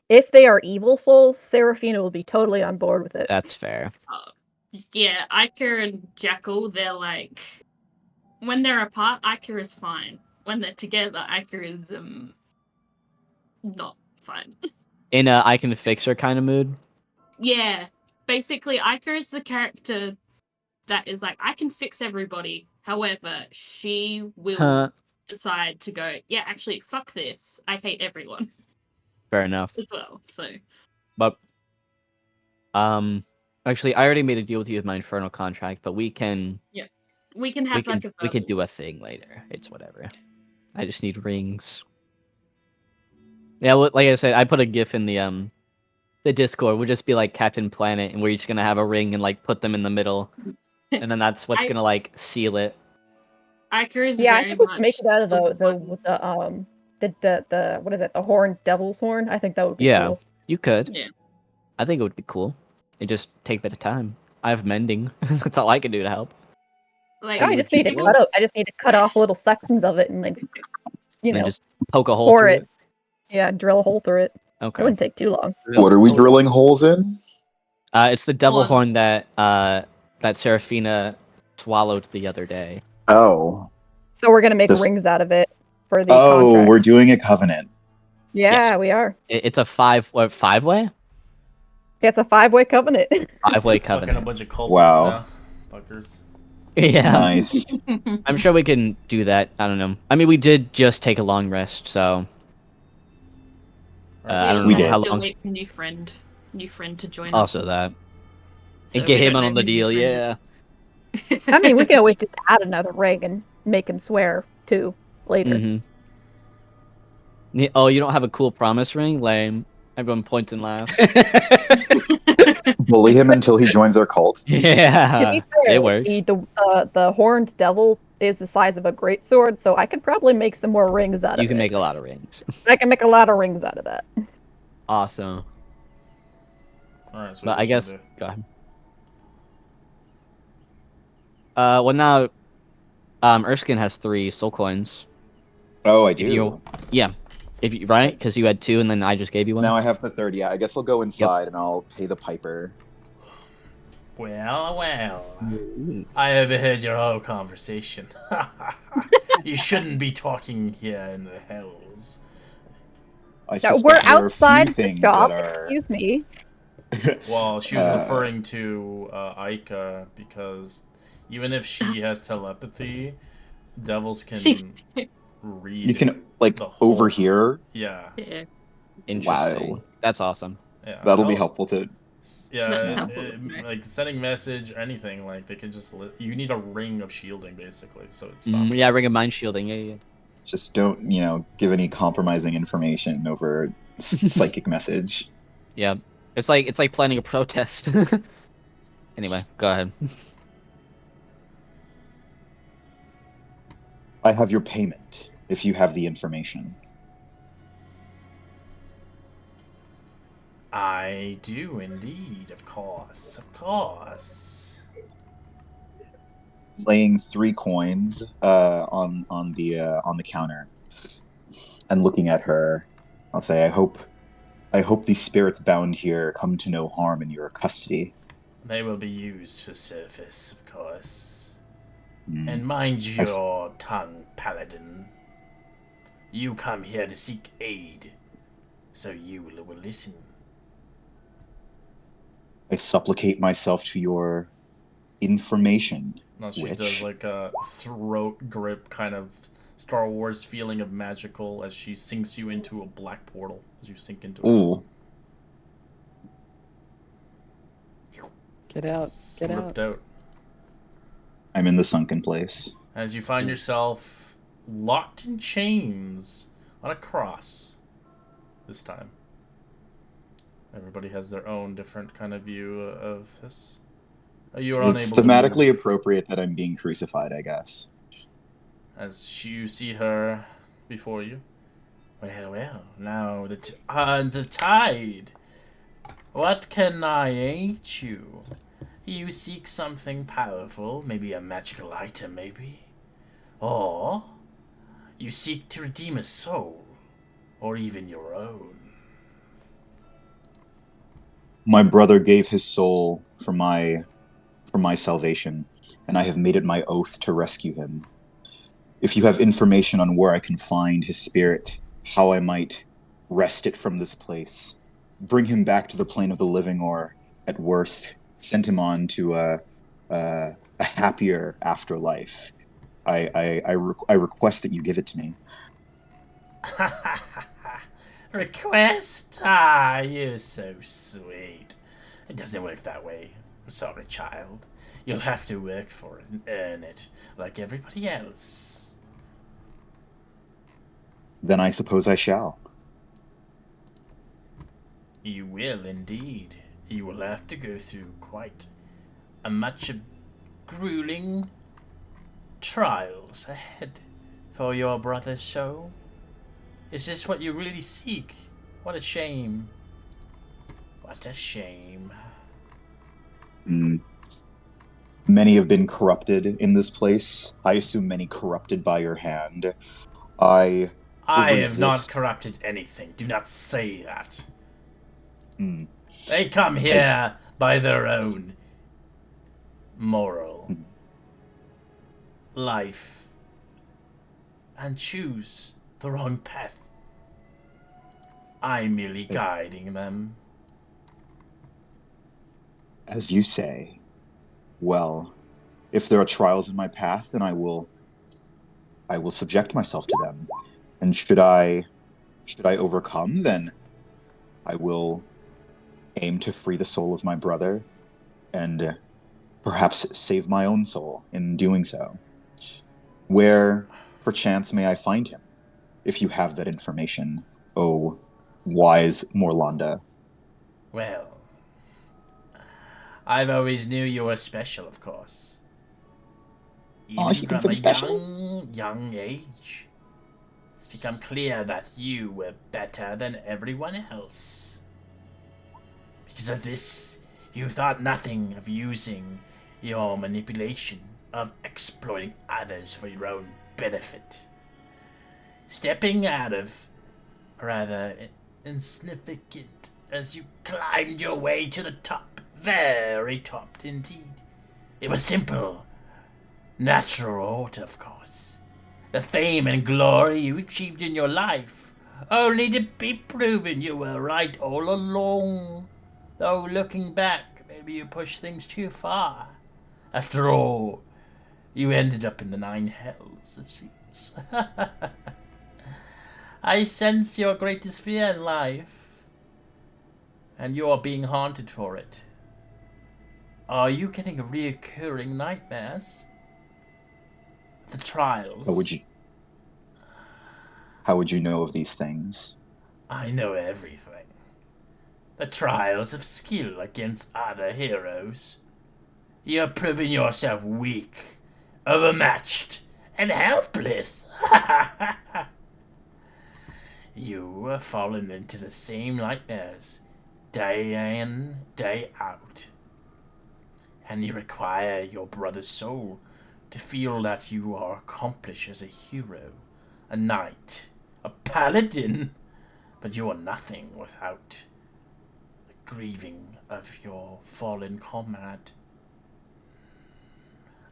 if they are evil souls, Serafina will be totally on board with it. That's fair. Yeah, Ika and Jackal, they're like, when they're apart, Ika is fine. When they're together, Ika is not fine. In a I can fix her kind of mood. Yeah. Basically, Ica is the character that is like, I can fix everybody. However, she will decide to go, yeah, actually, fuck this. I hate everyone Fair enough. as well. So, But actually, I already made a deal with you with my infernal contract, but we can we can have like a we can verbal. do a thing later. It's whatever. I just need rings. Yeah, like I said, I put a GIF in the Discord. We'll just be like Captain Planet, and we're each gonna have a ring and like put them in the middle, and then that's what's gonna like seal it. Ica is Yeah, I very think we should much make it out of the the what is it? The horn, devil's horn. I think that would be Yeah, cool. you could. Yeah. I think it would be cool. It just take a bit of time. I have mending. That's all I can do to help. Like, I just need to cut out. I just need to cut off little sections of it and like, And then just poke a hole pour through it. Yeah, drill a hole through it. It Okay. wouldn't take too long. What are we drilling holes in? It's the devil Horns. horn that Seraphina swallowed the other day. Oh. So we're gonna make Just- rings out of it for the Oh, contract. we're doing a covenant. Yeah, we are. It's a five-way? Yeah, it's a 5-way covenant. Five-way Fucking a covenant. bunch of cultists Wow. now. Fuckers. Yeah. Nice. I'm sure we can do that. I don't know. I mean, we did just take a long rest, so I don't We know did. how Still long. wait for new friend to join Also us. that. So And get we him don't on know the who new deal, friend yeah. is. I mean, we can always just add another ring and make him swear too later. Mm-hmm. Oh, you don't have a cool promise ring? Lame. Everyone points and laughs. Bully him until he joins our cult. To Yeah, be fair, it works. the horned devil is the size of a greatsword, so I could probably make some more rings out of it. You can make a lot of rings. I can make a lot of rings out of that. Awesome. Alright, so But what I you guess gonna go ahead. Well now, Erskine has 3 soul coins. Oh, I If do. you, yeah, if you right, because you had 2, and then I just gave you one. Now I have the third. Yeah, I guess I'll go inside and I'll pay the piper. do? Well, I overheard your whole conversation. You shouldn't be talking here in the hells. I We're suspect there are a few outside the things shop. that are. Excuse me. Well, she was Uh, referring to Ica because even if she has telepathy, devils can read. You can like the whole- overhear. Yeah, Yeah. Interesting. Wow. That's awesome. yeah. That'll be Oh, helpful to. Yeah, That's helpful, right? like sending message or anything. Like they can just. You need a ring of shielding basically, so it stops. Yeah, ring of mind shielding. Yeah. Just don't, give any compromising information over psychic message. Yeah. It's like planning a protest. Anyway, go ahead. I have your payment if you have the information. I do indeed, of course, of course. Laying 3 coins on the counter, and looking at her, I'll say, I hope these spirits bound here come to no harm in your custody. They will be used for service, of course. Mm. And mind I s- your tongue, paladin. You come here to seek aid, so you will listen. I supplicate myself to your information. No, she Which? does like a throat grip kind of Star Wars feeling of magical as she sinks you into a black portal as you sink into it. Ooh. Get out. Get Slipped out. out. I'm in the sunken place. As you find yourself locked in chains on a cross this time. Everybody has their own different kind of view of this. You are It's unable to thematically move appropriate that I'm being crucified, I guess. as you see her before you. Well, now the odds are tied. What can I aid you? You seek something powerful, maybe a magical item, maybe? Or you seek to redeem a soul, or even your own. My brother gave his soul for my salvation, and I have made it my oath to rescue him. If you have information on where I can find his spirit, how I might wrest it from this place, bring him back to the plane of the living, or at worst, sent him on to a happier afterlife. I request that you give it to me. Request? Ah, you're so sweet. It doesn't work that way. I'm sorry, child. You'll have to work for it and earn it, like everybody else. Then I suppose I shall. You will indeed. You will have to go through quite a much of grueling trials ahead for your brother's soul. Is this what you really seek? What a shame. What a shame. Many have been corrupted in this place. I assume many corrupted by your hand. I I have not resist. corrupted anything. Do not say that. Hmm. They come here by their own moral life and choose the wrong path. I'm merely guiding them. As you say. Well, if there are trials in my path, then I will subject myself to them. And should I overcome, then I will aim to free the soul of my brother and perhaps save my own soul in doing so. Where perchance may I find him, if you have that information, oh wise Morlanda? Well, I've always knew you were special, of course. Oh, Even she from thinks a I'm special? young age. It's become clear that you were better than everyone else. Because of this, you thought nothing of using your manipulation, of exploiting others for your own benefit. Stepping out of rather insignificant as you climbed your way to the top, very top indeed. It was simple, natural order, of course. The fame and glory you achieved in your life, only to be proven you were right all along. Though looking back, maybe you pushed things too far. After all, you ended up in the 9 hells, it seems. I sense your greatest fear in life, and you are being haunted for it. Are you getting reoccurring nightmares? The trials. How would you know of these things? I know everything. The trials of skill against other heroes. You have proven yourself weak, overmatched, and helpless. You have fallen into the same nightmares, day in, day out. And you require your brother's soul to feel that you are accomplished as a hero, a knight, a paladin. But you are nothing without the grieving of your fallen comrade.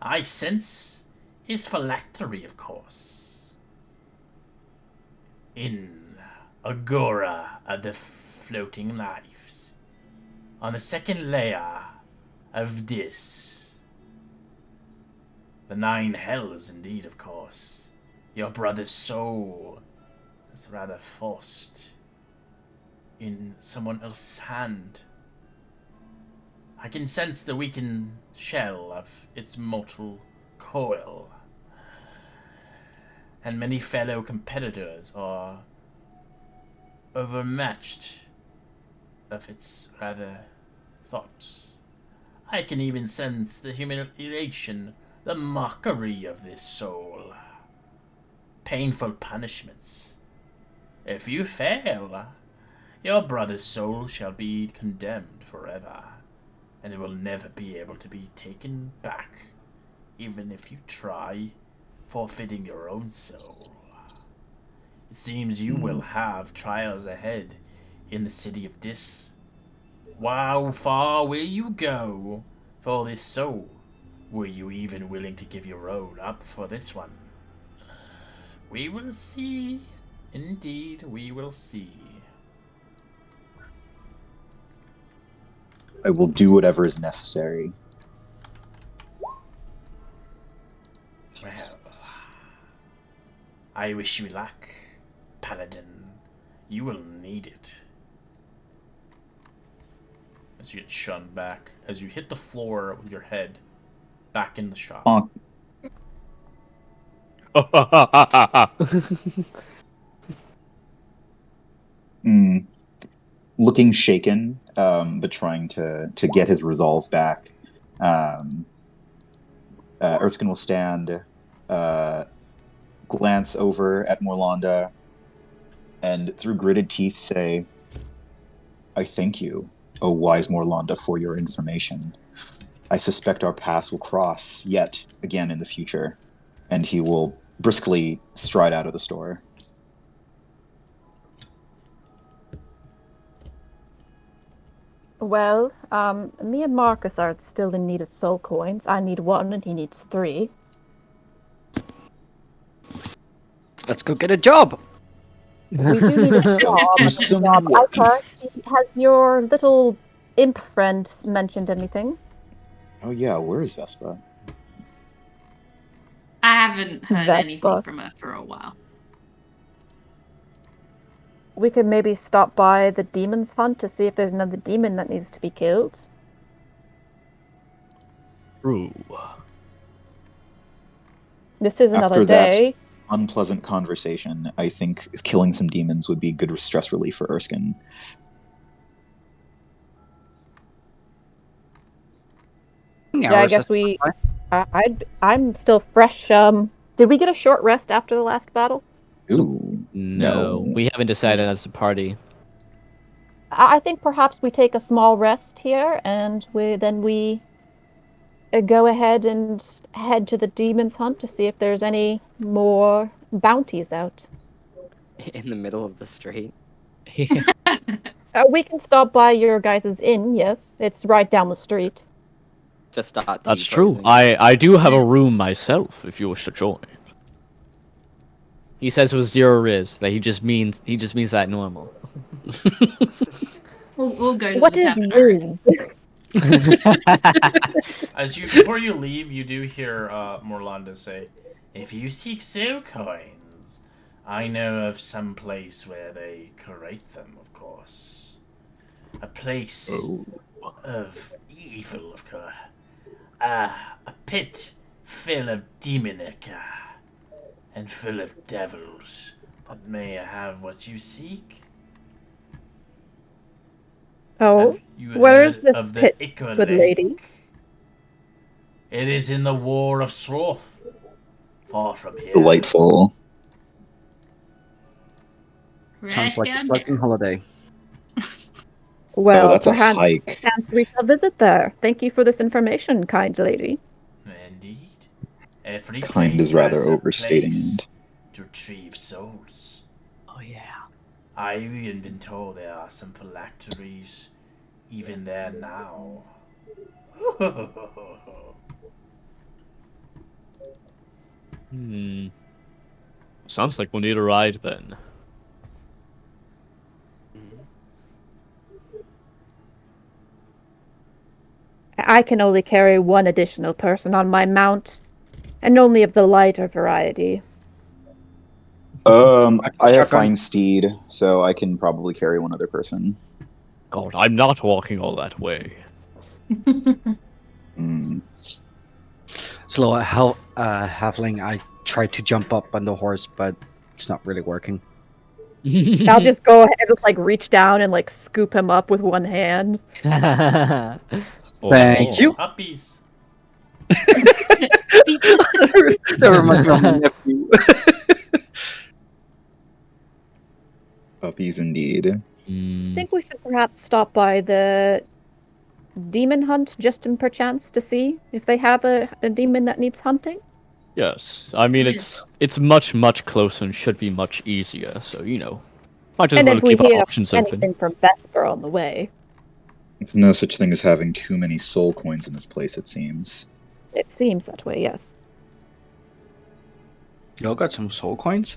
I sense his phylactery, of course. In Agora of the Floating Lives, on the second layer of this, the 9 hells indeed, of course. Your brother's soul is rather forced in someone else's hand. I can sense the weakened shell of its mortal coil, and many fellow competitors are overmatched of its rather thoughts. I can even sense the humiliation, the mockery of this soul. Painful punishments. If you fail, your brother's soul shall be condemned forever, and it will never be able to be taken back, even if you try forfeiting your own soul. It seems you will have trials ahead in the city of Dis. How far will you go for this soul? Were you even willing to give your own up for this one? We will see. Indeed, we will see. I will do whatever is necessary. Well, I wish you luck, Paladin. You will need it. As you get shunned back, as you hit the floor with your head back in the shop. Bonk. Looking shaken, but trying to get his resolve back. Erskine will stand, glance over at Morlanda, and through gritted teeth say, "I thank you, O wise Morlanda, for your information. I suspect our paths will cross yet again in the future." And he will briskly stride out of the store. Well, me and Marcus are still in need of soul coins. I need 1 and he needs 3. Let's go get a job. We do need a job. Do some I work. first, has your little imp friend mentioned anything? Oh yeah, where is Vespa? I haven't heard Vespa. anything from her for a while. We could maybe stop by the demon's hunt to see if there's another demon that needs to be killed. True. This is another After that- day. Unpleasant conversation. I think killing some demons would be good stress relief for Erskine. Yeah, I guess we. I'm still fresh. Did we get a short rest after the last battle? Ooh, No, we haven't decided as a party. I think perhaps we take a small rest here, and we go ahead and head to the demon's hunt to see if there's any more bounties out. In the middle of the street. We can stop by your guys' inn. Yes, it's right down the street. Just start That's true. T-posing. I do have a room myself, if you wish to join. He says with 0 riz that he just means that normal. We'll go to What the is tavern, I reckon. Before you leave, you do hear Morlanda say, "If you seek soul coins, I know of some place where they create them, of course. A place of evil, of course. A pit full of demonic and full of devils that may have what you seek." Oh, Have you where is heard this of the pit, Ichor good lady? Lake? It is in the War of Sloth, far from here. delightful. Sounds Right like a down pleasant there. holiday. Well, That's a perhaps hike. chance we shall visit there. Thank you for this information, kind lady. Indeed. Every Kind place is rather has a overstating place it. to retrieve souls. Oh yeah. I've even been told there are some phylacteries even there now. Sounds like we'll need a ride then. I can only carry 1 additional person on my mount, and only of the lighter variety. I have Shotgun. fine steed, so I can probably carry one other person. God, I'm not walking all that way. Mm. Slow halfling. I tried to jump up on the horse, but it's not really working. I'll just go ahead and reach down and scoop him up with 1 hand. Thank you. Puppies. That reminds me of my nephew. Puppies indeed. I think we should perhaps stop by the demon hunt just in perchance to see if they have a demon that needs hunting. Yes, I mean it's much closer and should be much easier. So might as And well if we keep our hear options anything open. from Vesper on the way, There's no such thing as having too many soul coins in this place, it seems. it seems that way. Yes. Y'all got some soul coins?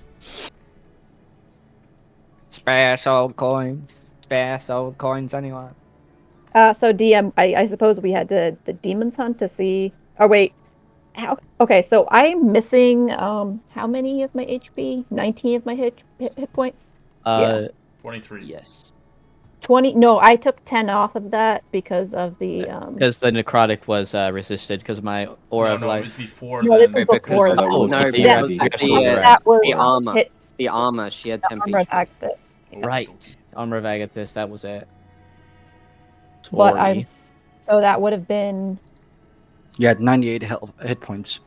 Spare soul coins. Spare soul coins, anyone? So DM, I suppose we had the demons hunt to see. Oh wait, how? Okay, so I'm missing how many of my HP? 19 of my hit points. Uh, 23. yes. 20. No, I took 10 off of that because of the Because the necrotic was resisted because of my aura No, of no, it life. was before No, this then. was because before. that was Oh, before that, the because hit the, point, right? that was the armor. hit The armor, she had 10 armor HP. Agnes. Right. Armor of Agathis, that was it. But Sorry. so that would have been You had 98 hit points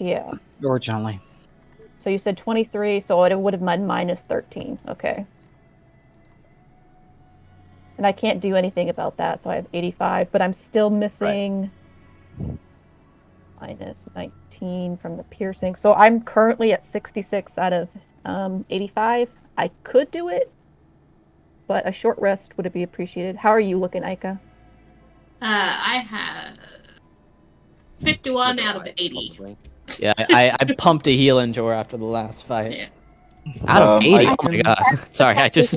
yeah. originally. So you said 23, so it would have been minus 13. Okay. And I can't do anything about that, so I have 85, but I'm still missing minus 19 from the piercing. So I'm currently at 66 out of 85. I could do it, but a short rest would be appreciated. How are you looking, Aika? I have 51 out of 80. Probably. Yeah, I pumped a heal into her after the last fight. Yeah. Out of 80? I Oh my can- god. Sorry, I just...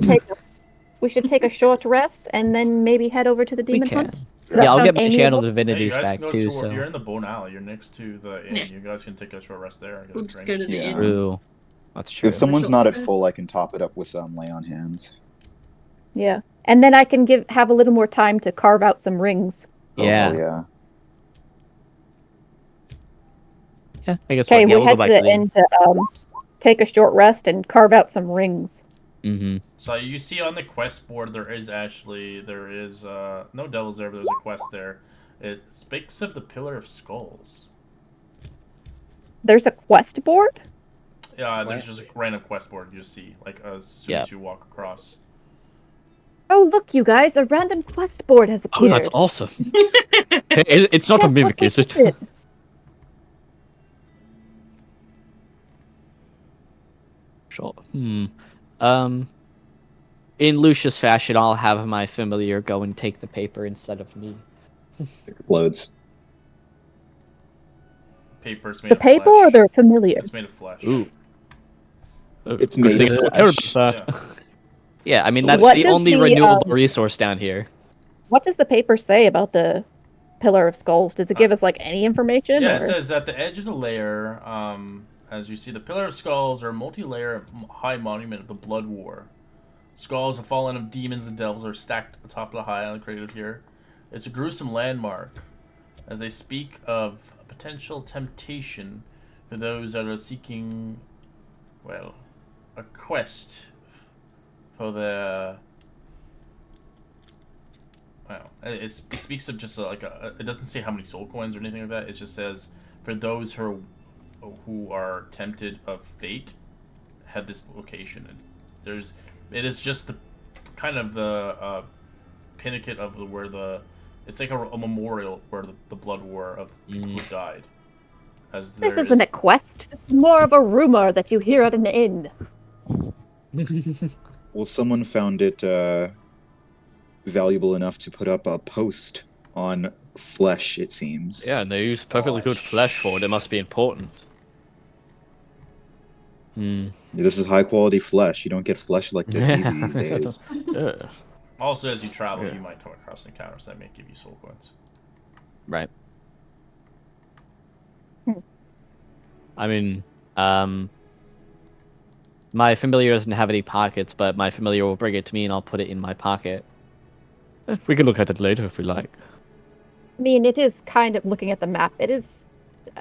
We should take a short rest and then maybe head over to the demon can. hunt. Does that Yeah, I'll sound get my amiable? channel Hey, you divinities guys back can go too, to, so... You're in the bone alley. You're next to the inn. Yeah. You guys can take a short rest there and get We'll a just drink. go to the Yeah. inn. True. That's true. If someone's Short not at rest. full, I can top it up with lay on hands. Yeah. And then I can have a little more time to carve out some rings. Oh, hell Yeah. yeah. Yeah, I guess Okay, we'll we go head back to to the inn to take a short rest and carve out some rings. Mm-hmm. So you see on the quest board there is no devils there, but there's a quest there. It speaks of the Pillar of Skulls. There's a quest board? Yeah, there's What? just a random quest board you see, like as soon Yeah. as you walk across. Oh, look, you guys, a random quest board has Oh, appeared. that's awesome. It's not a Yes, mimic, what is it? it? Sure. In Lucius fashion, I'll have my familiar go and take the paper instead of me. It explodes. Paper's made The of paper flesh. or the familiar? It's made of flesh. Ooh. It's Good made thing of I don't care flesh. about that. Yeah, I mean, that's What the does only the, renewable resource down here. What does the paper say about the Pillar of Skulls? Does it give us like any information? Yeah, or? it says at the edge of the layer, as you see, the Pillar of Skulls are a multi-layer high monument of the Blood War. Skulls have fallen of demons and devils are stacked atop the high island created here. It's a gruesome landmark, as they speak of a potential temptation for those that are seeking, well, a quest for the. Well, it speaks of just it doesn't say how many soul coins or anything like that. It just says for those who are tempted of fate, head this location. And it is just the kind of the pinnacle of it's like a memorial where the blood war of people who died. As This isn't a quest. It's more of a rumor that you hear at an inn. Well, someone found it valuable enough to put up a post on flesh, it seems. Yeah, and they use perfectly good flesh for it. It must be important. This is high quality flesh. You don't get flesh like this easy these days. Yeah. Also, as you travel, Yeah. you might come across encounters that may give you soul coins. Right. Hmm. I mean, my familiar doesn't have any pockets, but my familiar will bring it to me and I'll put it in my pocket. We can look at it later if we like. I mean, it is kind of looking at the map. It is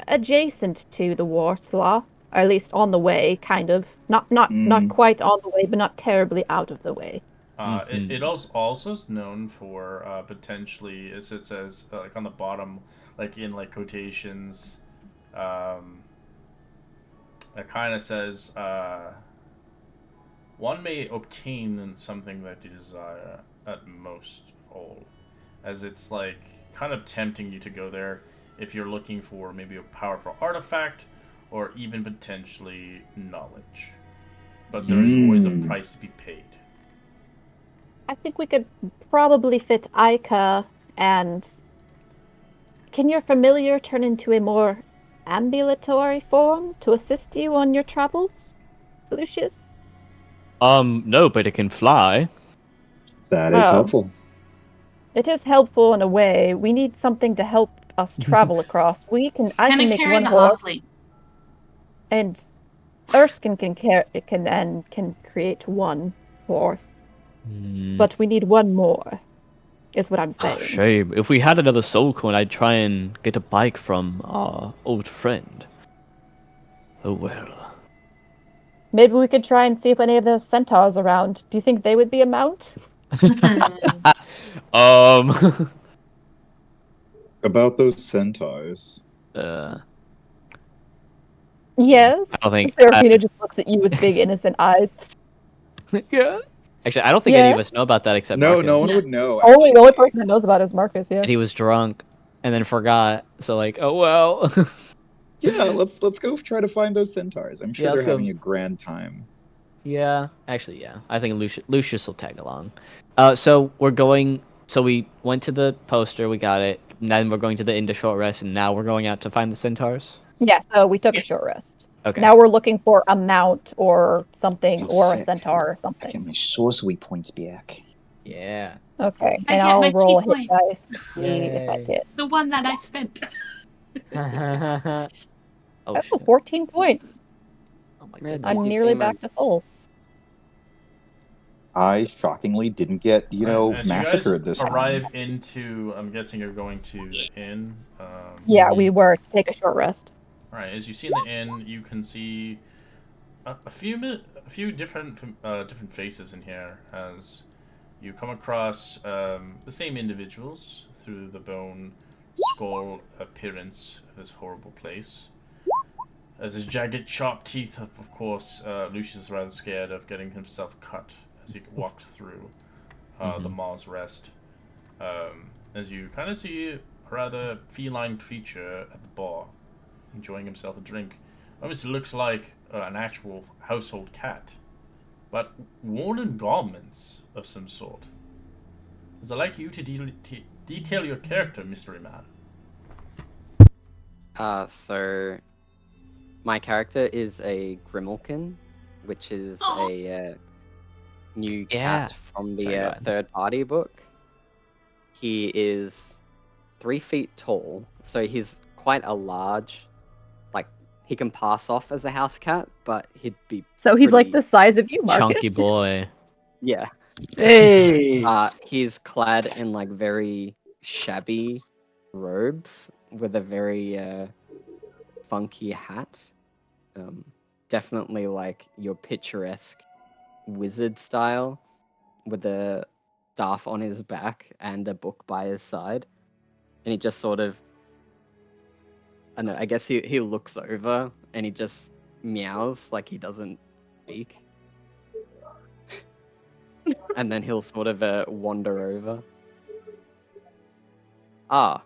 adjacent to the Warslaw, or at least on the way, kind of. Not quite on the way, but not terribly out of the way. It also is known for potentially, as it says, like on the bottom, like in like quotations, it kind of says, one may obtain something that they desire at most all, as it's like kind of tempting you to go there if you're looking for maybe a powerful artifact or even potentially knowledge. But there is always a price to be paid. I think we could probably fit Aika and... Can your familiar turn into a more ambulatory form to assist you on your travels, Lucius? No, but it can fly. That is helpful. It is helpful in a way. We need something to help us travel across. I Can can I make carry one the horse, halfling? and Erskine can create one horse. But we need one more, is what I'm saying. Shame. If we had another soul coin, I'd try and get a bike from our old friend. Oh well. Maybe we could try and see if any of those centaurs around. Do you think they would be a mount? Um. About those centaurs. Yes. I don't think. Serafina just looks at you with big innocent eyes. Yeah. Actually, I don't think any Yeah. of us know about that except No, Marcus. no one would know. Only the only actually. person that knows about it is Marcus. Yeah. And he was drunk, and then forgot. So like, oh well. Yeah, let's go try to find those centaurs. I'm sure Yeah, they're let's go. having a grand time. Yeah, actually, yeah. I think Lucius will tag along. So we're going. So we went to the poster, we got it. And then we're going to the Inda short rest, and now we're going out to find the centaurs. Yeah. So we took a short rest. Okay. Now we're looking for a mount or something, Oh, or a sick. centaur or I something. get my sorcery points back. Yeah. Okay. I And get my I'll roll a cheap hit dice to see if I Yay. hit. The one that I spent. oh Oh, shit. 14 points. Oh my Man, goodness. I'm you nearly see my- back to full. I shockingly didn't get, As massacred you this guys arrive time. into, I'm guessing you're going to the inn. Yeah, Mhm. we were to take a short rest. All right. As you see in the inn, you can see a few different faces in here as you come across the same individuals through the bone skull appearance of this horrible place. As his jagged, sharp teeth, of course, Lucius is rather scared of getting himself cut as he walked through the Mars Rest. As you kind of see a rather feline creature at the bar, enjoying himself a drink. Almost looks like an actual household cat, but worn in garments of some sort. As I'd like you to detail your character, Mystery Man. So my character is a Grimalkin, which is Aw. a new Yeah. cat from Sorry, go the ahead. third party book. He is 3 feet tall, so he's quite a large, like, he can pass off as a house cat, but he'd be So he's like pretty- the size of you, Marcus. Chunky boy. Yeah. Hey! He's clad in like very shabby robes with a very funky hat. Definitely like your picturesque wizard style, with a staff on his back and a book by his side. And he just sort of, I don't know, I guess he looks over and he just meows like he doesn't speak. And then he'll sort of wander over. Oh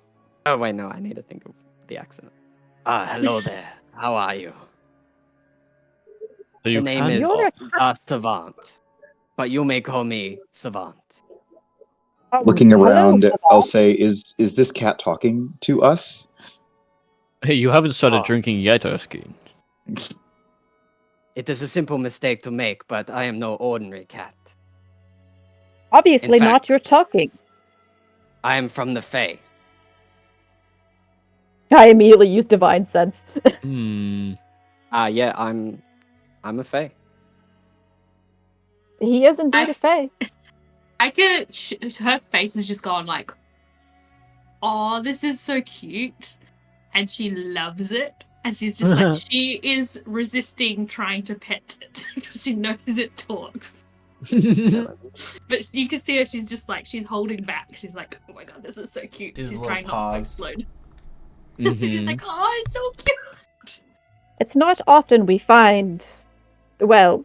wait, no, I need to think of the accent. Hello there. How are you? So you The name can is talk. Savant, but you may call me Savant. Looking hello, around, Savant. I'll say, is this cat talking to us? Hey, you haven't started Oh. drinking yet, Erskine. It is a simple mistake to make, but I am no ordinary cat. Obviously in fact- not. You're talking. I am from the Fae. I immediately use divine sense. Hmm. Yeah, I'm a Fae. He is indeed a fae. I could. Her face has just gone like, "Oh, this is so cute," and she loves it. And she's just like, she is resisting trying to pet it because she knows it talks. But you can see her; she's just like, she's holding back. She's like, "Oh my god, this is so cute." She's She's little trying not paws. to explode. Mhm. She's like, "Oh, it's so cute." It's not often we find, well,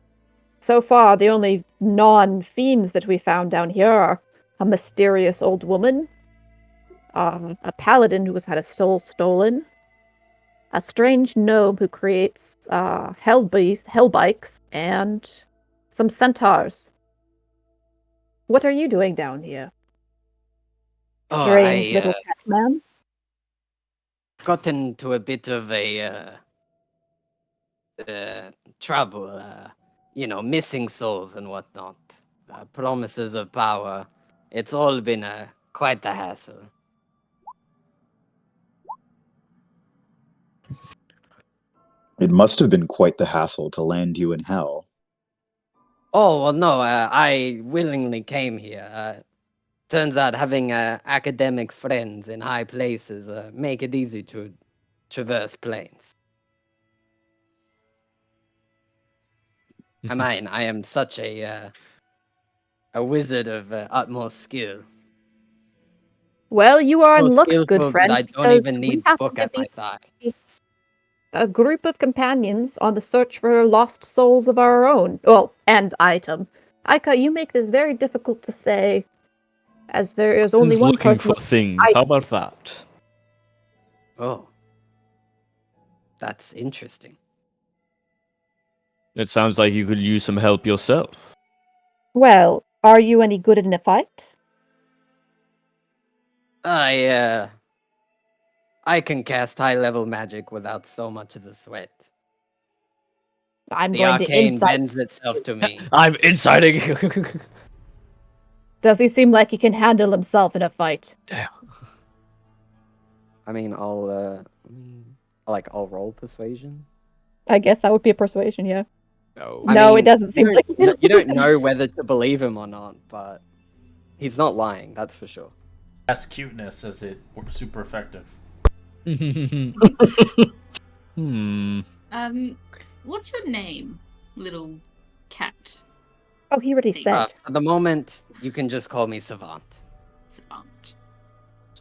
so far the only non-fiends that we found down here are a mysterious old woman, a paladin who has had a soul stolen, a strange gnome who creates hell bikes, and some centaurs. What are you doing down here? Oh, Strange I, little cat man. got into a bit of a trouble, missing souls and whatnot, promises of power. It's all been Quite the hassle. It must have been quite the hassle to land you in hell. Oh, well, no, I willingly came here. Turns out having academic friends in high places make it easy to traverse planes. I mean, I am such a wizard of utmost skill. Well, you are in So luck, good skillful friend, that I don't because even we need have book to at my be thigh. a group of companions on the search for lost souls of our own. Well, and item. Aika, you make this very difficult to say, as there is only Who's one looking person. for things. How about that? Oh, that's interesting. It sounds like you could use some help yourself. Well, are you any good in a fight? I can cast high-level magic without so much as a sweat. I'm The going to arcane insight. bends itself to me. I'm inciting. Does he seem like he can handle himself in a fight? Damn. I mean, I'll roll persuasion. I guess that would be a persuasion, yeah. No. I No, mean, it doesn't seem like you don't know whether to believe him or not, but he's not lying. That's for sure. That's cuteness as it super effective. Hmm. What's your name, little cat? Oh, he already said. For the moment, you can just call me Savant. Savant.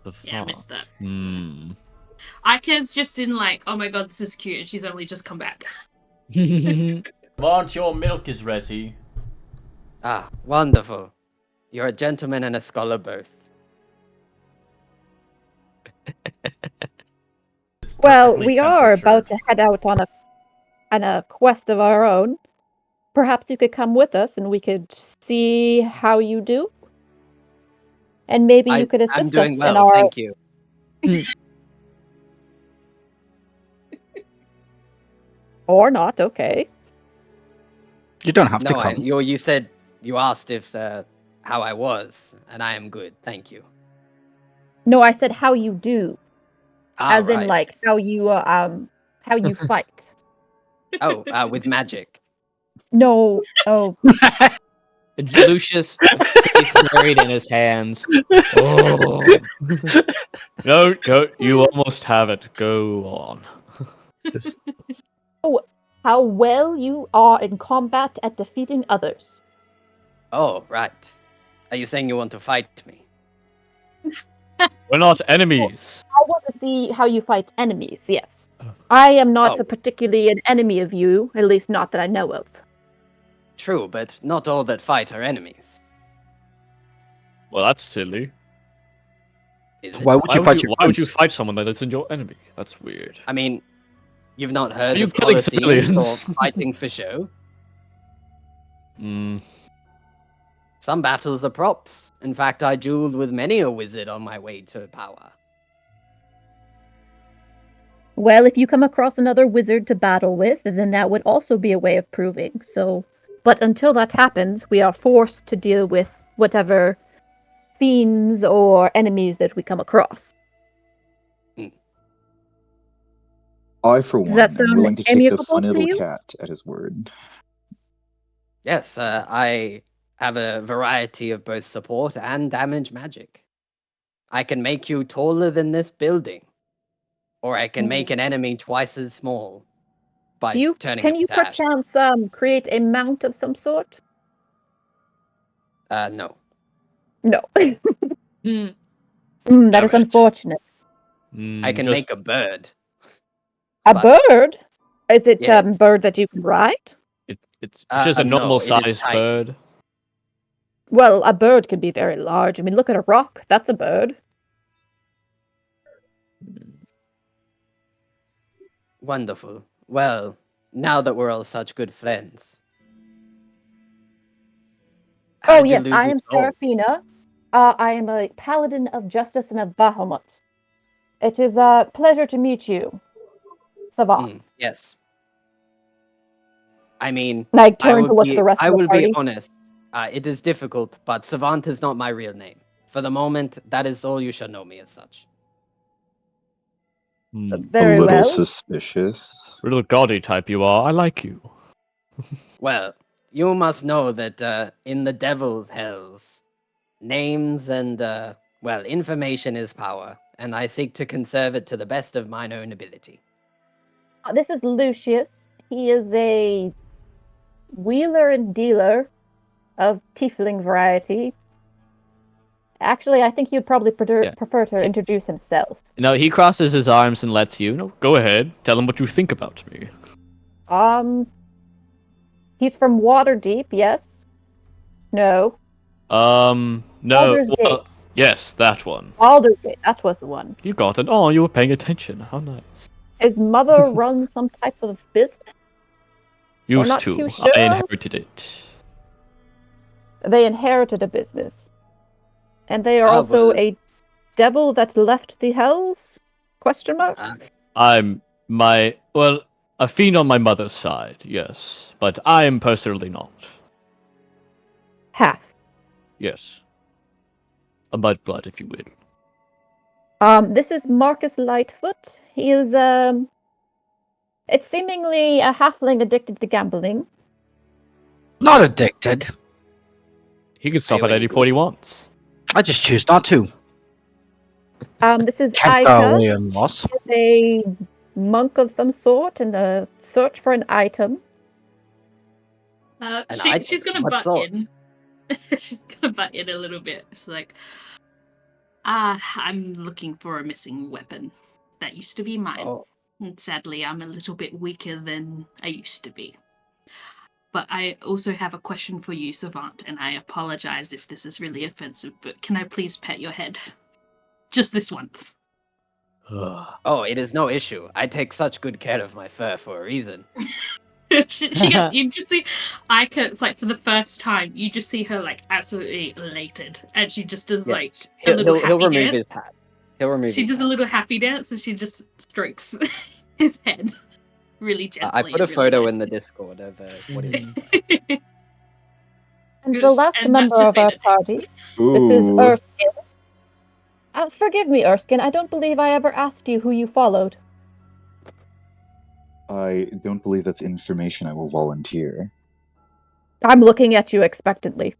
The Yeah, I missed that. Hmm. Aika's just in like, oh my god, this is cute, and she's only just come back. Vaughn, your milk is ready. Ah, wonderful. You're a gentleman and a scholar both. It's Well, perfectly we are about temperatured. to head out on a quest of our own. Perhaps you could come with us and we could see how you do. And maybe you could assist I'm doing us well, in our thank you. or not, okay. You don't have to No, come. you said you asked if how I was, and I am good, thank you. No, I said how you do. As in Right. like how you fight. Oh, with magic. No, oh, Lucius, face buried in his hands. Oh. No, go. You almost have it. Go on. how well you are in combat at defeating others. Oh, right. Are you saying you want to fight me? We're not enemies. I want to see how you fight enemies, yes. I am not Oh. particularly an enemy of you, at least not that I know of. True, but not all that fight are enemies. Well, that's silly. Is Why it? would you fight your Why would you friends? fight someone that isn't your enemy? That's weird. I mean, you've not heard Are you of killing Colosseums or civilians? fighting for show? Hmm. Some battles are props. In fact, I dueled with many a wizard on my way to power. Well, if you come across another wizard to battle with, then that would also be a way of proving. So, but until that happens, we are forced to deal with whatever fiends or enemies that we come across. I, for one, that am sound willing to take the amicable funny to little you? cat at his word. Yes, I have a variety of both support and damage magic. I can make you taller than this building, or I can make an enemy twice as small by turning Can him you to ash. perchance create a mount of some sort? No. No. Hmm. That is Damn it. unfortunate. I can make a bird. A But- bird? Is it Yeah, a bird that you can ride? It's just a no, normal it is sized tiny. bird. Well, a bird can be very large. I mean, look at a rock. That's a bird. Wonderful. Well, now that we're all such good friends. How Oh, did you yes, lose I your am soul? Seraphina. I am a paladin of justice and of Bahamut. It is a pleasure to meet you, Savant. Yes. I mean, And I turn to look at the rest I of the will party. be honest. It is difficult, but Savant is not my real name. For the moment, that is all you shall know me as such. Very a little well. suspicious. Real gaudy type you are. I like you. Well, you must know that in the devil's hells, names and, information is power, and I seek to conserve it to the best of mine own ability. This is Lucius. He is a wheeler and dealer of tiefling variety. Actually, I think you'd probably prefer to introduce himself. He crosses his arms and lets you. No, go ahead. Tell him what you think about me. He's from Waterdeep, yes? No. No. Baldur's Gate. Yes, that one. Baldur's Gate, that was the one. You got it. Oh, you were paying attention. How nice. His mother runs some type of business? Used not to. too sure. I inherited it. They inherited a business. And they are also a devil that left the hells? Question mark? I'm a fiend on my mother's side, yes. But I am personally not. Half. Yes. A mudblood, if you will. This is Marcus Lightfoot. He is, it's seemingly a halfling addicted to gambling. Not addicted. He can stop at any point he wants. I just choose not to. This is Can't go away Aika. in loss. She is a monk of some sort in a search for an item. She's gonna butt in. She's gonna butt in a little bit. She's like, I'm looking for a missing weapon. That used to be mine. Oh. And sadly, I'm a little bit weaker than I used to be. But I also have a question for you, Savant, and I apologize if this is really offensive, but can I please pet your head? Just this once. Oh, it is no issue. I take such good care of my fur for a reason. You just see Ika, like, for the first time, you just see her, like, absolutely elated. And she just does, like, a little happy he'll remove dance. his hat. He'll remove She his does hat. a little happy dance, and she just strokes his head really gently. I put a photo in the Discord of what it is. And the last And member that's of our party, this is Ooh. Erskine. Forgive me, Erskine, I don't believe I ever asked you who you followed. I don't believe that's information I will volunteer. I'm looking at you expectantly.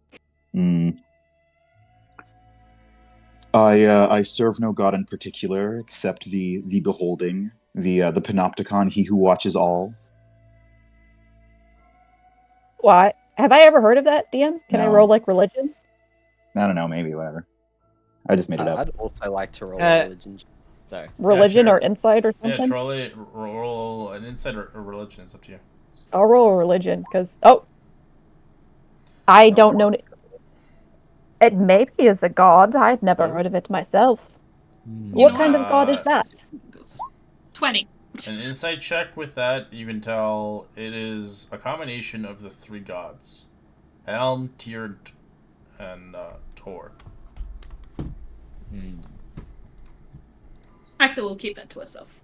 I serve no god in particular, except the beholding, the panopticon, he who watches all. Why? Have I ever heard of that, DM? Can I No. roll like religion? I don't know, maybe, whatever. I just made it up. I'd also like to roll religion. Sorry. Religion sure. or insight or Yeah, something? roll an insight or religion. It's up to you. I'll roll a religion, because... I don't know... It maybe is a god. I've never heard of it myself. What kind of god is that? 20. An insight check with that, you can tell it is a combination of the three gods. Helm, Tyr, and Tor. Ika will keep that to herself.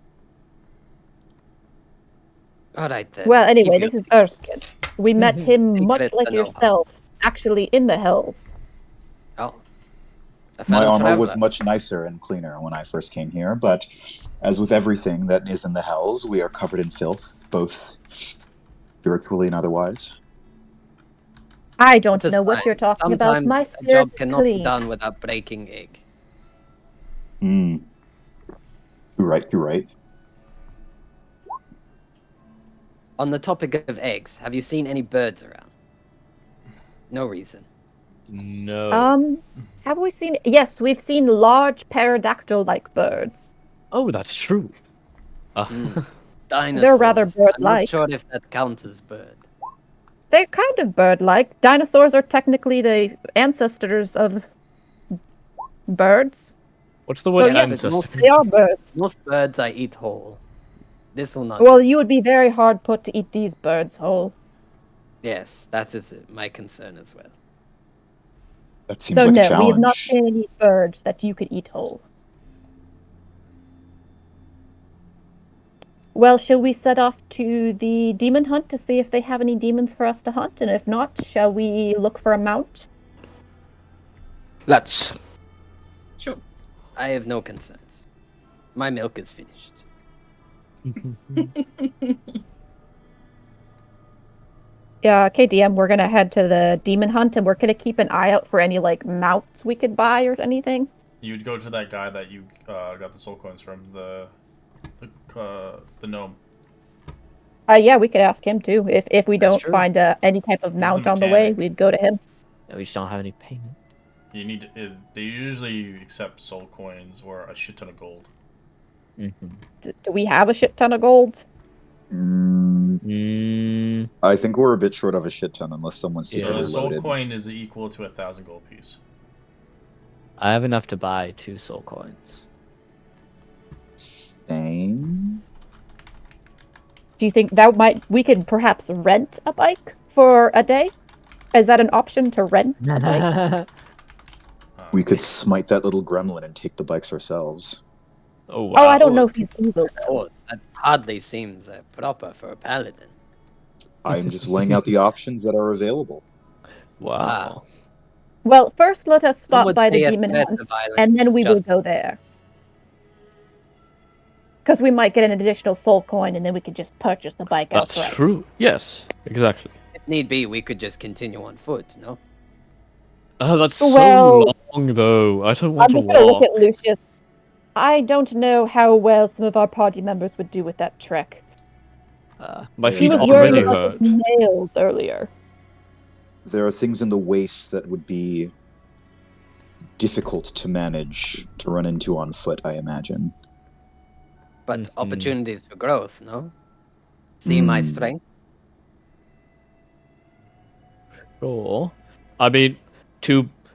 Alright then. Well, anyway, Keep this is your- Erskine. We met him Secret much like to know. yourselves, actually in the hells. Oh. A My fellow armor was traveler. much nicer and cleaner when I first came here, but as with everything that is in the hells, we are covered in filth, both spiritually and otherwise. I don't That is know what fine. you're talking about. Sometimes My a spirit job is cannot be clean. done without breaking egg. You're right. On the topic of eggs, have you seen any birds around? No reason. No. Have we seen... Yes, we've seen large pterodactyl-like birds. Oh, that's true. Dinosaurs. They're rather I'm not bird-like. sure if that counts as bird. They're kind of bird-like. Dinosaurs are technically the ancestors of birds. What's the word So, yeah, ancestor? They are birds. Most birds I eat whole. This will not. Well, you would be very hard put to eat these birds whole. Yes, that is my concern as well. That seems So like a no, challenge. we have not seen any birds that you could eat whole. Well, shall we set off to the demon hunt to see if they have any demons for us to hunt? And if not, shall we look for a mount? Let's. I have no concerns. My milk is finished. Yeah, KDM, we're gonna head to the demon hunt, and we're gonna keep an eye out for any like mounts we could buy or anything. You'd go to that guy that you got the soul coins from, the gnome. Yeah, we could ask him too. If we That's don't true. find any type of He's a mount on the way, mechanic. we'd go to him. Yeah, we just don't have any payment. You need to, they usually accept soul coins or a shit ton of gold. Mm-hmm. Do we have a shit ton of gold? I think we're a bit short of a shit ton unless someone's So secretly a soul loaded. coin is equal to 1,000 gold piece. I have enough to buy 2 soul coins. Same. Do you think that we could perhaps rent a bike for a day? Is that an option to rent a bike? We could smite that little gremlin and take the bikes ourselves. Oh, wow. Oh, I don't know if he's evil. Of course, that hardly seems proper for a paladin. I'm just laying out the options that are available. Wow. Well, first let us Some stop would by the say a demon threat hunt, to violence and then is we will just- go there. Because we might get an additional soul coin, and then we could just purchase the bike That's outright. true. Yes, exactly. If need be, we could just continue on foot, no? Oh, that's Well, so long, though. I don't I'm want to just gonna look walk. at Lucius. I don't know how well some of our party members would do with that trek. My He He feet was doesn't worried already about hurt. his nails earlier. There are things in the waste that would be difficult to manage to run into on foot, I imagine. But Mhm. opportunities for growth, no? See my Mm. strength? Sure. I mean,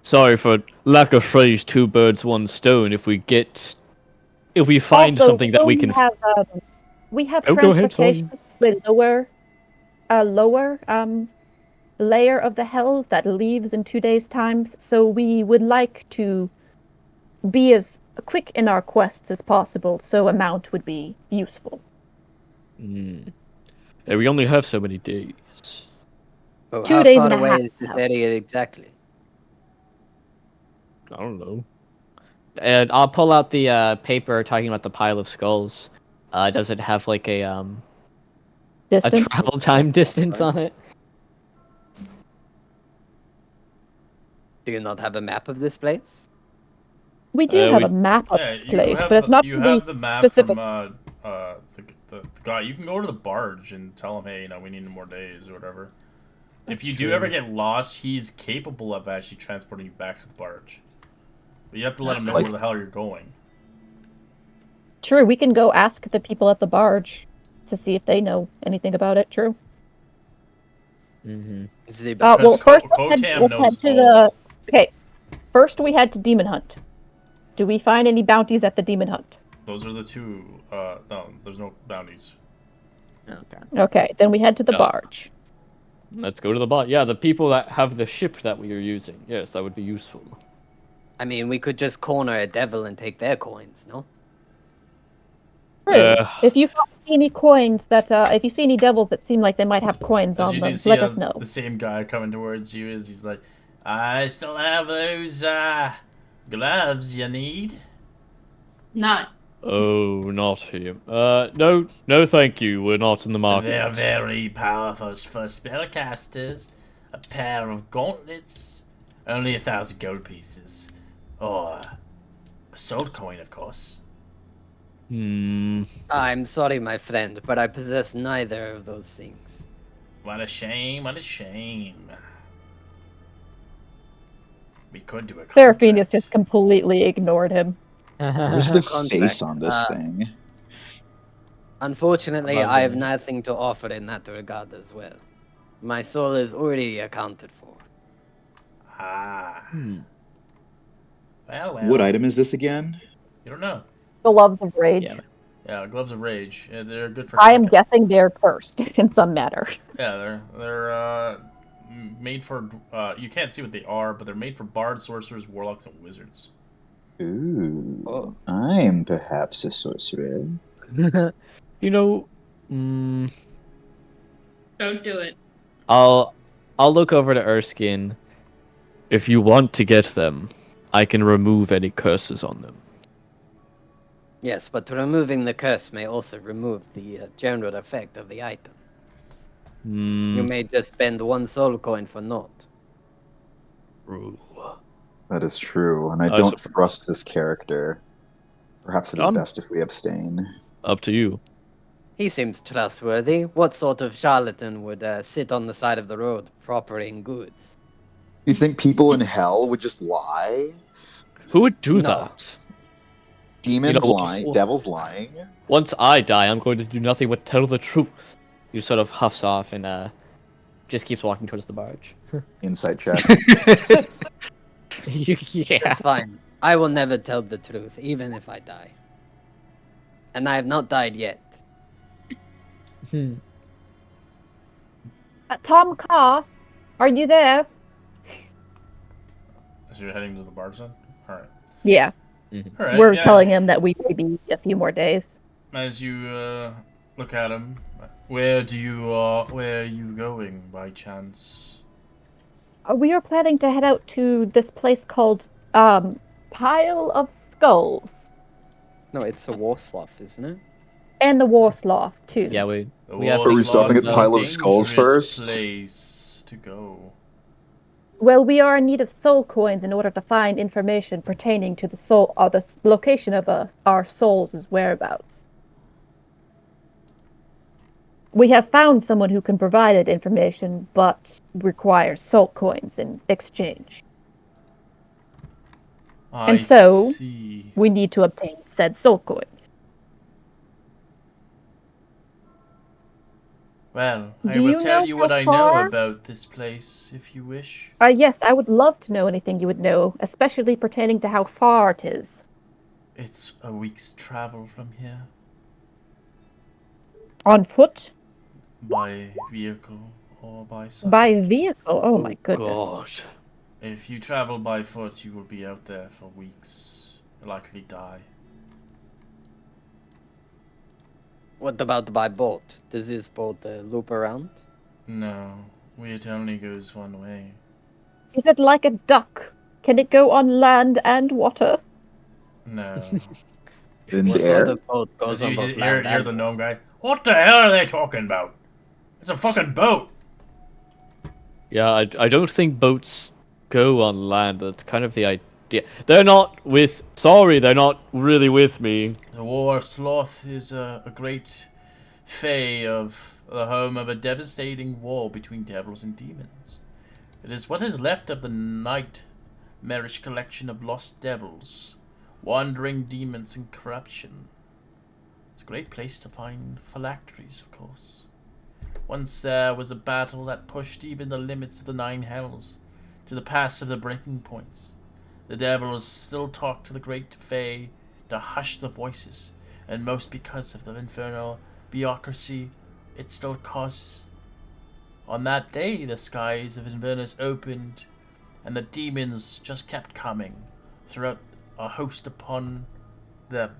sorry for lack of phrase, 2 birds, 1 stone. If we find Also, something that we can. We have Oh, go ahead, transportation to a lower layer of the hells that leaves in 2 days' time. So we would like to be as quick in our quests as possible. So a mount would be useful. Yeah, we only have so many days. Oh, 2 how days far and a away half is this now. area exactly? I don't know. And I'll pull out the paper talking about the pile of skulls. Does it have like a Distance. travel time distance on it? Do you not have a map of this place? We do have we- a map of Yeah, this you place, have but it's not you really have the map specific. from the guy. You can go to the barge and tell him, hey, we need more days or whatever. If you do ever get lost, he's capable of actually transporting you back to the barge. But you have to let him know Like- where the hell you're going. True, we can go ask the people at the barge to see if they know anything about it. True. Mm-hmm. Ziba. Well, first Kotam let's knows head to all. Okay, first we head to Demon Hunt. Do we find any bounties at the Demon Hunt? Those are the 2. No, there's no bounties. Okay. Okay, then we head to the Yeah. barge. Let's go to the bot. Yeah, the people that have the ship that we are using. Yes, that would be useful. I mean, we could just corner a devil and take their coins, no? True. If you see any coins if you see any devils that seem like they might have coins As on you them, do see let us know. the same guy coming towards you as he's like, I still have those gloves you need. No. Oh, not him. No, thank you. We're not in the market. They're very powerful for spellcasters. A pair of gauntlets, only 1,000 gold pieces. Or a soul coin, of course. I'm sorry, my friend, but I possess neither of those things. What a shame, what a shame. We could do a Seraphine has contract. just completely ignored him. Where's the Contract. face on this thing? Unfortunately, Above I have them. nothing to offer in that regard as well. My soul is already accounted for. Ah. Well. What item is this again? You don't know. Gloves of Rage. Yeah. Yeah, gloves of rage. Yeah, they're good for. I am second. guessing they're cursed in some manner. Yeah, they're made for. You can't see what they are, but they're made for bards, sorcerers, warlocks, and wizards. Ooh, Oh. I'm perhaps a sorcerer. You know, Don't do it. I'll look over to Erskine. If you want to get them, I can remove any curses on them. Yes, but removing the curse may also remove the general effect of the item. You may just spend 1 soul coin for naught. Ooh. That is true, and I I don't suppose. trust this character. Perhaps it is best if we abstain. Up to you. He seems trustworthy. What sort of charlatan would sit on the side of the road proffering goods? You think people in hell would just lie? Who would do No. that? Demons once- lie, devils lying. Once I die, I'm going to do nothing but tell the truth. He sort of huffs off and just keeps walking towards the barge. Insight check. Yeah. It's fine. I will never tell the truth, even if I die. And I have not died yet. Tom Carr, are you there? So you're heading to the barge then? Alright. Yeah, Alright, we're yeah. telling him that we may be a few more days. As you look at him, where are you going by chance? We are planning to head out to this place called Pile of Skulls. No, it's a war sloth, isn't it? And the War Sloth, too. Yeah, we The have. Are we stopping at Warslaw's Pile a of Skulls dangerous first? place to go. Well, we are in need of soul coins in order to find information pertaining to the soul, or the location of our souls' whereabouts. We have found someone who can provide that information, but requires soul coins in exchange. I so- see. We need to obtain said soul coins. Well, I Do will you tell know you what how I know far? about this place, if you wish. Yes, I would love to know anything you would know, especially pertaining to how far it is. It's a week's travel from here, On foot? by vehicle or by such. By vehicle? Oh my goodness. God. If you travel by foot, you will be out there for weeks, likely die. What about by boat? Does this boat loop around? No, it only goes one way. Is it like a duck? Can it go on land and water? No. In What the sort air? of boat goes You on both hear, land hear and the water? gnome guy. What the hell are they talking about? It's a fucking boat. Yeah, I don't think boats go on land. That's kind of the idea. They're not with. Sorry, they're not really with me. The War of Sloth is a great fay of the home of a devastating war between devils and demons. It is what is left of the nightmarish collection of lost devils, wandering demons, and corruption. It's a great place to find phylacteries, of course. Once there was a battle that pushed even the limits of the Nine Hells to the pass of the breaking points. The devils still talk to the great Fae to hush the voices, and most because of the infernal bureaucracy it still causes. On that day, the skies of Inverness opened, and the demons just kept coming, throughout a host upon them,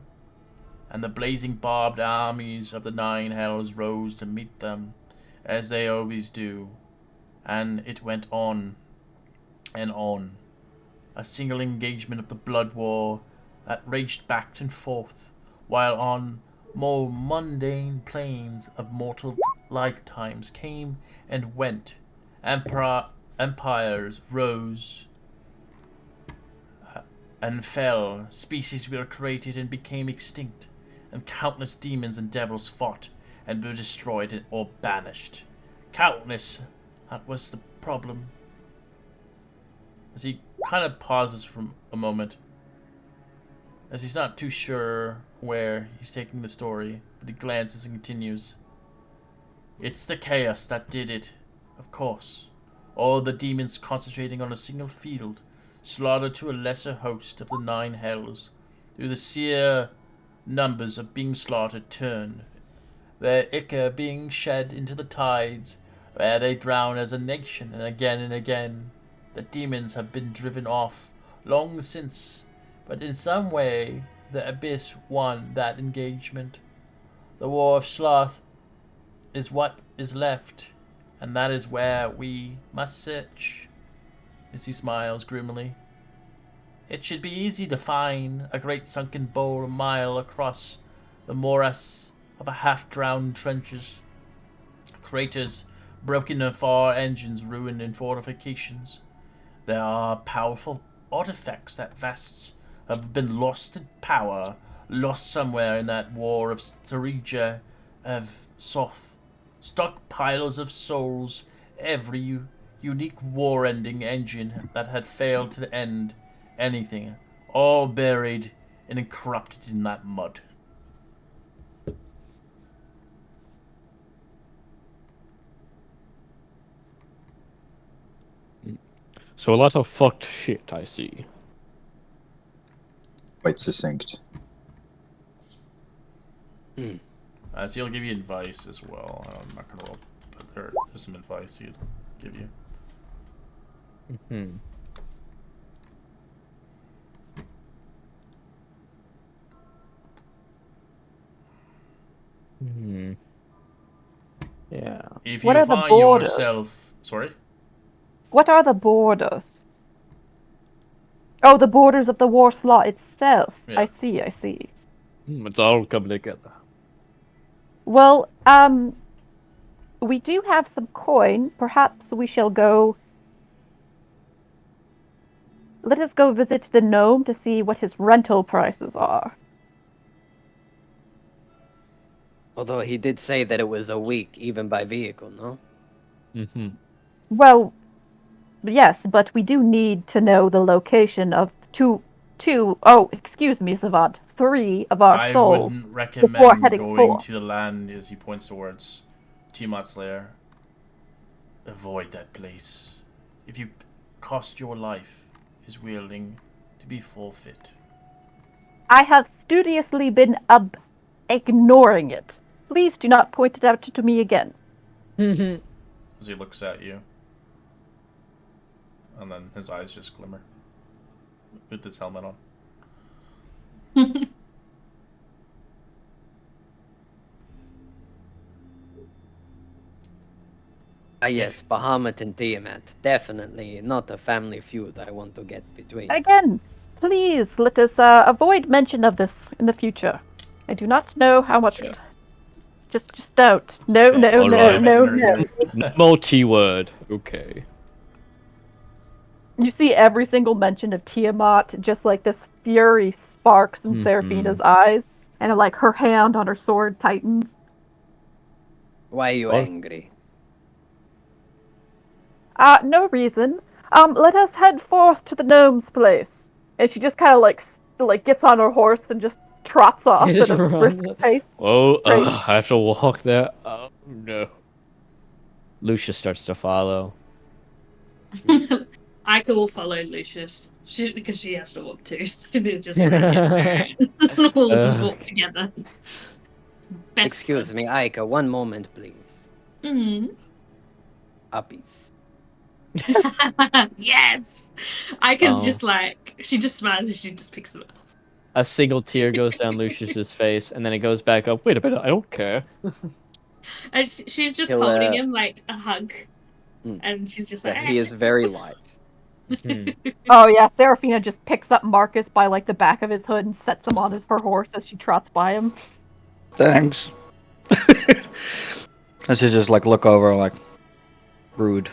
and the blazing barbed armies of the Nine Hells rose to meet them, as they always do, and it went on and on. A single engagement of the blood war that raged back and forth, while on more mundane planes of mortal lifetimes came and went. Empires rose and fell, species were created and became extinct, and countless demons and devils fought and were destroyed or banished. Countless, that was the problem. As he kind of pauses for a moment, as he's not too sure where he's taking the story, but he glances and continues. It's the chaos that did it, of course. All the demons concentrating on a single field, slaughtered to a lesser host of the Nine Hells, through the sheer numbers of being slaughtered turned, their ichor being shed into the tides, where they drown as a nation, and again, the demons have been driven off long since, but in some way the abyss won that engagement. The War of Sloth is what is left, and that is where we must search. As he smiles grimly. It should be easy to find a great sunken bowl a mile across the morass of a half-drowned trenches. Craters broken and far engines ruined in fortifications. There are powerful artifacts that vast have been lost in power, lost somewhere in that war of Sarija of Soth. Stockpiles of souls, every unique war-ending engine that had failed to end anything, all buried and corrupted in that mud. So a lot of fucked shit, I see. Quite succinct. So he'll give you advice as well. I'm not gonna roll, but there's some advice he'd give you. Hmm. Hmm. Yeah. If What you are the find borders? yourself, sorry, What are the borders? Oh, the borders of the war slot itself. Yeah. I see, I see. It's all coming together. Well, we do have some coin. Perhaps we shall go. Let us go visit the gnome to see what his rental prices are. Although he did say that it was a week, even by vehicle, no? Mm-hmm. Well, yes, but we do need to know the location of excuse me, Savant, 3 of our I souls wouldn't before recommend heading going forth. to the land as he points towards Tiamat's lair. Avoid that place. If you cost your life, is willing to be forfeit. I have studiously been ignoring it. Please do not point it out to me again. As he looks at you, and then his eyes just glimmer with his helmet on. Ah, yes, Bahamut and Tiamat. Definitely not a family feud I want to get between. Again, please let us avoid mention of this in the future. I do not know how much. Yeah. Just don't. No, Spam- no, All no, right. no, spam no. No more T-word. Okay. You see every single mention of Tiamat, just like this fury sparks in Seraphina's eyes, and like her hand on her sword tightens. Why are you What? angry? No reason. Let us head forth to the gnome's place. And she just kind of like gets on her horse and just trots off Just at a brisk runs. pace. Oh, Great. I have to walk there. Oh no. Lucius starts to follow. Aika will follow Lucius because she has to walk too. So they're just like, alright. We'll just walk together. Best Excuse me, buds. Aika, one moment, please. Mm. Uppies. Yes. Aika's Oh. just like she just smiles and she just picks them up. A single tear goes down Lucius's face, and then it goes back up. Wait a minute, I don't care. And she's just He'll, holding him like a hug. Mm. And she's just Yeah, like, he is very light. Oh yeah, Seraphina just picks up Marcus by like the back of his hood and sets him on her horse as she trots by him. Thanks. I should just like look over like rude.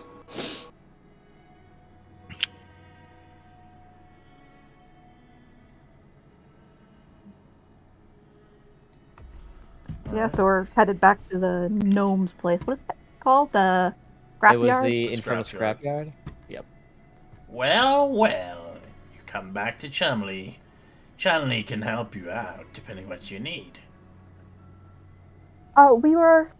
Yeah, so we're headed back to the gnome's place. What is that called? The It was scrapyard? the The infamous scrapyard. scrapyard. Well, you come back to Chumley. Chumley can help you out, depending what you need. Oh, we were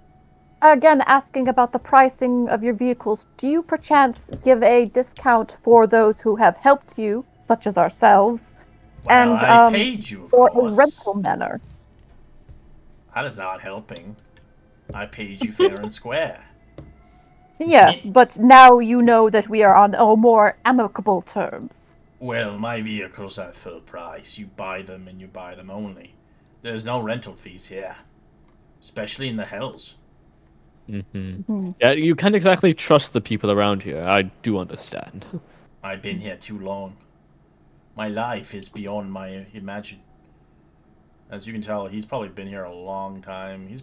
again asking about the pricing of your vehicles. Do you perchance give a discount for those who have helped you, such as ourselves, Well, and I paid you, of or a course. rental manner? That is not helping. I paid you fair and square. Yes, but now you know that we are on more amicable terms. Well, my vehicles are full price. You buy them and you buy them only. There's no rental fees here. Especially in the Hells. Yeah, you can't exactly trust the people around here. I do understand. I've been here too long. My life is beyond my imagine. As you can tell, he's probably been here a long time. He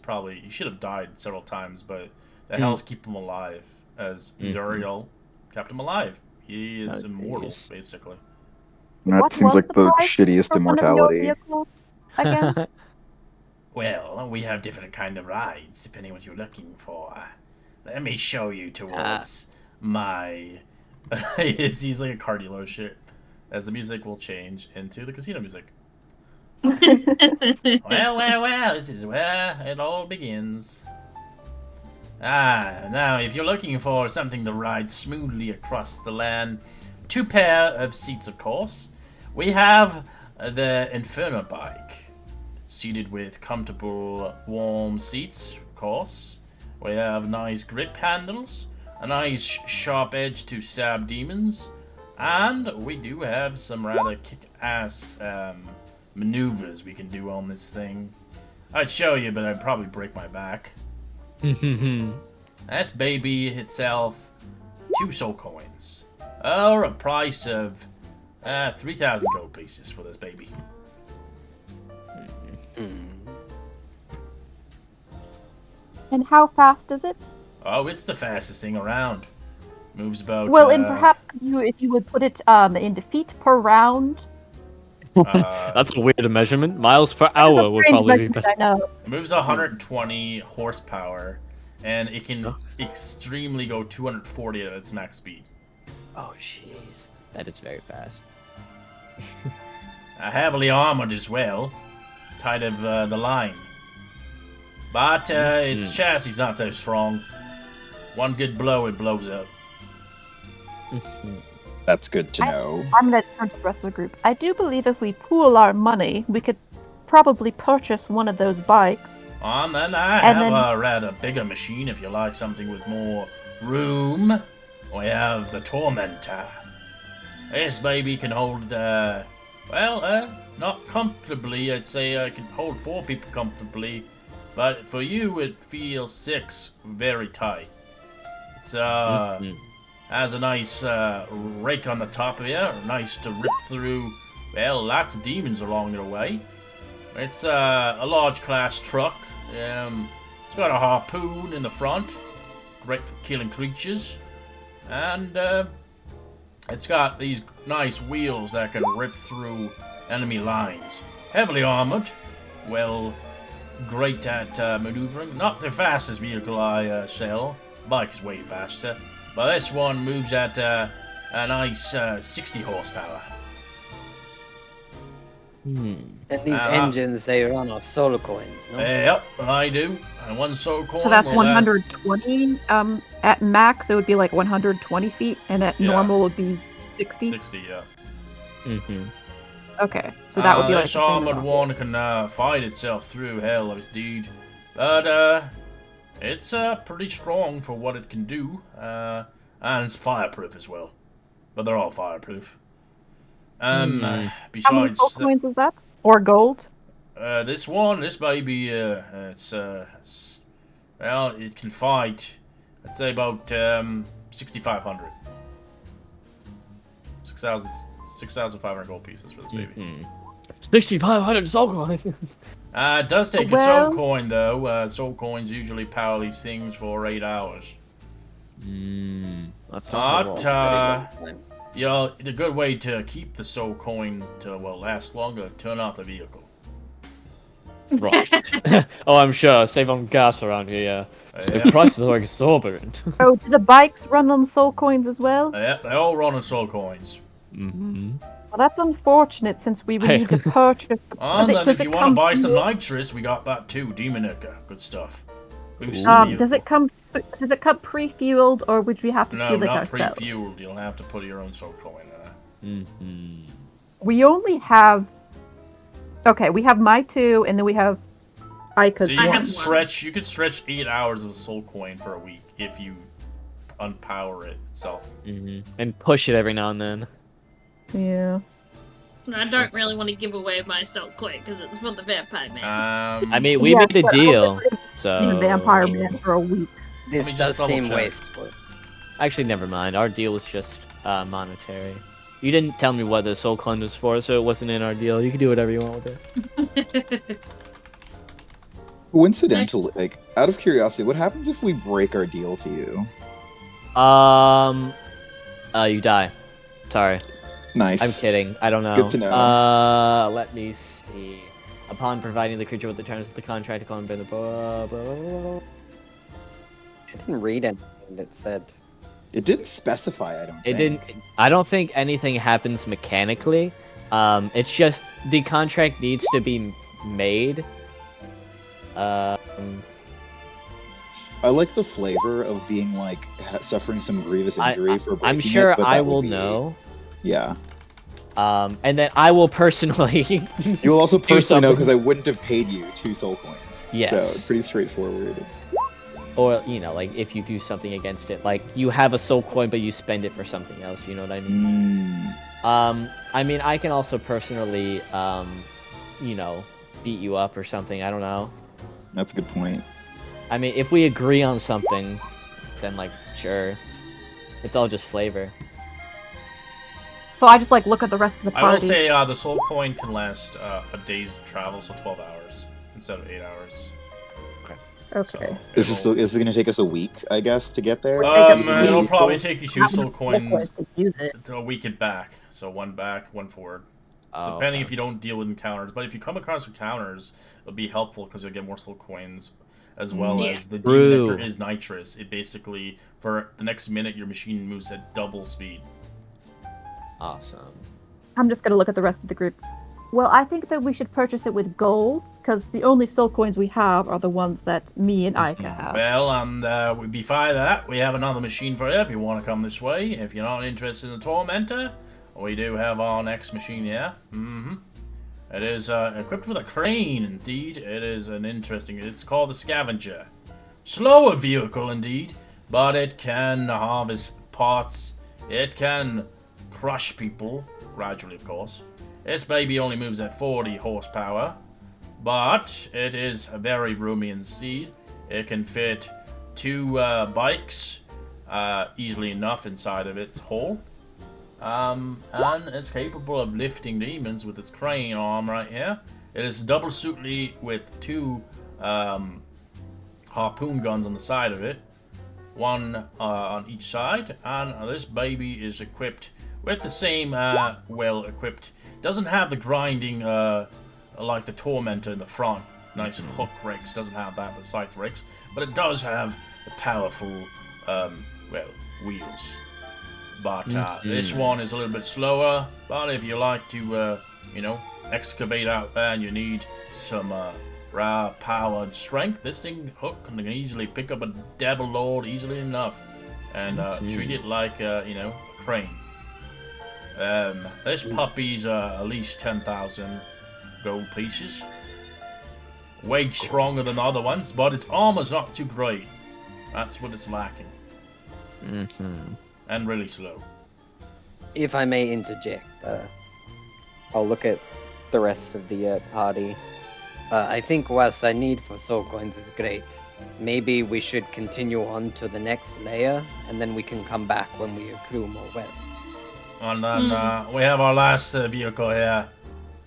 should have died several times, but the hells keep him alive. As Zuriel kept him alive. He is immortal, jeez. basically. That What seems was like the price shittiest for one of your immortality. vehicles again? Well, we have different kind of rides, depending what you're looking for. Let me show you towards my... He's like a car dealership. As the music will change into the casino music. Well, this is where it all begins. Now, if you're looking for something to ride smoothly across the land, 2 pair of seats, of course. We have the Inferno bike, seated with comfortable, warm seats, of course. We have nice grip handles, a nice sharp edge to stab demons, and we do have some rather kick-ass maneuvers we can do on this thing. I'd show you, but I'd probably break my back. This baby itself, 2 soul coins, or a price of 3,000 gold pieces for this baby. And how fast is it? Oh, it's the fastest thing around. Moves about. Well, and perhaps if you would put it into feet per round. That's a weird measurement. Miles per That is a hour would strange probably be measurement, better. I know. Moves 120 horsepower, and it can extremely go 240 at its max speed. Oh, jeez. That is very fast. Heavily armored as well, tied of the line. But its chassis is not so strong. One good blow, it blows up. That's good to know. I'm going to turn to the rest of the group. I do believe if we pool our money, we could probably purchase one of those bikes. And then I And have then- a rather bigger machine if you like something with more room. We have the Tormentor. This baby can hold, not comfortably. I'd say I can hold 4 people comfortably. But for you, it feels 6 very tight. It's, has a nice rake on the top of it, nice to rip through, well, lots of demons along the way. It's a large class truck. It's got a harpoon in the front, great for killing creatures. And it's got these nice wheels that can rip through enemy lines. Heavily armored, well, great at maneuvering. Not the fastest vehicle I sell. Bike is way faster. But this one moves at a nice 60 horsepower. And these engines, they run off solar coins, no? Yep, I do. And 1 soul coin. So that's well, 120 at max. It would be like 120 feet, and at normal would be 60. 60, yeah. Okay, so that would be like this the same armored amount. one can fight itself through hell, indeed. But it's pretty strong for what it can do. And it's fireproof as well. But they're all fireproof. How many Besides, gold coins is that? Or gold? this baby, well, it can fight. I'd say about 6,500. 6,500 gold pieces for this baby. 6,500 soul coins. It does take a Well- soul coin though. Soul coins usually power these things for 8 hours. That's not But horrible. the good way to keep the soul coin to last longer, turn off the vehicle. Right. Oh, I'm sure. Save on gas around here. The Yeah, prices are exorbitant. Oh, do the bikes run on soul coins as well? yeah, they all run on soul coins. Well, that's unfortunate since we would Hey. need to purchase. And then if you want to come buy some pre- nitrous, we got that too. Demonica, good stuff. Boosts the does it vehicle. come pre-fueled, or would we have to No, fuel it not ourselves? pre-fueled. You'll have to put your own soul coin in there. We only have. Okay, we have my 2, and then we have Ika's So you I one. have can one. stretch 8 hours of a soul coin for a week if you unpower it itself. And push it every now and then. Yeah. I don't really want to give away my soul coin because it's for the vampire man. I mean, we Yeah, made a but deal, Be so... Vampire Man for a week. This me does just seem double check. wasteful. Actually, never mind. Our deal was just monetary. You didn't tell me what the soul coin was for, so it wasn't in our deal. You can do whatever you want with it. Coincidentally, like, out of curiosity, what happens if we break our deal to you? You die. Sorry. Nice. I'm kidding. I don't know. Good to know. Let me see. Upon providing the creature with the terms of the contract, blah, blah, blah, blah, blah. I didn't read anything that said. It didn't specify, I don't It think. didn't. I don't think anything happens mechanically. It's just the contract needs to be made. I like the flavor of being like suffering some grievous injury for breaking I'm sure it, but I that would will be- know. Yeah. And then I will personally. You will also do personally know something. because I wouldn't have paid you 2 soul coins. Yes. So pretty straightforward. Or, you know, like, if you do something against it. Like, you have a soul coin, but you spend it for something else, you know what I mean? I mean, I can also personally, you know, beat you up or something, I don't know. That's a good point. I mean, if we agree on something, then, like, sure. It's all just flavor. So I just like look at the rest of the I will party. say the soul coin can last a day's travel, so 12 hours instead of 8 hours. Okay. Is this going to take us a week, I guess, to get there? It'll probably take you 2 Having soul a coins to use it. to a week and back. So 1 back, 1 forward. Oh, Depending okay. if you don't deal with encounters. But if you come across encounters, it'll be helpful because you'll get more soul coins. As well Yeah. as the True. demon nectar is nitrous. It basically, for the next minute, your machine moves at double speed. Awesome. I'm just gonna look at the rest of the group. Well, I think that we should purchase it with gold, because the only soul coins we have are the ones that me and Aika have. Well, and beside that, we have another machine for you if you want to come this way. If you're not interested in the Tormentor, we do have our next machine here. It is equipped with a crane, indeed. It is an interesting... It's called the Scavenger. Slower vehicle, indeed, but it can harvest parts. It can crush people, gradually, of course. This baby only moves at 40 horsepower, but it is very roomy indeed. It can fit 2 bikes easily enough inside of its hull. And it's capable of lifting demons with its crane arm right here. It is double suitly with 2 harpoon guns on the side of it, 1 on each side, and this baby is equipped with the same well-equipped. Doesn't have the grinding like the Tormentor in the front. Nice hook rakes. Doesn't have that, the scythe rakes, but it does have the powerful wheels. But this one is a little bit slower. But if you like to, you know, excavate out there and you need some raw power and strength, this thing hook can easily pick up a devil lord easily enough and treat it like you know, a crane. This puppy's at least 10,000 gold pieces. Way stronger than the other ones, but its armor's not too great. That's what it's lacking. And really slow. If I may interject, I'll look at the rest of the party. I think whilst our need for soul coins is great, maybe we should continue on to the next layer, and then we can come back when we accrue more wealth. And then we have our last vehicle here,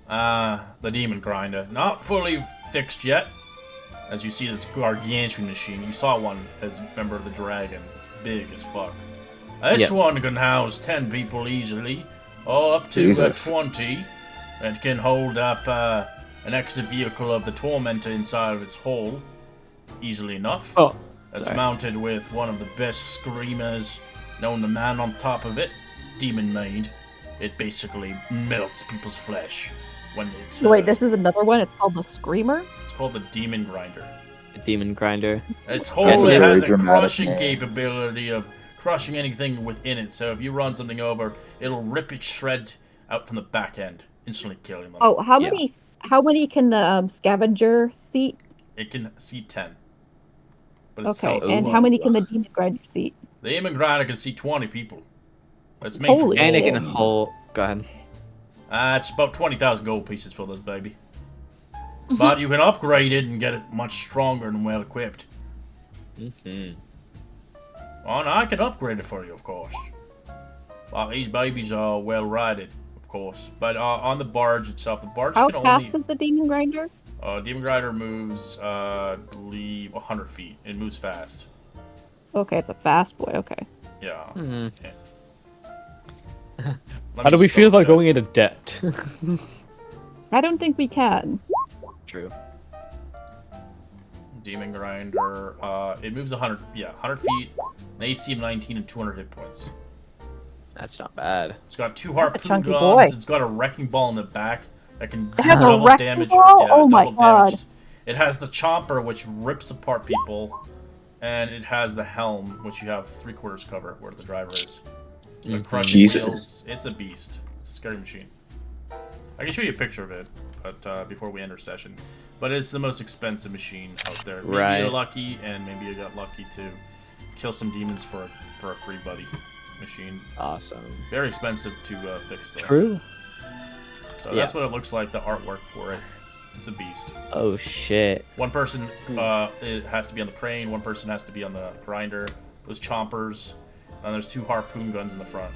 the Demon Grinder. Not fully fixed yet. As you see this gargantuan machine. You saw one as a member of the Dragon. It's big as fuck. This one can house 10 people easily, or up to 20. It can hold up an extra vehicle of the Tormentor inside of its hull easily enough. Oh, It's sorry. mounted with one of the best screamers known to man on top of it, demon made. It basically melts people's flesh when it's Wait, this is another one. It's called the Screamer. It's called the Demon Grinder. The Demon Grinder. Its That's whole a has very a dramatic crushing name. capability of crushing anything within it. So if you run something over, it'll rip its shred out from the back end, instantly killing them. Oh, how many can the scavenger seat? It can seat 10. But it's Okay, held and slow. how many can the demon grinder seat? The Demon Grinder can seat 20 people. It's made Holy for And it gold. can hold. Go ahead. It's about 20,000 gold pieces for this baby. But you can upgrade it and get it much stronger and well equipped. Mm-hmm. Oh, and I can upgrade it for you, of course. These babies are well righted, of course. But on the barge itself, the barge How can fast only. is the demon grinder? Demon Grinder moves, I believe, 100 feet. It moves fast. Okay, it's a fast boy. Okay. Yeah. Hmm. Let How me do we just feel about double going into debt? I don't think we can. True. check. Demon Grinder. It moves 100. Yeah, 100 feet. An AC of 19 and 200 hit points. That's not bad. It's got 2 harpoon chunky guns. boy. It's got a wrecking ball in the back that can It has a double wrecking damage. ball? Yeah, Oh my double damage. God. It has the chomper, which rips apart people, and it has the helm, which you have 3/4 cover where the driver is. The crushing Jesus. wheels. It's a beast. It's a scary machine. I can show you a picture of it, but before we end our session. But it's the most expensive machine out there. Maybe Right. you're lucky, and maybe you got lucky to kill some demons for a free buddy machine. Awesome. Very expensive to fix, though. True. So that's what it looks like. The artwork for it. It's a beast. Oh shit. One person it has to be on the crane. One person has to be on the grinder. Those chompers. And there's 2 harpoon guns in the front.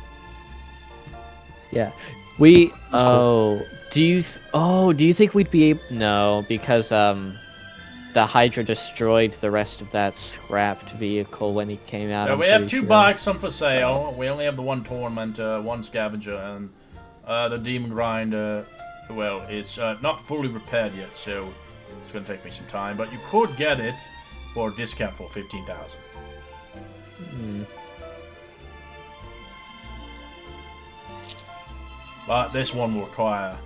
Yeah. We. Oh. Do you? Do you think we'd be able? No, because the Hydra destroyed the rest of that scrapped vehicle when he came out. Yeah, I'm we have pretty 2 sure. bikes on for sale. We only have the 1 tormentor, 1 scavenger, and the demon grinder. Well, it's not fully repaired yet, so it's going to take me some time. But you could get it for a discount for 15,000. Hmm. But this one will require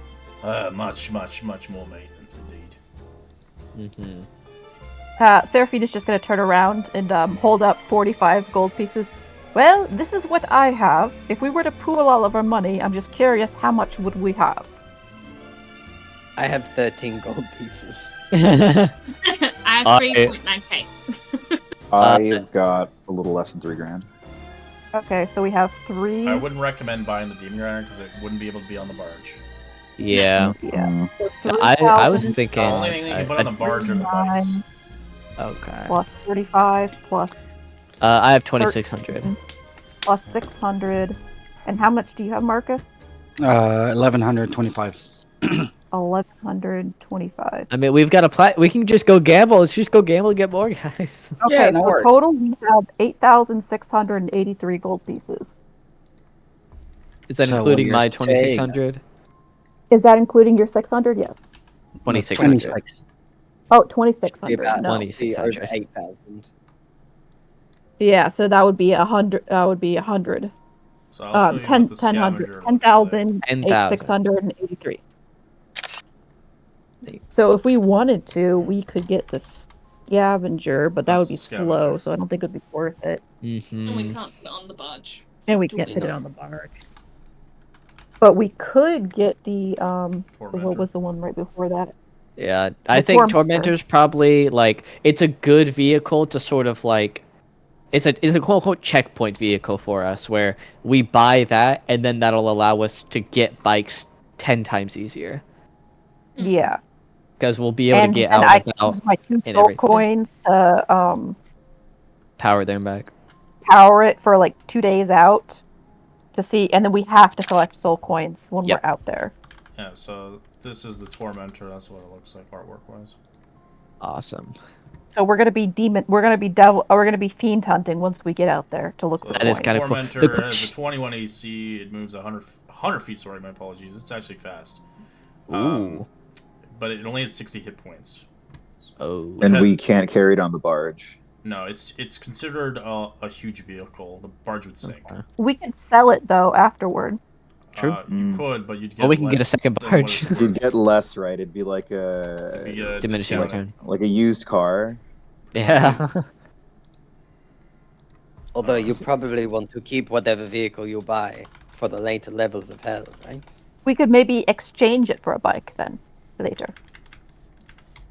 much more maintenance indeed. Mm-hmm. Seraphine is just going to turn around and hold up 45 gold pieces. Well, this is what I have. If we were to pool all of our money, I'm just curious, how much would we have? I have 13 gold pieces. I have 3.9k. I've got a little less than 3 grand. Okay, so we have 3. I wouldn't recommend buying the demon grinder because it wouldn't be able to be on the barge. Yeah. Yeah. So I was 3,000 thinking. The only thing you can put on the barge are the bikes. 39 Okay. plus 35 plus I have 2,600. plus 600. And how much do you have, Marcus? 1125. 1125. I mean, we've got a we can just go gamble. Let's just go gamble and get more, guys. Okay, Yeah, no so worries. total we have 8,683 gold pieces. Is that So what including you're my saying- 2,600? Is that including your 600? Yes. 2,600. 26. Oh, Be 2,600. about No. 2600. over 8,000. Yeah, so that would be 100. Would be 100. So I'll show you 10, what the scavenger 10,000, looks like. 10,683. So if we wanted to, we could get the scavenger, but that would be slow, Scavenger. so I don't think it would be worth it. And we Mm-hmm. can't put it on the barge. And we Do can't we fit it not? on the barge. But we could get the Tormentor. what was the one right before that? Yeah, I The think Tormentor. Tormentor's probably like it's a good vehicle to sort of like it's a quote unquote checkpoint vehicle for us where we buy that and then that'll allow us to get bikes 10 times easier Yeah. because we'll be able And to get then out I without can use my 2 and soul everything. coins to power them back. power it for like 2 days out to see, and then we have to collect soul coins when Yep. we're out there. Yeah, so this is the tormentor. That's what it looks like artwork wise. Awesome. So we're gonna be demon. We're gonna be devil. Or we're gonna be fiend hunting once we get out there to look So for That is coins. kinda cool. Tormentor The has a 21 AC. It moves 100 feet. Sorry, my apologies. It's actually fast. Ooh. But it only has 60 hit points. Oh. It And has- we can't carry it on the barge. No, it's considered a huge vehicle. The barge would sink. Okay. We could sell it though afterward. True. You could, but you'd get. Well, we can get a less second than what barge. it's worth. You'd get less, right? It'd be like It'd be a a Diminishing discount. return. like a used car. Yeah. Although you probably want to keep whatever vehicle you buy for the later levels of hell, right? We could maybe exchange it for a bike then later.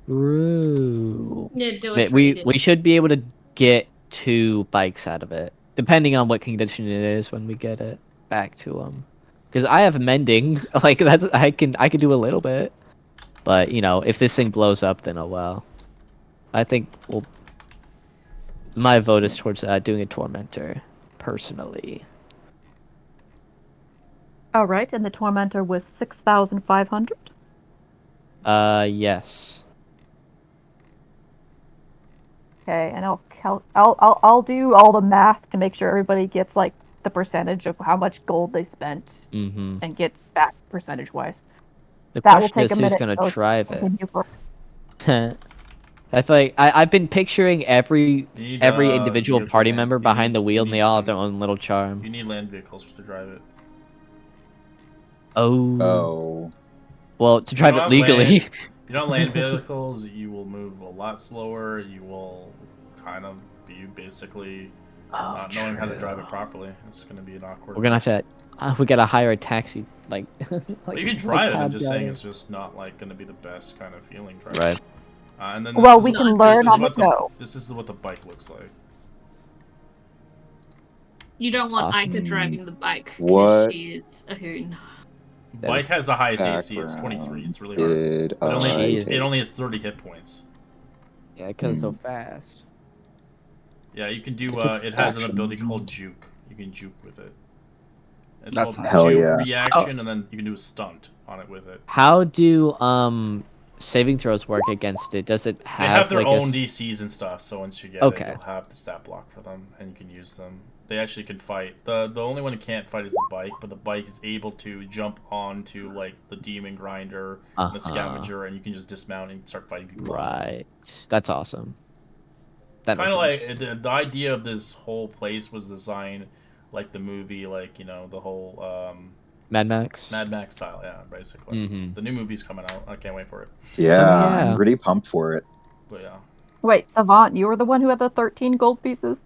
Ooh. Yeah, do Ma- a we trade-in. we should be able to get 2 bikes out of it, depending on what condition it is when we get it back to them. Because I have mending, like that's I can do a little bit, but you know if this thing blows up, then oh well. I think well, my vote is towards doing a tormentor, personally. All right, and the tormentor was 6,500. Yes. Okay, and I'll do all the math to make sure everybody gets like the percentage of how much gold they spent Mm-hmm. and gets back percentage wise. The That will question take is a who's minute. gonna so drive it. continue for- I feel like I've been picturing every You need, individual vehicle party land- member you behind the need- wheel, you and need they all have some- their own little charm. You need land vehicles to drive it. Oh. Oh. Well, to drive don't it have legally. land- If you don't land vehicles, you will move a lot slower. You will kind of be basically not knowing how to drive it properly. It's going to be an awkward. We're gonna have to. We gotta hire a taxi, like. Well, you can drive it. I'm cab just saying driver. it's just not like going to be the best kind of feeling driving. Right. And then Well, this we is can what- learn this is on the what go. This is what the bike looks like. You don't want Awesome. Ica driving the bike What? because she is a hoon. That Bike is has the highest AC. It's 23. It's really hard. Did It only, I it take- only has 30 hit points. Yeah, because it's so fast. Yeah, you can do. I took It has an action. ability called juke. You can juke with it. It's That's called nice. Hell juke yeah. reaction, and then you can do a stunt on it with it. How do saving throws work against it? Does it They have, have their like own a DCs and stuff, so once you get Okay. it, you'll have the stat block for them, and you can use them. They actually can fight. The only one who can't fight is the bike, but the bike is able to jump onto like the demon grinder, and the scavenger, and you can just dismount and start fighting people. Right. That's awesome. That Kind of makes like sense. the idea of this whole place was designed like the movie, like the whole Mad Max. Mad Max style, yeah, basically. Mhm. The new movie's coming out. I can't wait for it. Yeah, yeah. I'm pretty pumped for it. But yeah. Wait, Savant, you were the one who had the 13 gold pieces?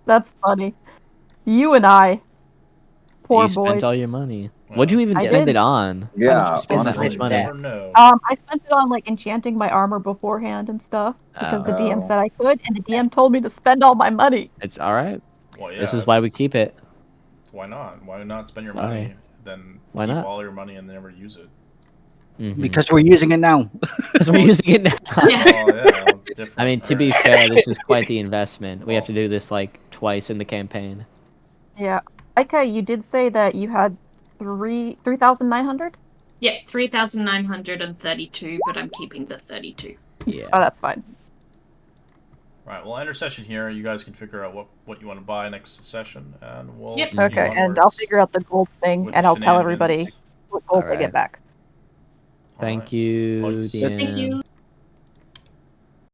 That's funny. You and I. Poor You spent boys. all your money. What'd you even I spend did. it on? Yeah, How did you spend that honestly. much money? Never know. I spent it on like enchanting my armor beforehand and stuff because the DM Oh. said I could, and the DM told me to spend all my money. It's all right. Well, yeah, This is why we keep it. Why not? Why not spend your Why? money, then Why keep not? all your money and never use it? Mhm. Because we're using it now. Because we're using it now. Yeah. Oh yeah, it's different. I mean, to be fair, this is quite the investment. We have to do this like twice in the campaign. Yeah. Okay, you did say that you had 3,900? Yeah, 3,932, but I'm keeping the 32. Yeah. Oh, that's fine. Right. Well, end our session here. You guys can figure out what you want to buy next session, and we'll. Yep. continue Okay, and I'll onwards figure out the gold thing, with and the I'll tell everybody shenanigans. what gold they Alright. get back. All right. Thank you, Plugs. DM. Thank you.